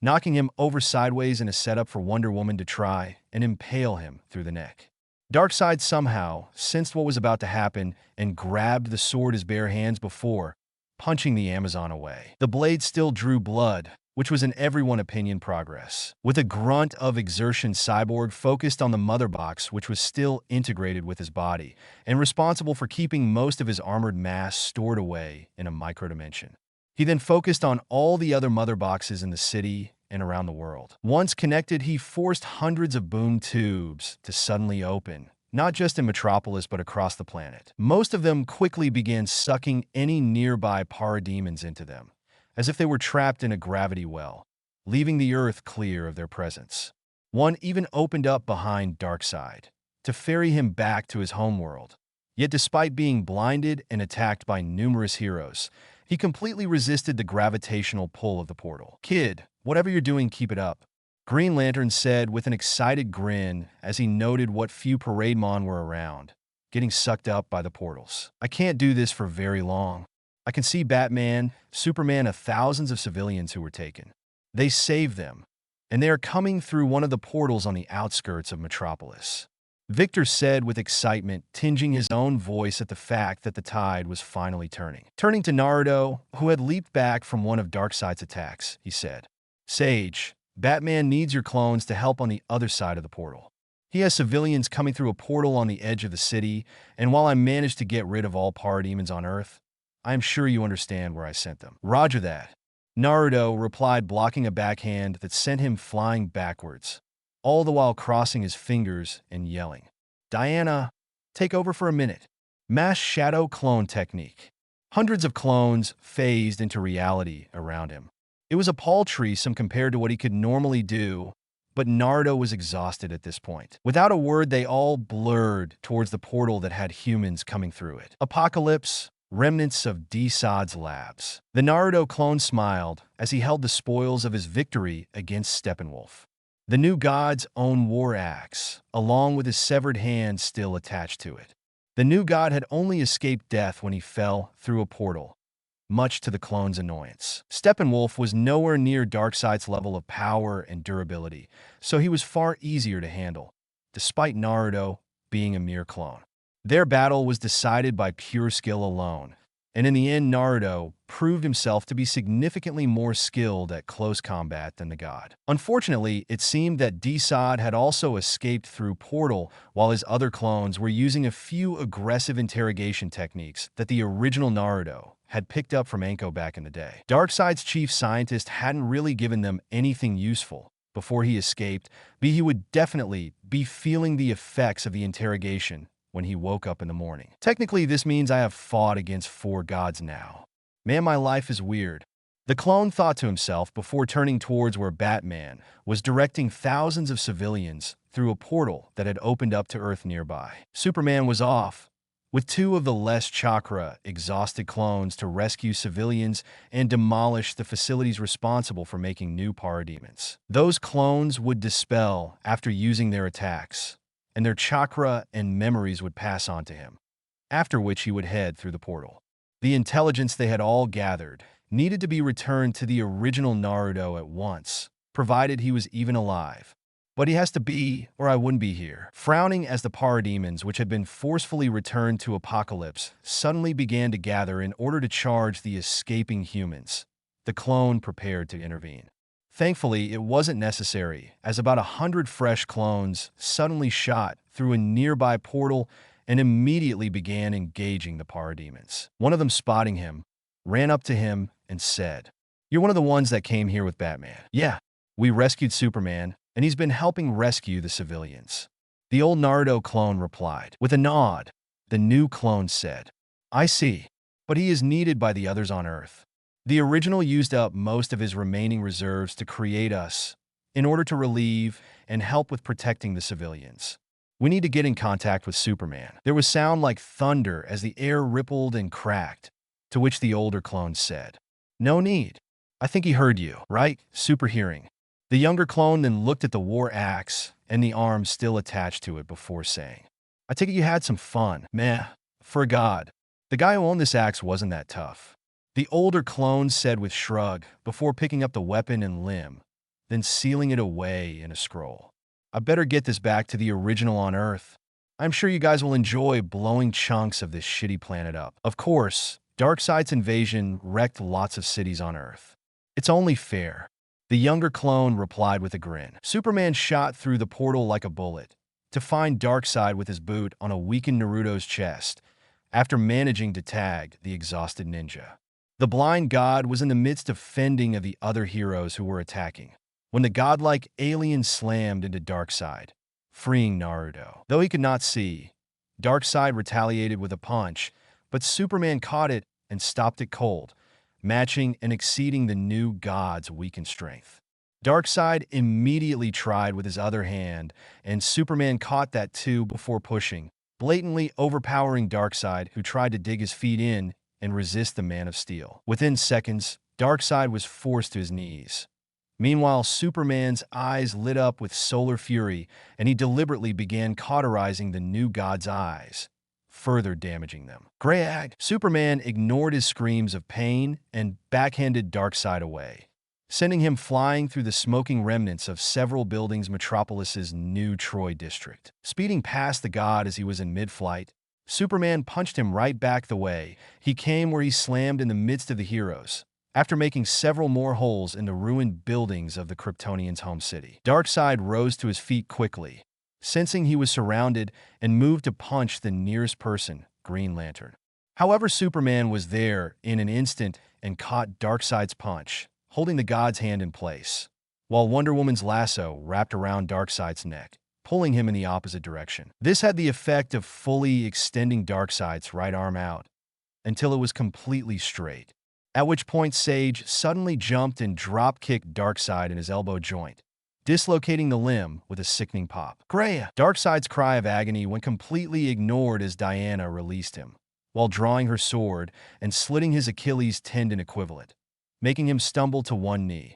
Speaker 1: knocking him over sideways in a setup for Wonder Woman to try and impale him through the neck. Darkseid somehow sensed what was about to happen and grabbed the sword his bare hands before, punching the Amazon away. The blade still drew blood, which was in everyone's opinion progress. With a grunt of exertion, Cyborg focused on the mother box, which was still integrated with his body and responsible for keeping most of his armored mass stored away in a microdimension. He then focused on all the other mother boxes in the city and around the world. Once connected, he forced hundreds of boom tubes to suddenly open, not just in Metropolis but across the planet. Most of them quickly began sucking any nearby parademons into them, as if they were trapped in a gravity well, leaving the Earth clear of their presence. One even opened up behind Darkseid, to ferry him back to his homeworld. Yet despite being blinded and attacked by numerous heroes, he completely resisted the gravitational pull of the portal. "Kid, whatever you're doing, keep it up," Green Lantern said with an excited grin as he noted what few Parademon were around, getting sucked up by the portals. "I can't do this for very long. I can see Batman, Superman, and thousands of civilians who were taken. They saved them, and they are coming through one of the portals on the outskirts of Metropolis," Victor said with excitement, tinging his own voice at the fact that the tide was finally turning. Turning to Naruto, who had leaped back from one of Darkseid's attacks, he said, "Sage, Batman needs your clones to help on the other side of the portal. He has civilians coming through a portal on the edge of the city, and while I managed to get rid of all parademons on Earth, I am sure you understand where I sent them. Roger that. Naruto replied, blocking a backhand that sent him flying backwards, all the while crossing his fingers and yelling, Diana, take over for a minute. Mass shadow clone technique. Hundreds of clones phased into reality around him. It was a paltry sum compared to what he could normally do, but Naruto was exhausted at this point. Without a word, they all blurred towards the portal that had humans coming through it. Apocalypse, remnants of D-Sod's labs. The Naruto clone smiled as he held the spoils of his victory against Steppenwolf. The new god's own war axe, along with his severed hand still attached to it. The new god had only escaped death when he fell through a portal, much to the clone's annoyance. Steppenwolf was nowhere near Darkseid's level of power and durability, so he was far easier to handle, despite Naruto being a mere clone. Their battle was decided by pure skill alone, and in the end Naruto proved himself to be significantly more skilled at close combat than the god. Unfortunately, it seemed that D-Sod had also escaped through portal while his other clones were using a few aggressive interrogation techniques that the original Naruto had picked up from Anko back in the day. Darkseid's chief scientist hadn't really given them anything useful before he escaped, but he would definitely be feeling the effects of the interrogation when he woke up in the morning. Technically, this means I have fought against 4 gods now. Man, my life is weird. The clone thought to himself before turning towards where Batman was directing thousands of civilians through a portal that had opened up to Earth nearby. Superman was off, with 2 of the less chakra-exhausted clones to rescue civilians and demolish the facilities responsible for making new parademons. Those clones would dispel after using their attacks, and their chakra and memories would pass on to him, after which he would head through the portal. The intelligence they had all gathered needed to be returned to the original Naruto at once, provided he was even alive. But he has to be, or I wouldn't be here. Frowning as the parademons, which had been forcefully returned to Apocalypse, suddenly began to gather in order to charge the escaping humans, the clone prepared to intervene. Thankfully, it wasn't necessary, as about 100 fresh clones suddenly shot through a nearby portal and immediately began engaging the parademons. One of them, spotting him, ran up to him and said, "You're one of the ones that came here with Batman." "Yeah, we rescued Superman, and he's been helping rescue the civilians," the old Naruto clone replied. With a nod, the new clone said, "I see, but he is needed by the others on Earth. The original used up most of his remaining reserves to create us in order to relieve and help with protecting the civilians. We need to get in contact with Superman." There was sound like thunder as the air rippled and cracked, to which the older clone said, "No need. I think he heard you, right? Super hearing." The younger clone then looked at the war axe and the arm still attached to it before saying, "I take it you had some fun." "Meh, for a god. The guy who owned this axe wasn't that tough," the older clone said with shrug before picking up the weapon and limb, then sealing it away in a scroll. "I better get this back to the original on Earth. I'm sure you guys will enjoy blowing chunks of this shitty planet up." Of course, Darkseid's invasion wrecked lots of cities on Earth. "It's only fair," the younger clone replied with a grin. Superman shot through the portal like a bullet to find Darkseid with his boot on a weakened Naruto's chest after managing to tag the exhausted ninja. The blind god was in the midst of fending of the other heroes who were attacking when the godlike alien slammed into Darkseid, freeing Naruto. Though he could not see, Darkseid retaliated with a punch, but Superman caught it and stopped it cold, matching and exceeding the new god's weakened strength. Darkseid immediately tried with his other hand, and Superman caught that too before pushing, blatantly overpowering Darkseid, who tried to dig his feet in and resist the Man of Steel. Within seconds, Darkseid was forced to his knees. Meanwhile, Superman's eyes lit up with solar fury, and he deliberately began cauterizing the new god's eyes, further damaging them. Grayag! Superman ignored his screams of pain and backhanded Darkseid away, sending him flying through the smoking remnants of several buildings Metropolis's new Troy district. Speeding past the god as he was in mid-flight, Superman punched him right back the way he came, where he slammed in the midst of the heroes, after making several more holes in the ruined buildings of the Kryptonians' home city. Darkseid rose to his feet quickly, sensing he was surrounded, and moved to punch the nearest person, Green Lantern. However, Superman was there in an instant and caught Darkseid's punch, holding the god's hand in place, while Wonder Woman's lasso wrapped around Darkseid's neck, pulling him in the opposite direction. This had the effect of fully extending Darkseid's right arm out until it was completely straight, at which point Sage suddenly jumped and drop-kicked Darkseid in his elbow joint, dislocating the limb with a sickening pop. Greya! Darkseid's cry of agony went completely ignored as Diana released him, while drawing her sword and slitting his Achilles tendon equivalent, making him stumble to one knee,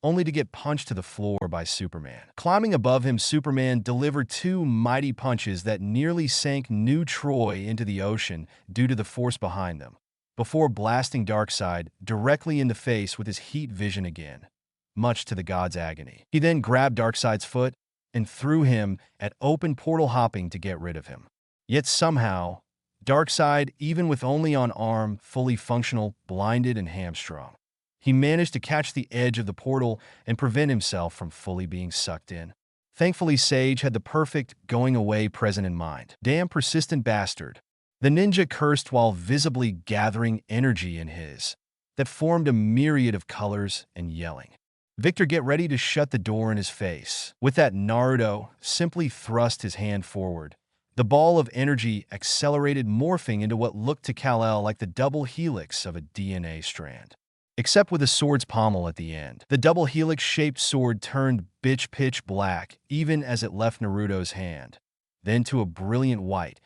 Speaker 1: only to get punched to the floor by Superman. Climbing above him, Superman delivered two mighty punches that nearly sank New Troy into the ocean due to the force behind them, before blasting Darkseid directly in the face with his heat vision again, much to the god's agony. He then grabbed Darkseid's foot and threw him at open portal hopping to get rid of him. Yet somehow, Darkseid, even with only one arm fully functional, blinded and hamstrung, he managed to catch the edge of the portal and prevent himself from fully being sucked in. Thankfully, Sage had the perfect going away present in mind. Damn persistent bastard. The ninja cursed while visibly gathering energy in his that formed a myriad of colors and yelling. Victor, get ready to shut the door in his face. With that, Naruto simply thrust his hand forward. The ball of energy accelerated, morphing into what looked to Kal-El like the double helix of a DNA strand, except with a sword's pommel at the end. The double helix-shaped sword turned pitch black even as it left Naruto's hand, then to a brilliant white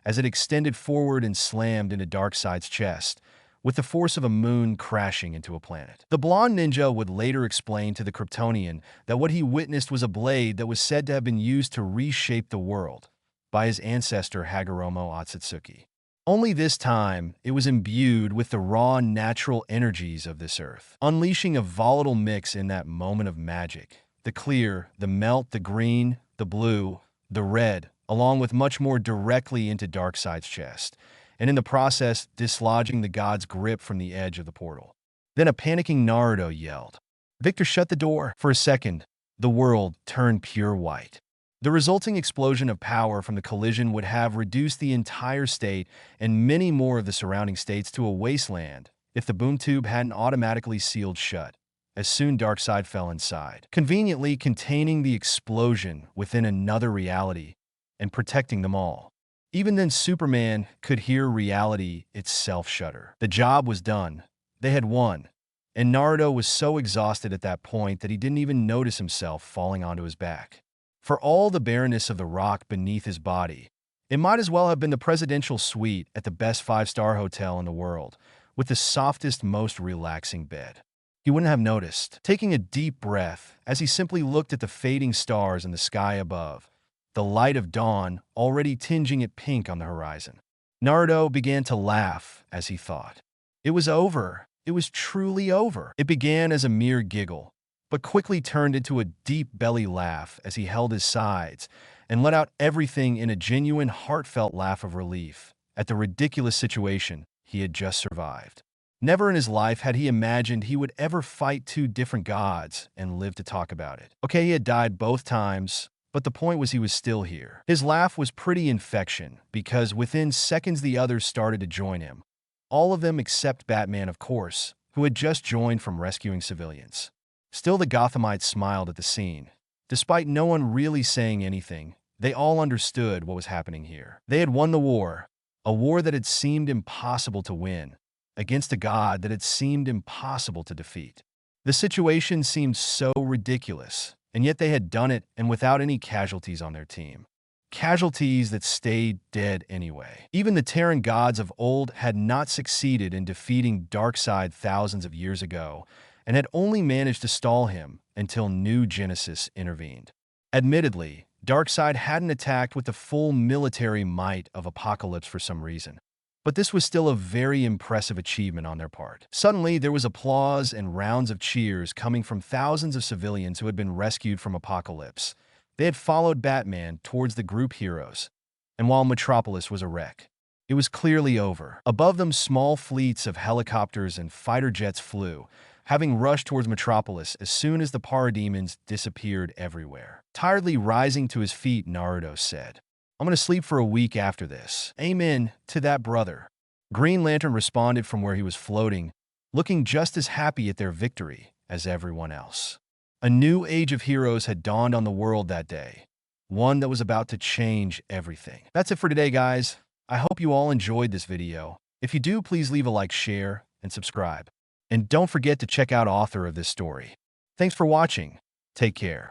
Speaker 1: as it extended forward and slammed into Darkseid's chest, with the force of a moon crashing into a planet. The blonde ninja would later explain to the Kryptonian that what he witnessed was a blade that was said to have been used to reshape the world by his ancestor Hagoromo Otsutsuki. Only this time, it was imbued with the raw natural energies of this earth, unleashing a volatile mix in that moment of magic. The clear, the melt, the green, the blue, the red, along with much more directly into Darkseid's chest, and in the process, dislodging the god's grip from the edge of the portal. Then a panicking Naruto yelled, "Victor, shut the door!" For a second, the world turned pure white. The resulting explosion of power from the collision would have reduced the entire state and many more of the surrounding states to a wasteland if the boom tube hadn't automatically sealed shut, as soon Darkseid fell inside, conveniently containing the explosion within another reality and protecting them all. Even then, Superman could hear reality itself shudder. The job was done. They had won. And Naruto was so exhausted at that point that he didn't even notice himself falling onto his back. For all the barrenness of the rock beneath his body, it might as well have been the presidential suite at the best five-star hotel in the world, with the softest, most relaxing bed. He wouldn't have noticed, taking a deep breath as he simply looked at the fading stars in the sky above, the light of dawn already tinging it pink on the horizon. Naruto began to laugh as he thought. It was over. It was truly over. It began as a mere giggle, but quickly turned into a deep belly laugh as he held his sides and let out everything in a genuine, heartfelt laugh of relief at the ridiculous situation he had just survived. Never in his life had he imagined he would ever fight two different gods and live to talk about it. Okay, he had died both times, but the point was he was still here. His laugh was pretty infection, because within seconds the others started to join him. All of them except Batman, of course, who had just joined from rescuing civilians. Still, the Gothamites smiled at the scene. Despite no one really saying anything, they all understood what was happening here. They had won the war, a war that had seemed impossible to win, against a god that had seemed impossible to defeat. The situation seemed so ridiculous, and yet they had done it, and without any casualties on their team. Casualties that stayed dead anyway. Even the Terran gods of old had not succeeded in defeating Darkseid thousands of years ago, and had only managed to stall him until New Genesis intervened. Admittedly, Darkseid hadn't attacked with the full military might of Apocalypse for some reason, but this was still a very impressive achievement on their part. Suddenly, there was applause and rounds of cheers coming from thousands of civilians who had been rescued from Apocalypse. They had followed Batman towards the group heroes, and while Metropolis was a wreck, it was clearly over. Above them, small fleets of helicopters and fighter jets flew, having rushed towards Metropolis as soon as the parademons disappeared everywhere. Tiredly rising to his feet, Naruto said, "I'm going to sleep for a week after this." Amen to that, brother. Green Lantern responded from where he was floating, looking just as happy at their victory as everyone else. A new age of heroes had dawned on the world that day, one that was about to change everything. That's it for today, guys. I hope you all enjoyed this video. If you do, please leave a like, share, and subscribe. And don't forget to check out author of this story. Thanks for watching. Take care.